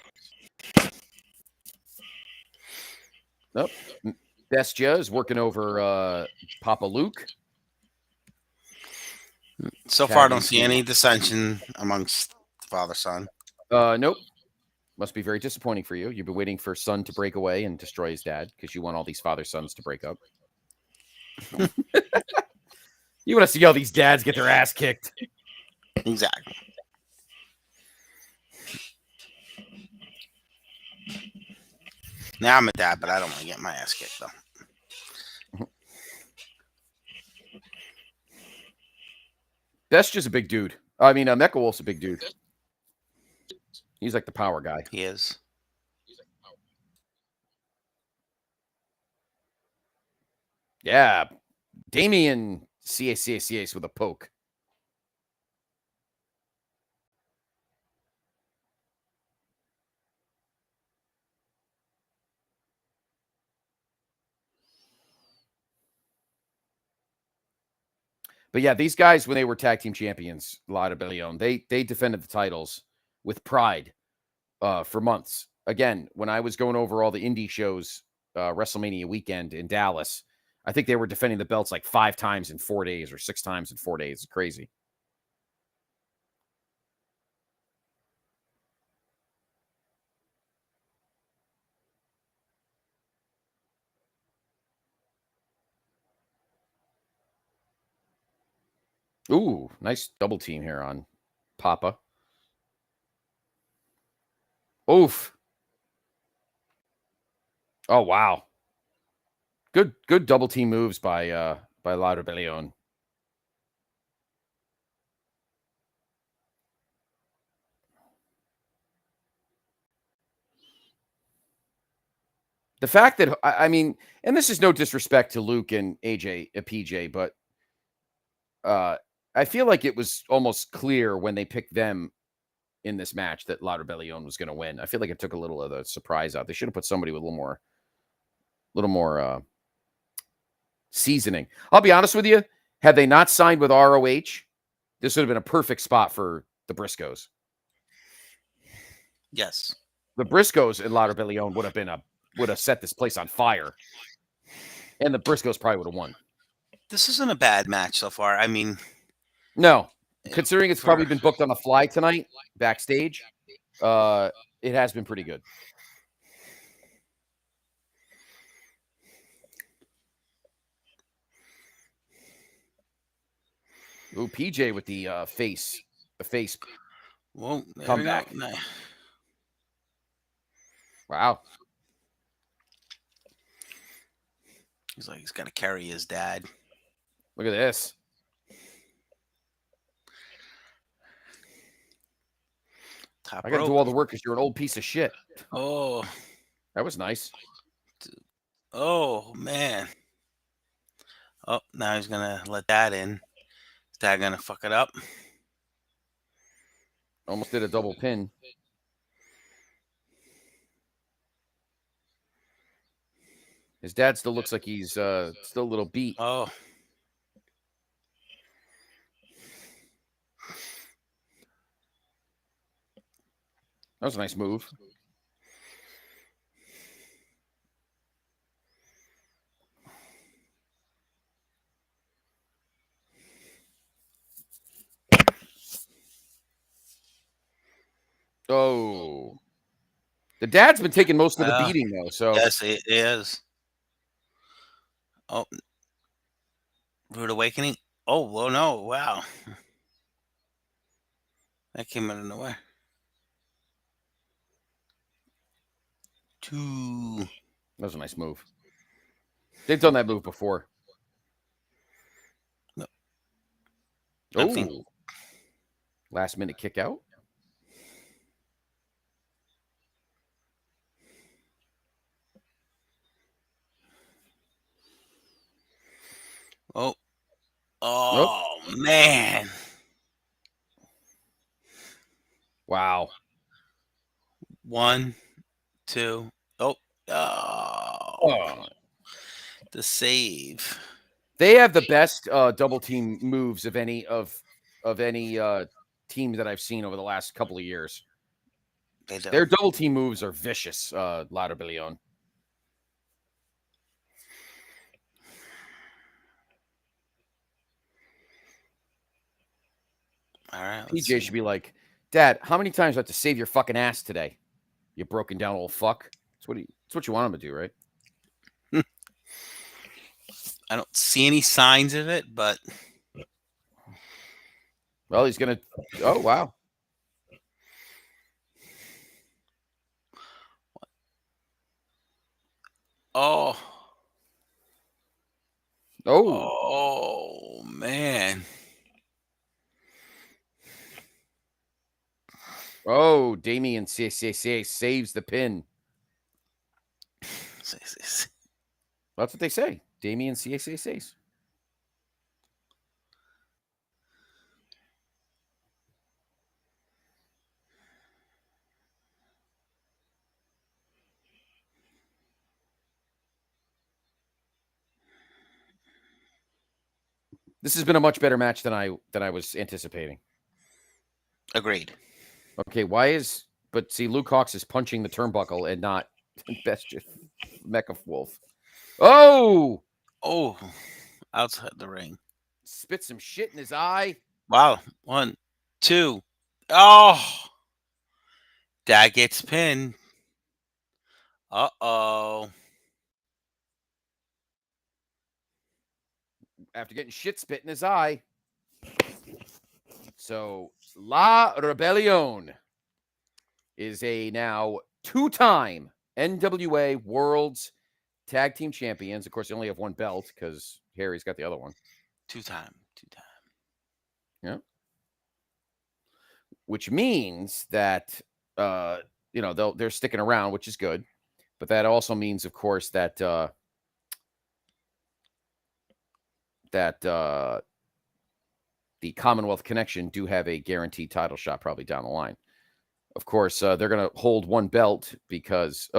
Nope. Bestia is working over Papa Luke. So far, I don't see any dissension amongst father-son. Nope. Must be very disappointing for you. You've been waiting for son to break away and destroy his dad because you want all these father-sons to break up. You want to see all these dads get their ass kicked. Exactly. Now I'm a dad, but I don't want to get my ass kicked, though. Bestia's a big dude. I mean, Mecha Wolf's a big dude. He's like the power guy. He is. Yeah. Damien CACACAs with a poke. But yeah, these guys, when they were tag team champions, La Rebellion, they defended the titles with pride for months. Again, when I was going over all the indie shows, WrestleMania weekend in Dallas, I think they were defending the belts like 5 times in 4 days or 6 times in 4 days. It's crazy. Ooh, nice double team here on Papa. Oof. Oh, wow. Good double team moves by La Rebellion. The fact that, I mean, and this is no disrespect to Luke and PJ, but I feel like it was almost clear when they picked them in this match that La Rebellion was going to win. I feel like it took a little of the surprise out. They should have put somebody with a little more seasoning. I'll be honest with you. Had they not signed with ROH, this would have been a perfect spot for the Briscoes. Yes. The Briscoes and La Rebellion would have set this place on fire. And the Briscoes probably would have won. This isn't a bad match so far. I mean, no. Considering it's probably been booked on the fly tonight, backstage, it has been pretty good. Ooh, PJ with the face well, comeback. No. Wow. He's like, he's got to carry his dad. Look at this. Top I got to do all the work because you're an old piece of shit. Oh. That was nice. Oh, man. Oh, now he's going to let that in. Is dad going to fuck it up? Almost did a double pin. His dad still looks like he's still a little beat. Oh. That was a nice move. Oh. The dad's been taking most of the beating, though. So yes, it is. Oh. Rude Awakening. Oh, well, no. Wow. That came out of nowhere. 2. That was a nice move. They've done that move before. No. Oh. Last minute kick out. Oh. Oh, man. Wow. 1, 2. Oh. Oh. The save. They have the best double team moves of any team that I've seen over the last couple of years. They do. Their double team moves are vicious, Lauderbillion. All right. PJ should be like, Dad, how many times do I have to save your fucking ass today? You broken down old fuck. That's what you want him to do, right? I don't see any signs of it, but well, he's gonna. Oh wow. Oh. Oh. Oh man. Oh, Damien saves the pin. That's what they say. Damien saves. This has been a much better match than I was anticipating. Agreed. Okay, but see, Luke Hawx is punching the turnbuckle and not Best Mecha Wolf. Oh! Oh, outside the ring. Spit some shit in his eye. Wow. 1, 2. Oh! Dad gets pinned. Uh-oh. After getting shit spit in his eye. So, La Rebellion is a now 2-time NWA World's Tag Team Champions. Of course, they only have one belt because Harry's got the other one. 2-time. Yeah. Which means that, they're sticking around, which is good. But that also means, of course, that the Commonwealth Connection do have a guaranteed title shot probably down the line. Of course, they're going to hold one belt because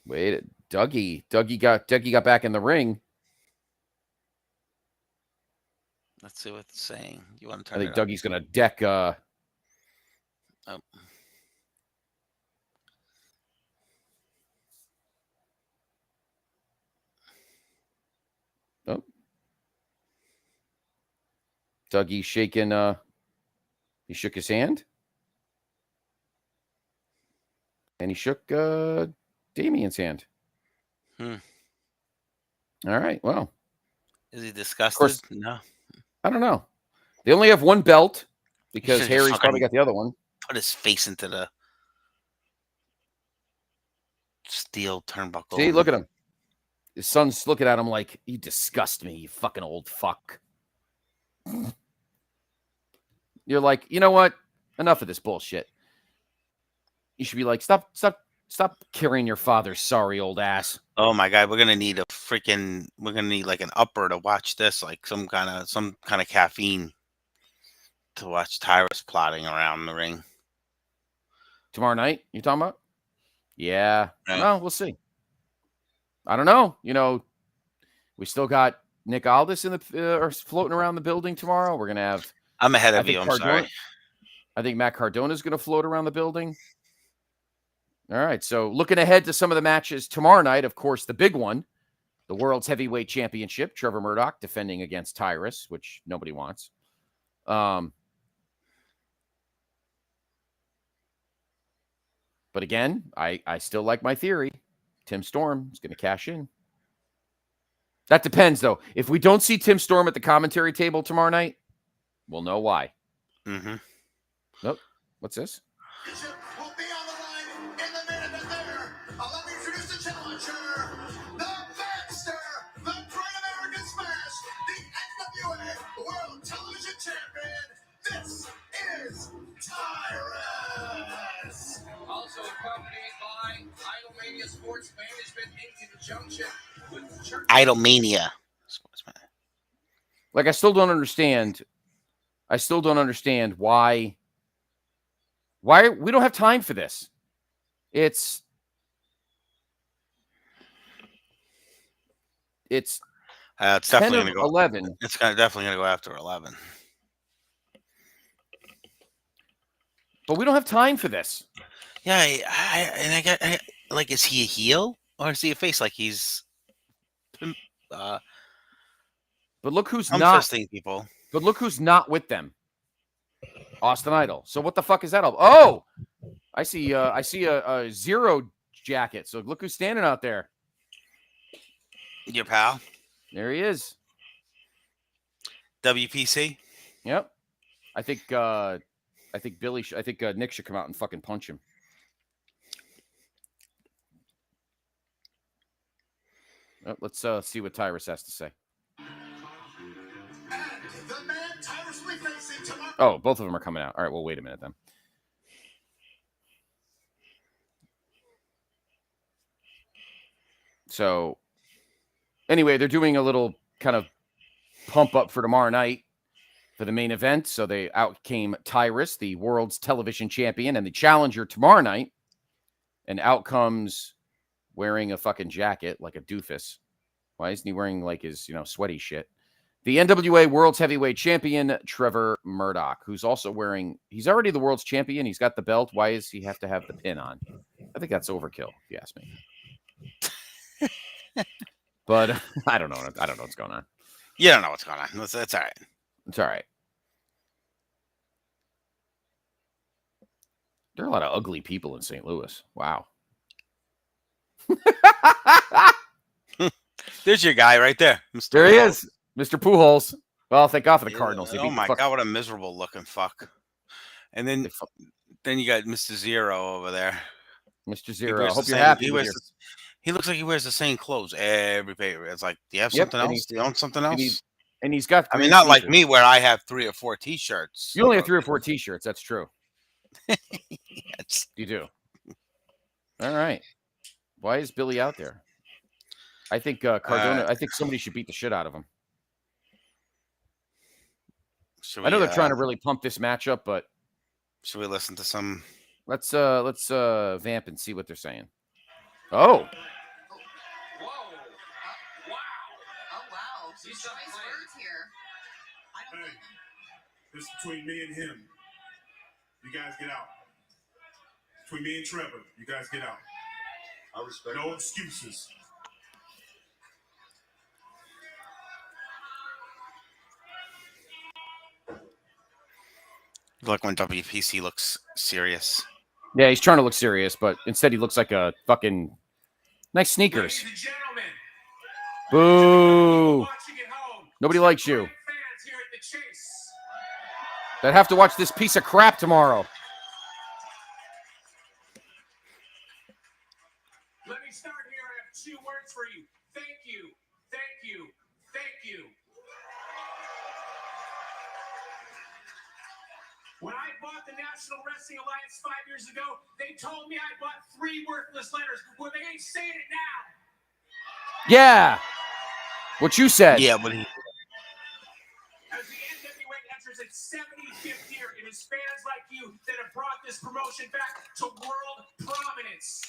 wait, Dougie got back in the ring. Let's see what it's saying. You want to I turn think it up? Dougie's going to deck Oh. Oh. Dougie shaking he shook his hand. And he shook Damien's hand. Hmm. All right. Well. Is he disgusted? Course, no. I don't know. They only have one belt because Harry's probably got the other one. Put his face into the steel turnbuckle. See, look at him. His son's looking at him like, you disgust me, you fucking old fuck. You're like, you know what? Enough of this bullshit. You should be like, stop carrying your father's sorry old ass. Oh my God, we're gonna need like an upper to watch this, like some kind of caffeine to watch Titus plotting around the ring. Tomorrow night, you talking about? Yeah. Right. Well, we'll see. I don't know. We still got Nick Aldis or floating around the building tomorrow. We're gonna have. I'm ahead of you. I'm sorry. I think Matt Cardona is gonna float around the building. All right. So looking ahead to some of the matches tomorrow night, of course, the big one, the World's Heavyweight Championship. Trevor Murdoch defending against Titus, which nobody wants. But again, I still like my theory. Tim Storm is going to cash in. That depends, though. If we don't see Tim Storm at the commentary table tomorrow night, we'll know why. Mm-hmm. Nope. What's this? championship will be on the line in the main event there. Let me introduce the challenger, the Baxter, the Great American Smash, the NWA World Television Champion. This is Tyrus. Also accompanied by Idolmania Sports Management in conjunction with Church. Idolmania. Like, I still don't understand why we don't have time for this. It's definitely going to go 11. It's definitely going to go after 11. But we don't have time for this. Yeah, I like, is he a heel or is he a face? Like he's. But look who's I'm not. People. But look who's not with them. Austin Idol. So what the fuck is that all? Oh, I see a Zero jacket. So look who's standing out there. Your pal. There he is. WPC. Yep. I think Nick should come out and fucking punch him. Let's see what Tyrus has to say. Oh, both of them are coming out. All right, well, wait a minute then. So, anyway, they're doing a little kind of pump up for tomorrow night for the main event. So out came Tyrus, the world's television champion, and the challenger tomorrow night. And out comes wearing a fucking jacket like a doofus. Why isn't he wearing like his, sweaty shit? The NWA World's Heavyweight Champion, Trevor Murdoch, who's also he's already the world's champion. He's got the belt. Why does he have to have the pin on? I think that's overkill, if you ask me. But I don't know. I don't know what's going on. You don't know what's going on. That's all right. It's all right. There are a lot of ugly people in St. Louis. Wow. There's your guy right there. Mr. There he is. Mr. Pujols. Well, thank God for the Cardinals. Oh my God, what a miserable looking fuck. And then you got Mr. Zero over there. Mr. Zero. I hope you're happy. He looks like he wears the same clothes every paper. It's like, do you have something else? Do you own something else? And he's got. I mean, not like me where I have 3 or 4 T-shirts. You only have 3 or 4 T-shirts. That's true. Yes. You do. All right. Why is Billy out there? I think Cardona. I think somebody should beat the shit out of him. I know they're trying to really pump this matchup, but should we listen to some? Let's vamp and see what they're saying. Oh. Whoa. Wow. Oh, wow. She's nice words here. Hey, this is between me and him. You guys get out. Between me and Trevor, you guys get out. I respect. No excuses. Like when WPC looks serious. Yeah, he's trying to look serious, but instead he looks like a fucking nice sneakers. Boo! Nobody likes you. That have to watch this piece of crap tomorrow. Let me start here. I have 2 words for you. Thank you. Thank you. Thank you. When I bought the National Wrestling Alliance 5 years ago, they told me I bought 3 worthless letters. Well, they ain't saying it now. Yeah. What you said. Yeah, but as the NWA enters its 75th year, it is fans like you that have brought this promotion back to world prominence.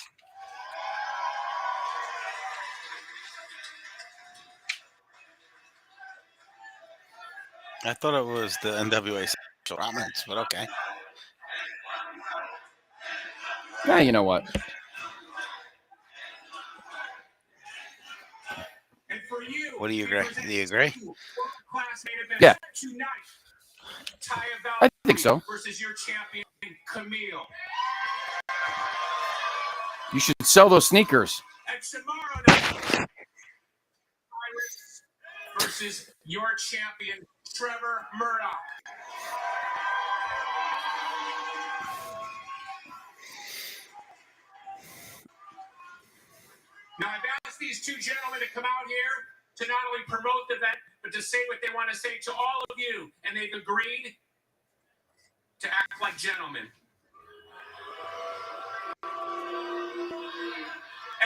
I thought it was the NWA prominence, but okay. Yeah, you know what? And for you, What do you agree? Do you agree? Yeah. Tonight, I think so. versus your champion, Camille. You should sell those sneakers. And tomorrow night, Tyrus versus your champion, Trevor Murdoch. these two gentlemen to come out here to not only promote the event, but to say what they want to say to all of you. And they've agreed to act like gentlemen.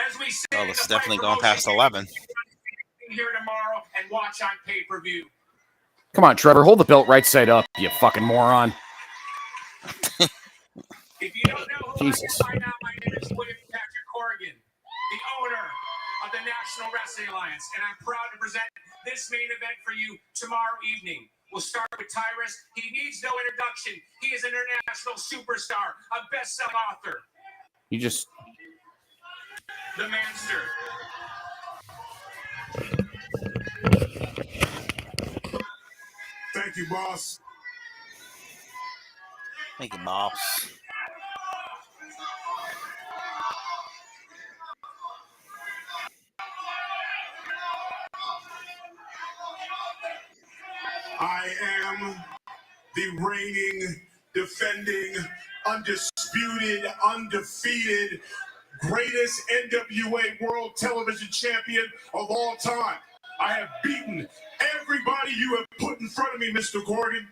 As we say, Well, it's definitely going past 11. Here tomorrow and watch on pay-per-view. Come on, Trevor, hold the belt right side up, you fucking moron. If you don't know who Jesus. I am by now, my name is William Patrick Corrigan, the owner of the National Wrestling Alliance, and I'm proud to present this main event for you tomorrow evening. We'll start with Titus. He needs no introduction. He is an international superstar, a best-selling author. You just... The Manster. Thank you, boss. Thank you, boss. I am the reigning, defending, undisputed, undefeated, greatest NWA World Television Champion of all time. I have beaten everybody you have put in front of me, Mr. Corrigan.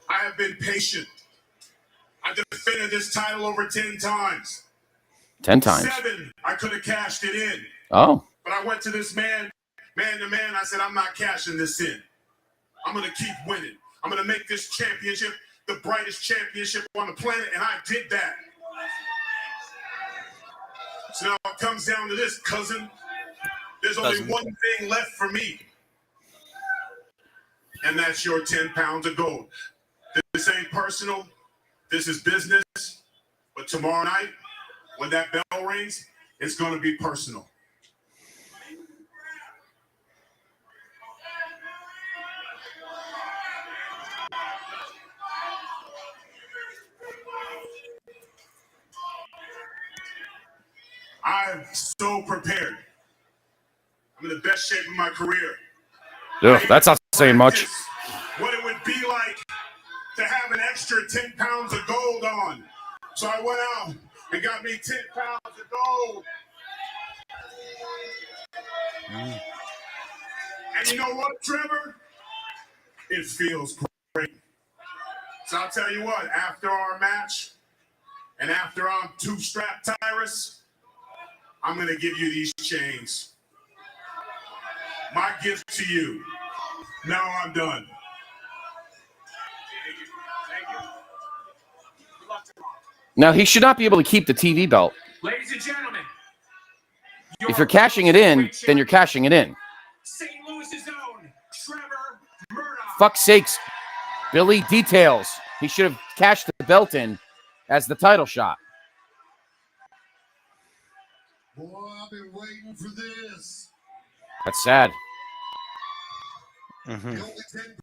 I have been patient. I defended this title over 10 times. 10 times. 7, I could have cashed it in. Oh. But I went to this man to man. I said, I'm not cashing this in. I'm going to keep winning. I'm going to make this championship the brightest championship on the planet, and I did that. So now it comes down to this, cousin. There's only one thing left for me, and that's your 10 pounds of gold. This ain't personal. This is business. But tomorrow night, when that bell rings, it's going to be personal. I'm so prepared. I'm in the best shape of my career. Ugh, that's not saying much. What it would be like to have an extra 10 pounds of gold on. So I went out and got me 10 pounds of gold. And you know what, Trevor? It feels great. So I'll tell you what, after our match, and after I'm two-strapped Titus, I'm going to give you these chains. My gift to you. Now I'm done. Now, he should not be able to keep the TV belt. Ladies and gentlemen, If you're cashing it in, then you're cashing it in. St. Louis's own Trevor Murdoch. Fuck's sakes. Billy, details. He should have cashed the belt in as the title shot. Boy, I've been waiting for this. That's sad. The only 10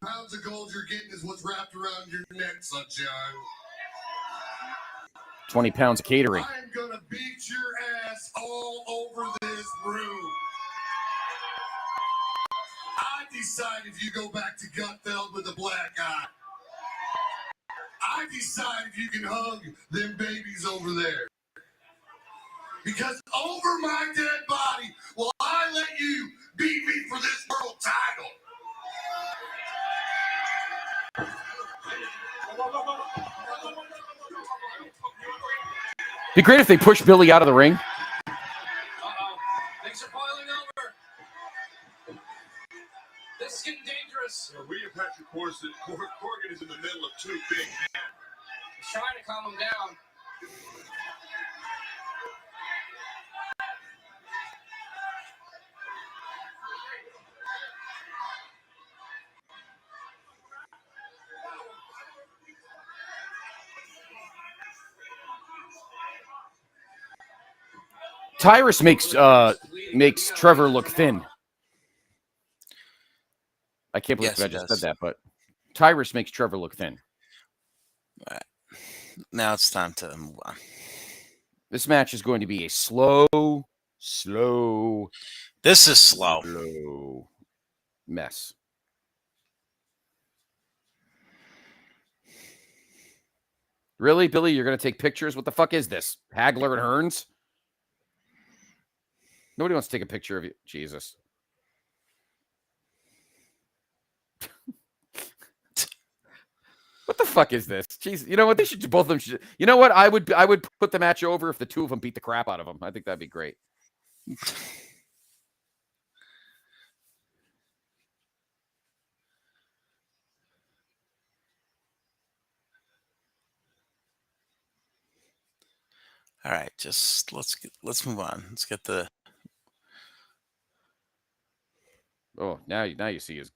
pounds of gold you're getting is what's wrapped around your neck, sunshine. 20 pounds of catering. I'm gonna beat your ass all over this room. I decide if you go back to Gutfeld with a black eye. I decide if you can hug them babies over there. Because over my dead body, will I let you beat me for this world title? Be great if they push Billy out of the ring. Uh-oh. Things are boiling over. This is getting dangerous. William Patrick Corrigan is in the middle of two big men. He's trying to calm him down. Titus makes Trevor look thin. I can't believe I just said that, but Titus makes Trevor look thin. All right. Now it's time to move on. This match is going to be a slow This is slow mess. Really, Billy? You're going to take pictures? What the fuck is this? Hagler and Hearns? Nobody wants to take a picture of you. Jesus. What the fuck is this? Jeez, you know what? They should both of them should. You know what? I would put the match over if the two of them beat the crap out of them. I think that'd be great. All right, just let's move on. Let's get the. Oh, now you see his.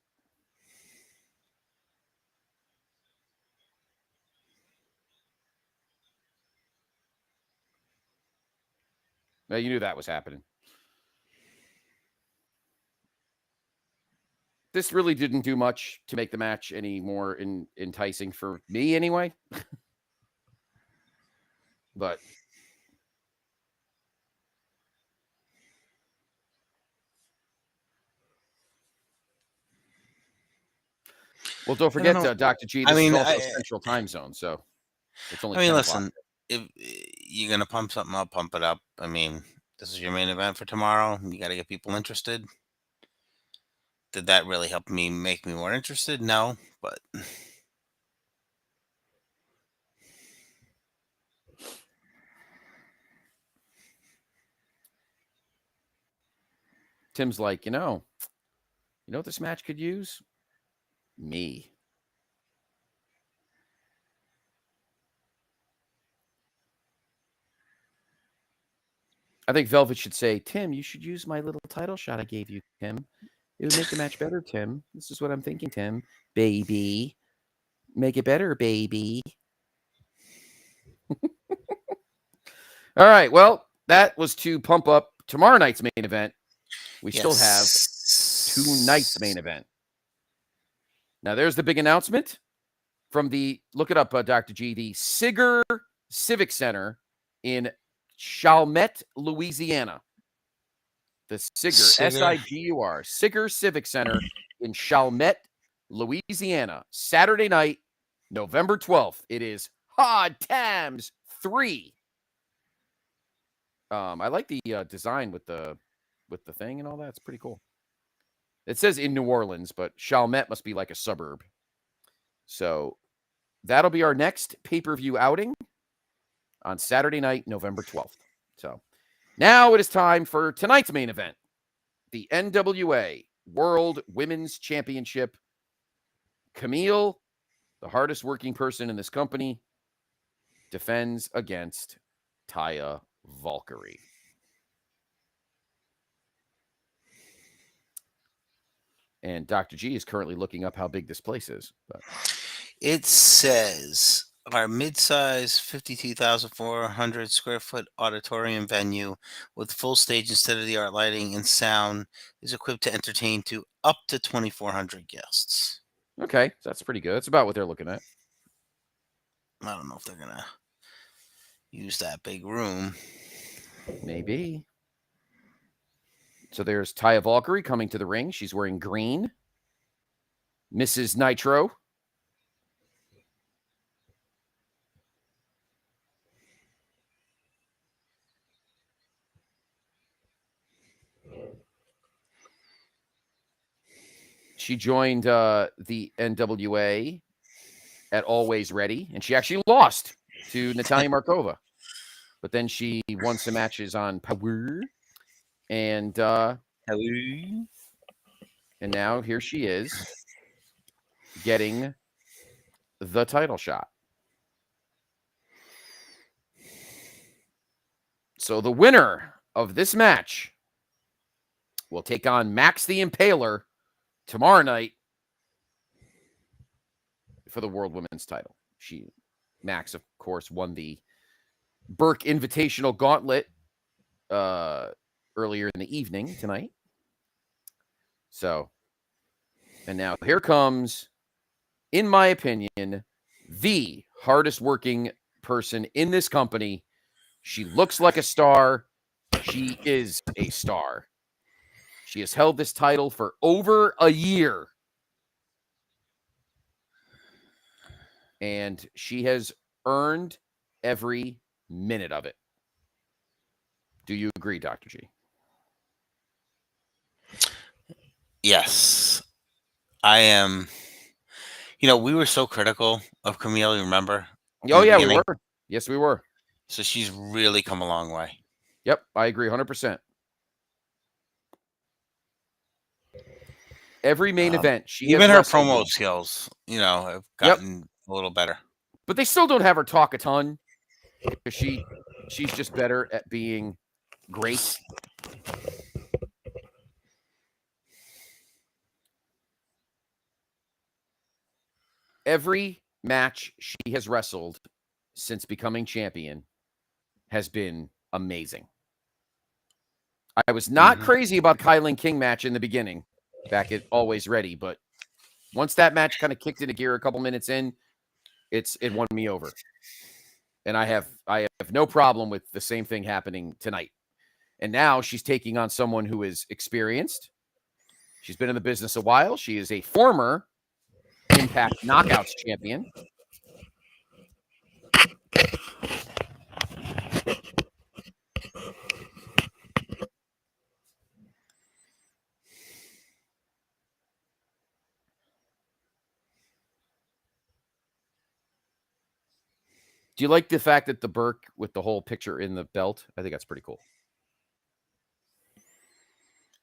Now you knew that was happening. This really didn't do much to make the match any more enticing for me, anyway. But well, don't forget, Dr. G, this is also Central Time Zone, so it's only 10 listen, if you're gonna pump something up, pump it up. I mean, this is your main event for tomorrow. You got to get people interested. Did that really help make me more interested? No, but Tim's like, you know what this match could use? Me. I think Velvet should say, Tim, you should use my little title shot I gave you, Tim. It would make the match better, Tim. This is what I'm thinking, Tim. Baby. Make it better, baby. All right. Well, that was to pump up tomorrow night's main event. We still have tonight's main event. Now, there's the big announcement from the, look it up, Dr. G, the Sigger Civic Center in Chalmette, Louisiana. The Sigger, S-I-G-U-R, Sigger Civic Center in Chalmette, Louisiana. Saturday night, November 12th. It is Hard Times 3. I like the design with the thing and all that. It's pretty cool. It says in New Orleans, but Chalmette must be like a suburb. So that'll be our next pay-per-view outing on Saturday night, November 12th. So now it is time for tonight's main event, the NWA World Women's Championship. Camille, the hardest working person in this company, defends against Taya Valkyrie. And Dr. G is currently looking up how big this place is. But it says our mid-size 52,400 square foot auditorium venue with full stage and state-of-the-art lighting and sound is equipped to entertain to up to 2,400 guests. Okay, so that's pretty good. That's about what they're looking at. I don't know if they're going to use that big room. Maybe. So there's Taya Valkyrie coming to the ring. She's wearing green. Mrs. Nitro. She joined the NWA at Always Ready, and she actually lost to Natalia Markova. But then she won some matches on Power. And now here she is getting the title shot. So the winner of this match will take on Max the Impaler tomorrow night for the World Women's title. Max, of course, won the Burke Invitational Gauntlet earlier in the evening tonight. So, and now here comes, in my opinion, the hardest working person in this company. She looks like a star. She is a star. She has held this title for over a year. And she has earned every minute of it. Do you agree, Dr. G? Yes, I am. You know, we were so critical of Camille, you remember, in Oh the yeah, we beginning? were. Yes, we were. So she's really come a long way. Yep, I agree 100%. Every main event she has Even her wrestled promo in. skills, you know, have Yep, gotten a little better. but they still don't have her talk a ton because she's just better at being great. Every match she has wrestled since becoming champion has been amazing. I was not crazy about the Kylan King match in the beginning, back at Always Ready, but once that match kind of kicked into gear a couple minutes in, it won me over. And I have no problem with the same thing happening tonight. And now she's taking on someone who is experienced. She's been in the business a while. She is a former Impact Knockouts champion. Do you like the fact that the Burke with the whole picture in the belt? I think that's pretty cool.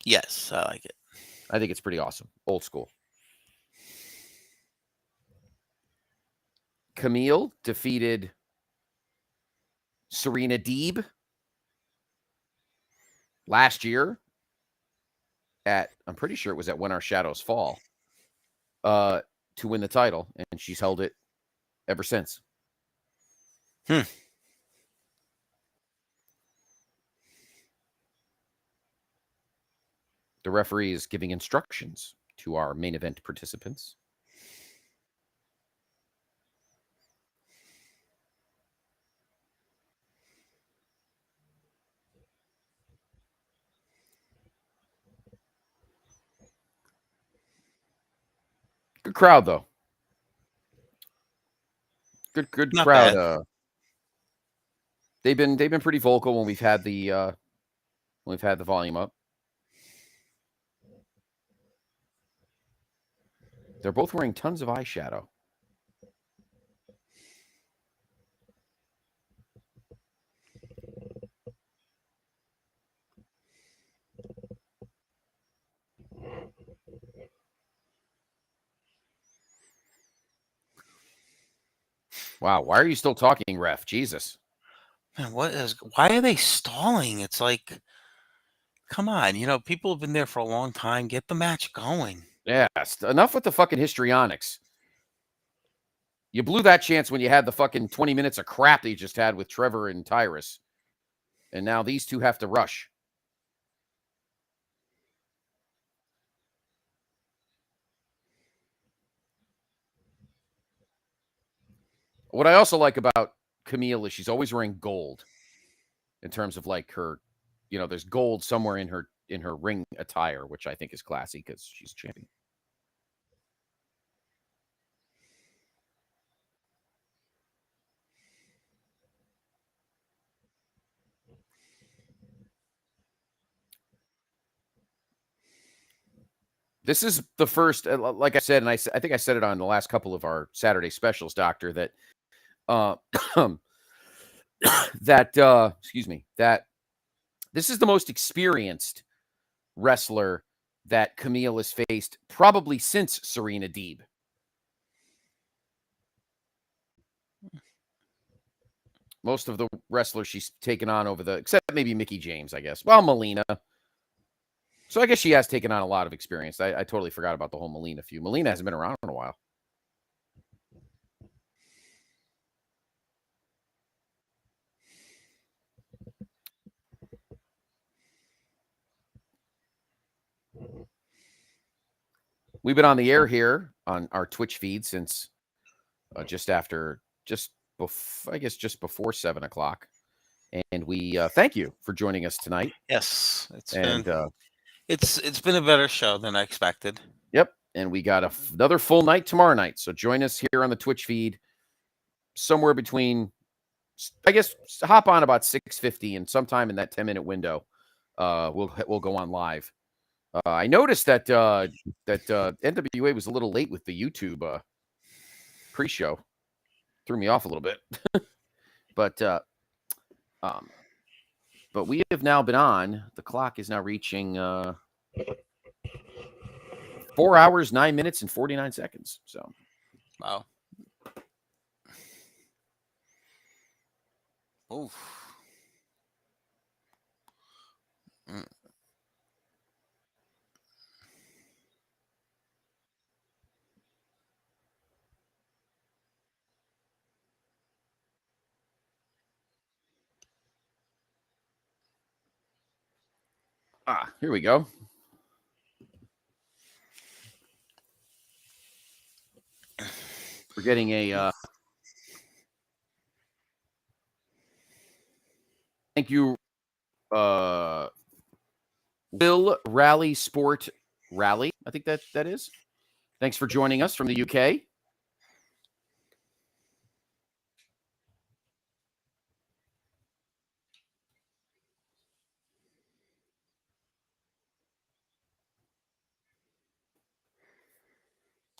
Yes, I like it. I think it's pretty awesome. Old school. Camille defeated Serena Deeb last year at, I'm pretty sure it was at When Our Shadows Fall, to win the title, and she's held it ever since. The referee is giving instructions to our main event participants. Good crowd, though. Good Not crowd. bad. They've been pretty vocal when we've had the volume up. They're both wearing tons of eyeshadow. Wow, why are you still talking, ref? Jesus. Man, why are they stalling? It's like, come on, you know, people have been there for a long time. Get the match going. Yeah, enough with the fucking histrionics. You blew that chance when you had the fucking 20 minutes of crap that you just had with Trevor and Titus. And now these two have to rush. What I also like about Camille is she's always wearing gold in terms of like her, you know, there's gold somewhere in her ring attire, which I think is classy because she's a champion. This is the first, like I said, and I think I said it on the last couple of our Saturday specials, Doctor, that excuse me, that this is the most experienced wrestler that Camille has faced probably since Serena Deeb. Most of the wrestlers she's taken on except maybe Mickie James, I guess. Well, Melina. So I guess she has taken on a lot of experience. I totally forgot about the whole Melina feud. Melina hasn't been around in a while. We've been on the air here on our Twitch feed since just before 7 o'clock. And we thank you for joining us tonight. Yes, it's been a better show than I expected. Yep, and we got another full night tomorrow night. So join us here on the Twitch feed somewhere between, I guess, hop on about 6:50 and sometime in that 10-minute window, we'll go on live I noticed that NWA was a little late with the YouTube pre-show. Threw me off a little bit. But we have now been on. The clock is now reaching 4 hours, 9 minutes, and 49 seconds. So, wow. Oof. here we go. We're getting a thank you, Will Rally Sport Rally. I think that is. Thanks for joining us from the UK.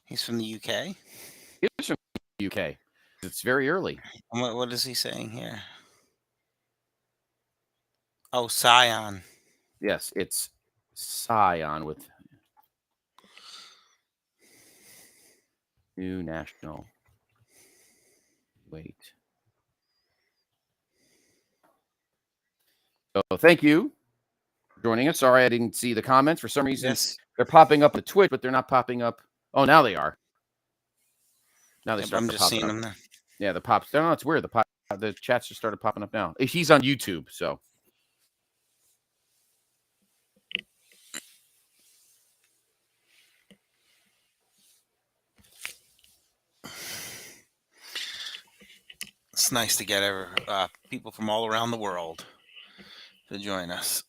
He's from the UK? He is from the UK. It's very early. What is he saying here? Oh, Scion. Yes, it's Scion with new national weight. So thank you for joining us. Sorry I didn't see the comments. For some reason, they're popping up on Twitch, but they're not popping up. Oh, now they are. Now they start. I'm just seeing them there. Yeah, the pops. No, it's weird. The chats just started popping up now. He's on YouTube, so. It's nice to get people from all around the world to join us.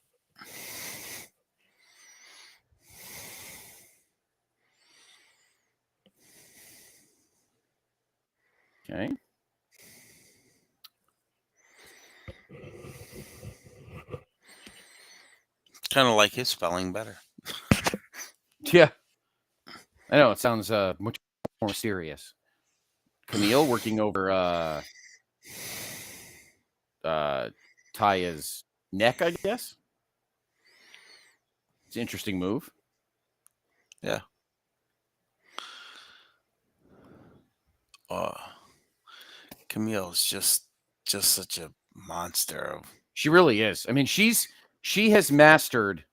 Okay. Kind of like his spelling better. Yeah. I know. It sounds much more serious. Camille working over Taya's neck, I guess. It's an interesting move. Yeah. Camille's just such a monster. She really is. I mean, she has mastered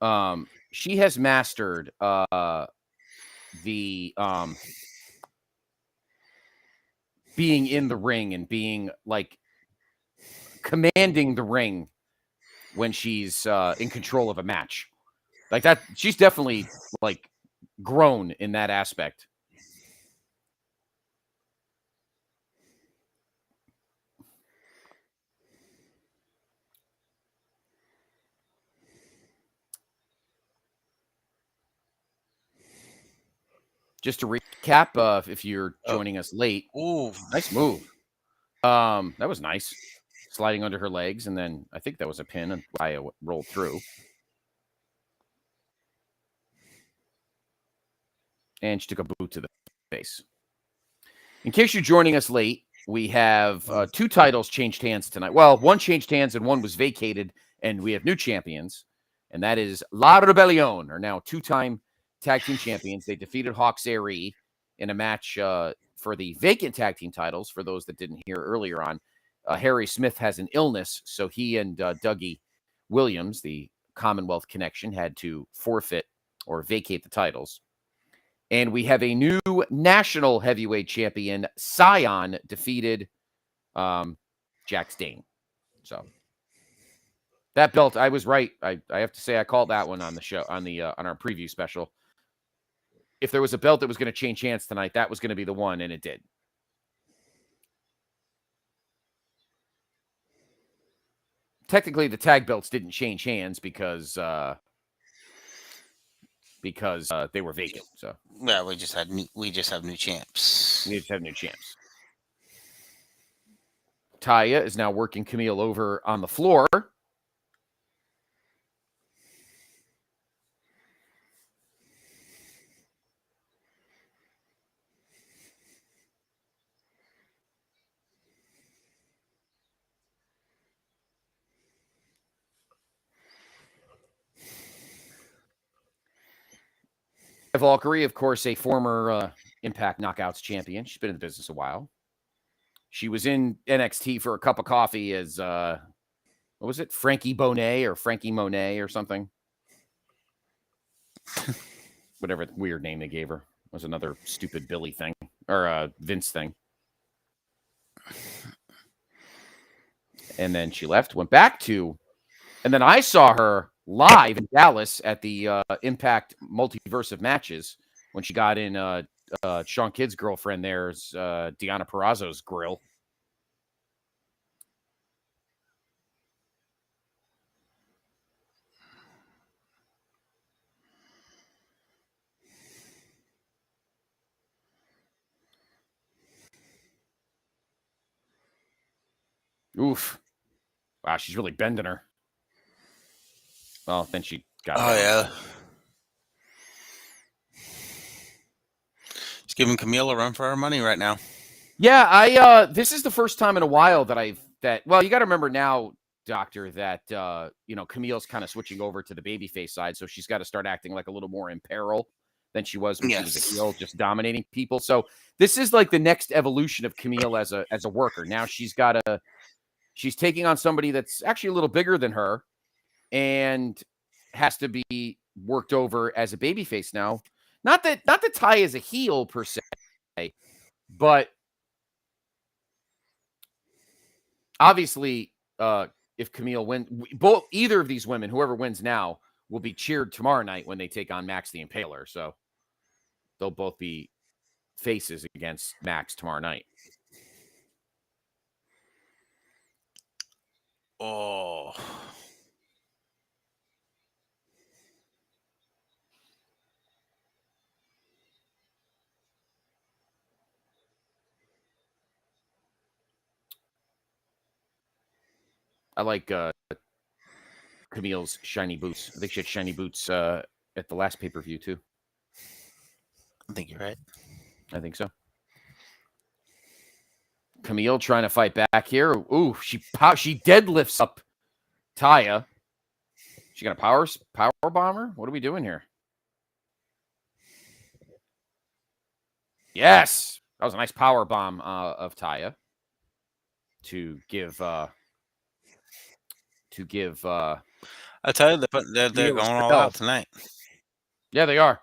the being in the ring and being like commanding the ring when she's in control of a match. Like that, she's definitely like grown in that aspect. Just to recap, if you're joining us late, nice move. That was nice. Sliding under her legs, and then I think that was a pin, and I rolled through. And she took a boot to the face. In case you're joining us late, we have 2 titles changed hands tonight. Well, one changed hands and one was vacated, and we have new champions, and that is La Rebellion, are now 2-time tag team champions. They defeated Hawks Aerie in a match for the vacant tag team titles. For those that didn't hear earlier on, Harry Smith has an illness, so he and Dougie Williams, the Commonwealth connection, had to forfeit or vacate the titles. And we have a new national heavyweight champion. Scion defeated Jack Stain. So that belt, I was right. I have to say I called that one on the show, on our preview special. If there was a belt that was going to change hands tonight, that was going to be the one, and it did. Technically, the tag belts didn't change hands because they were vacant. So yeah, we just have new champs. We just have new champs. Taya is now working Camille over on the floor. Valkyrie, of course, a former Impact Knockouts champion. She's been in the business a while. She was in NXT for a cup of coffee as, what was it? Frankie Bonet or Frankie Monet or something. Whatever weird name they gave her. It was another stupid Billy thing or Vince thing. And then she left, went back to, and then I saw her live in Dallas at the Impact Multiverse of Matches when she got in Sean Kidd's girlfriend there's Deonna Purrazzo's grill. Oof. Wow, she's really bending her. Well, then she got it. Oh, yeah. She's giving Camille a run for her money right now. Yeah, this is the first time in a while that well, you got to remember now, Doctor, that Camille's kind of switching over to the babyface side, so she's got to start acting like a little more in peril than she was when she was a heel, just dominating people. So this is like the next evolution of Camille as a worker. Now she's taking on somebody that's actually a little bigger than her and has to be worked over as a babyface now. Not that Ty is a heel per se, but obviously, if Camille wins, either of these women, whoever wins now, will be cheered tomorrow night when they take on Max the Impaler. So they'll both be faces against Max tomorrow night. Oh. I like Camille's shiny boots. I think she had shiny boots at the last pay-per-view too. I think you're right. I think so. Camille trying to fight back here. Ooh, she deadlifts up Taya. She got a power bomber? What are we doing here? Yes, that was a nice power bomb of Taya to give. I tell you, they're going all out tonight. Yeah, they are.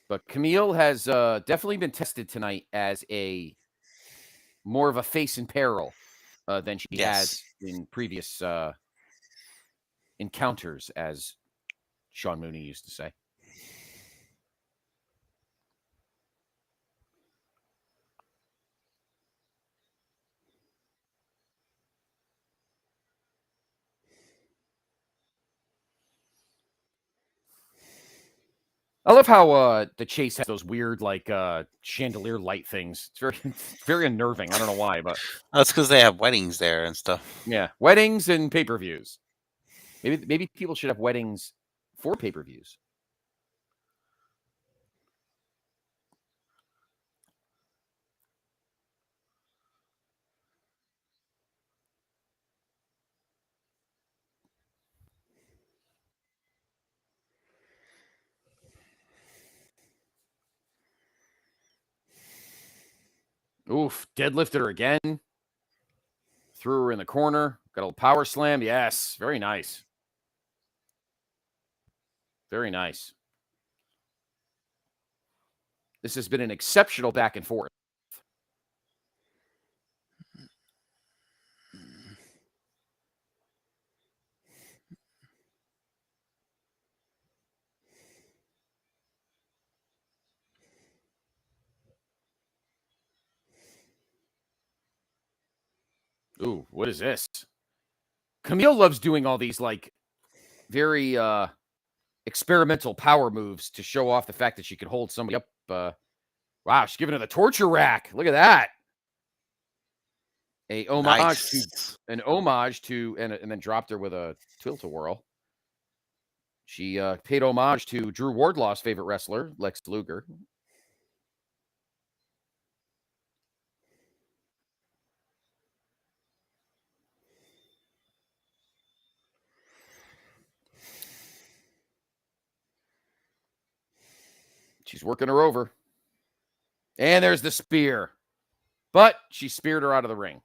But Camille has definitely been tested tonight as more of a face in peril than she has in previous encounters, as Sean Mooney used to say. I love how the chase has those weird, like, chandelier light things. It's very unnerving. I don't know why, but that's because they have weddings there and stuff. Yeah, weddings and pay-per-views. Maybe people should have weddings for pay-per-views. Oof, deadlifted her again. Threw her in the corner. Got a little power slam. Yes, very nice. Very nice. This has been an exceptional back and forth. Ooh, what is this? Camille loves doing all these, like, very experimental power moves to show off the fact that she can hold somebody up. Wow, she's giving her the torture rack. Look at that. An homage to, and then dropped her with a tilt-a-whirl. She paid homage to Drew Wardlaw's favorite wrestler, Lex Luger. She's working her over. And there's the spear. But she speared her out of the ring.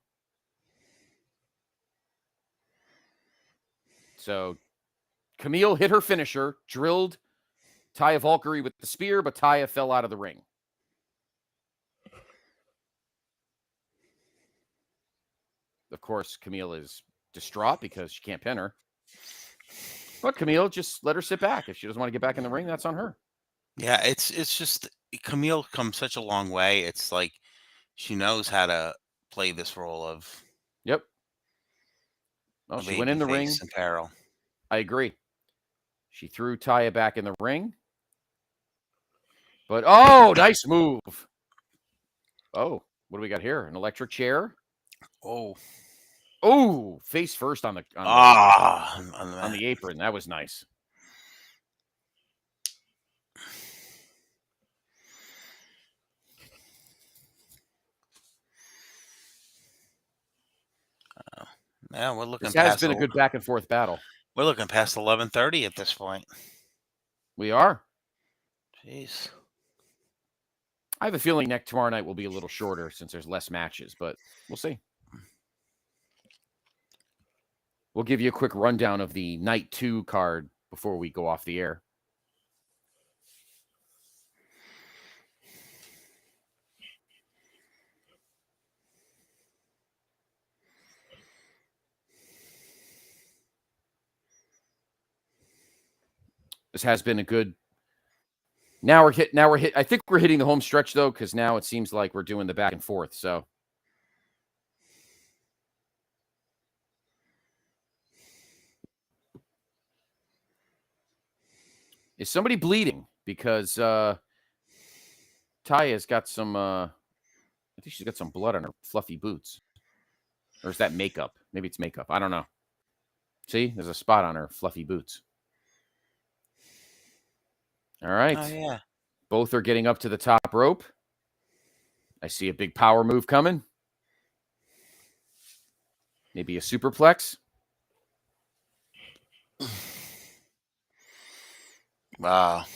So Camille hit her finisher, drilled Taya Valkyrie with the spear, but Taya fell out of the ring. Of course, Camille is distraught because she can't pin her. But Camille, just let her sit back. If she doesn't want to get back in the ring, that's on her. Yeah, it's just Camille comes such a long way. It's like she knows how to play this role of Yep. Oh, she went in the ring. In peril. I agree. She threw Taya back in the ring. But, oh, nice move. Oh, what do we got here? An electric chair? Oh. Oh, face first on the apron. That was nice. Yeah, we're looking. This has been a good back and forth battle. We're looking past 11:30 at this point. We are. Jeez. I have a feeling tomorrow night will be a little shorter since there's less matches, but we'll see. We'll give you a quick rundown of the night 2 card before we go off the air. This has been a good. Now we're hit. I think we're hitting the home stretch though, because now it seems like we're doing the back and forth. So is somebody bleeding? Because Taya's got some. I think she's got some blood on her fluffy boots, or is that makeup? Maybe it's makeup. I don't know. See, there's a spot on her fluffy boots. All right. Oh, yeah. Both are getting up to the top rope. I see a big power move coming. Maybe a superplex. Wow.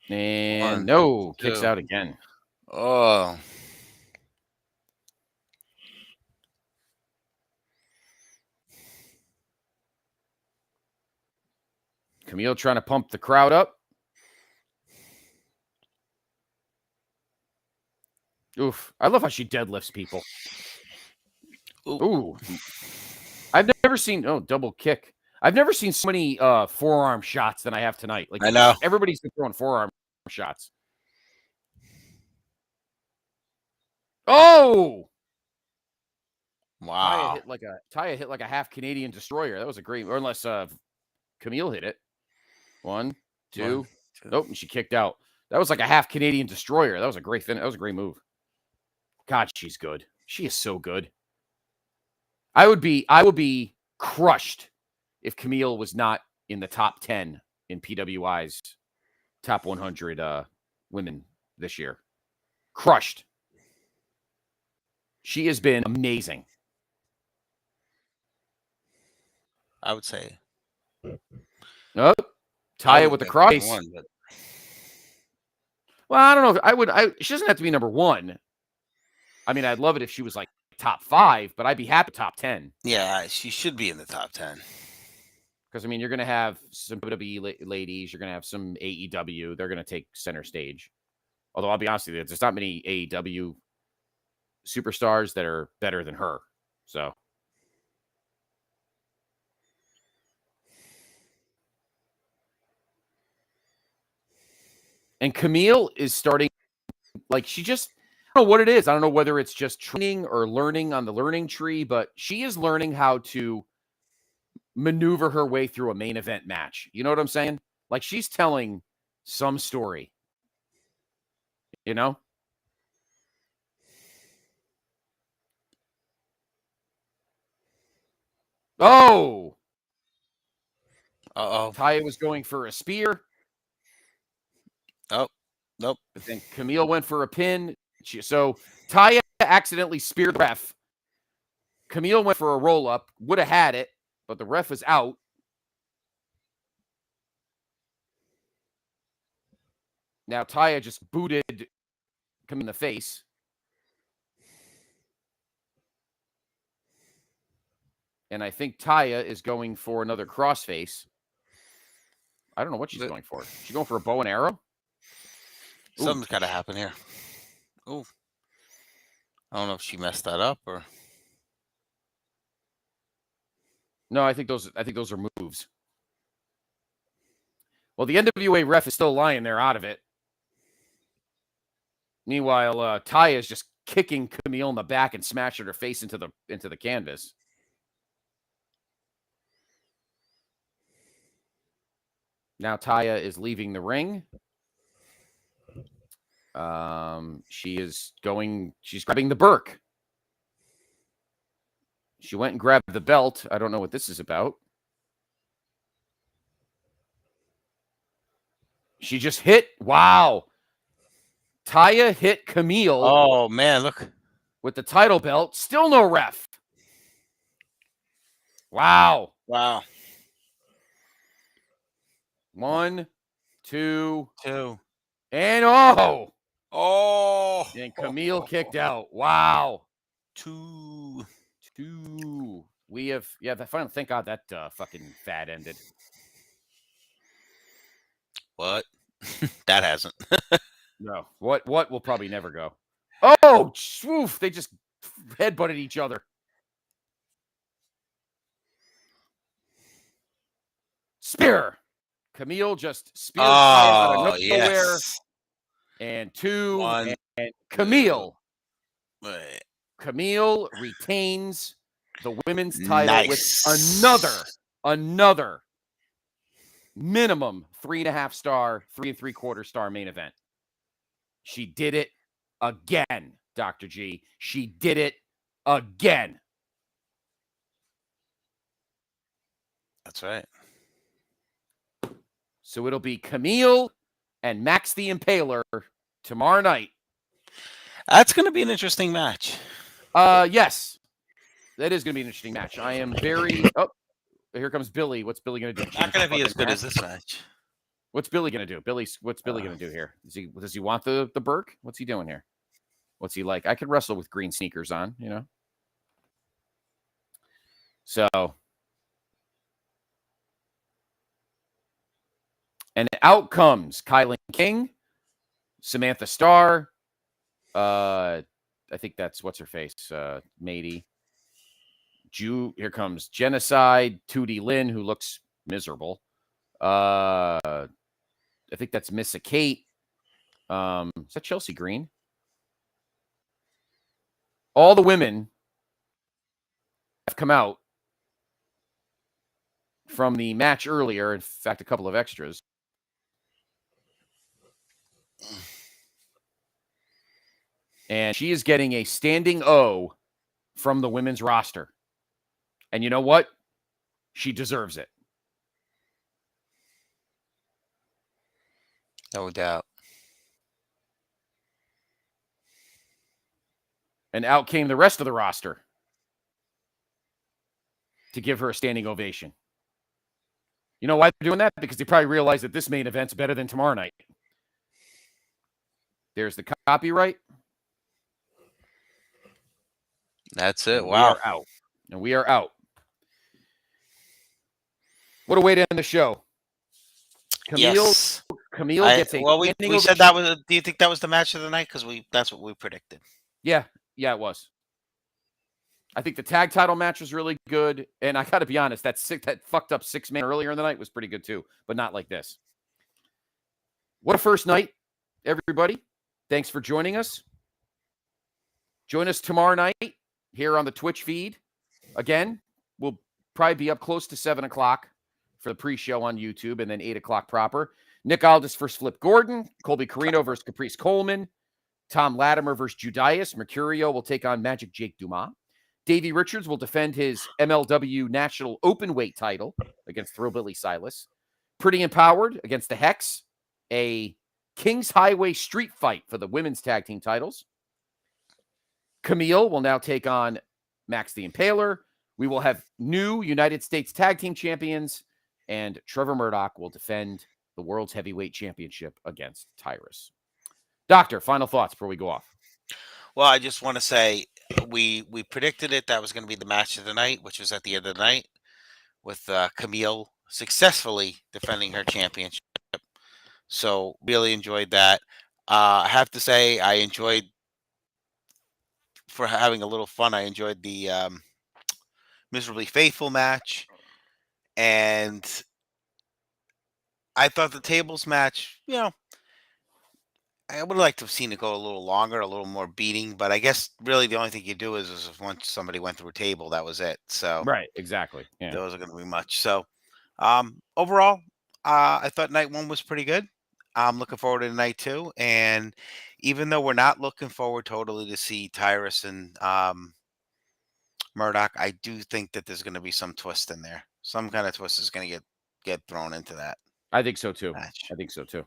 And no, kicks out again. Oh. Camille trying to pump the crowd up. Oof. I love how she deadlifts people. Ooh. I've never seen, double kick. I've never seen so many forearm shots than I have tonight. Like, I know. Everybody's been throwing forearm shots. Oh! Wow. Taya hit like a half Canadian destroyer. That was a great, or unless Camille hit it. 1, 2. Nope, and she kicked out. That was like a half Canadian destroyer. That was a great finish. That was a great move. God, she's good. She is so good. I would be crushed if Camille was not in the top 10 in PWI's top 100 women this year. Crushed. She has been amazing. I would say. Oh, Taya with the cross. Well, I don't know. She doesn't have to be number 1. I mean, I'd love it if she was like top 5, but I'd be happy top 10. Yeah, she should be in the top 10. Because, I mean, you're going to have some WWE ladies. You're going to have some AEW. They're going to take center stage. Although, I'll be honest with you, there's not many AEW superstars that are better than her. So. And Camille is starting, like, she just, I don't know what it is. I don't know whether it's just training or learning on the learning tree, but she is learning how to maneuver her way through a main event match. You know what I'm saying? Like, she's telling some story. You know? Oh! Uh-oh. Taya was going for a spear. Oh, nope. But then Camille went for a pin. So Taya accidentally speared the ref. Camille went for a roll-up. Would have had it, but the ref was out. Now Taya just booted Camille in the face. And I think Taya is going for another crossface. I don't know what she's going for. She's going for a bow and arrow? Something's got to happen here. Ooh. I don't know if she messed that up or... No, I think those are moves. Well, the NWA ref is still lying there out of it. Meanwhile, Taya is just kicking Camille in the back and smashing her face into the canvas. Now Taya is leaving the ring. She's grabbing the Burke. She went and grabbed the belt. I don't know what this is about. She just hit. Wow. Taya hit Camille. Oh, man, look. With the title belt. Still no ref. Wow. Wow. 1, 2, 2. And oh. Oh. And Camille kicked out. Wow. 2. We have, finally, thank God that fucking fad ended. What? That hasn't. No. What will probably never go. Oh, swoof. They just headbutted each other. Spear. Camille just speared out of nowhere. Yes. And 2. 1. And Camille. Wait. Camille retains the women's title with another minimum 3.5 star, 3 3/4 star main event. She did it again, Dr. G. She did it again. That's right. So it'll be Camille and Max the Impaler tomorrow night. That's going to be an interesting match. Yes. That is going to be an interesting match. I am very... Oh, here comes Billy. What's Billy going to do? Not going to be as good as this match. What's Billy going to do? What's Billy going to do here? Does he want the Burke? What's he doing here? What's he like? I could wrestle with green sneakers on, you know? So... And out comes Kylan King, Samantha Starr. I think that's what's her face, Matey. Here comes Genocide, Tootie Lynn, who looks miserable. I think that's Missa Kate. Is that Chelsea Green? All the women have come out from the match earlier. In fact, a couple of extras. And she is getting a standing O from the women's roster. And you know what? She deserves it. No doubt. And out came the rest of the roster to give her a standing ovation. You know why they're doing that? Because they probably realize that this main event's better than tomorrow night. There's the copyright. That's it. And wow. We are out. And we are out. What a way to end the show. Camille gets a we said that was. Do you think that was the match of the night? Because that's what we predicted. Yeah, it was. I think the tag title match was really good, and I got to be honest, that fucked up 6-man earlier in the night was pretty good too, but not like this. What a first night, everybody! Thanks for joining us. Join us tomorrow night here on the Twitch feed. Again, we'll probably be up close to 7 o'clock for the pre-show on YouTube, and then 8 o'clock proper. Nick Aldis versus Flip Gordon, Colby Carino versus Caprice Coleman, Tom Latimer versus Judias, Mercurio will take on Magic Jake Dumas, Davey Richards will defend his MLW National Openweight title against Thrillbilly Silas. Pretty Empowered against the Hex. A Kings Highway street fight for the women's tag team titles. Camille will now take on Max the Impaler. We will have new United States tag team champions, and Trevor Murdoch will defend the World's Heavyweight Championship against Titus. Doctor, final thoughts before we go off. Well, I just want to say we predicted it. That was going to be the match of the night, which was at the end of the night, with Camille successfully defending her championship. So really enjoyed that. I have to say I enjoyed, for having a little fun, I enjoyed the Miserably Faithful match. And I thought the tables match, I would like to have seen it go a little longer, a little more beating, but I guess really the only thing you do is if once somebody went through a table, that was it. So right, exactly. Yeah. There wasn't going to be much. So overall, I thought night one was pretty good. I'm looking forward to night two, and even though we're not looking forward totally to see Titus and Murdoch, I do think that there's going to be some twist in there. Some kind of twist is going to get thrown into that. I think so too. Match. I think so too.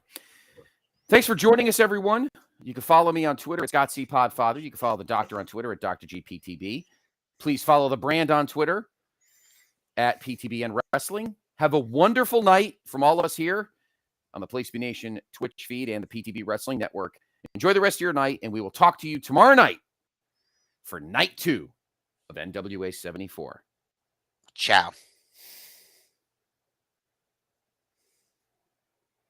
Thanks for joining us, everyone. You can follow me on Twitter at Scott C. Podfather. You can follow the doctor on Twitter at Dr. GPTB. Please follow the brand on Twitter at PTBN Wrestling. Have a wonderful night from all of us here on the Place B Nation Twitch feed and the PTB Wrestling Network. Enjoy the rest of your night, and we will talk to you tomorrow night for night 2 of NWA 74. Ciao.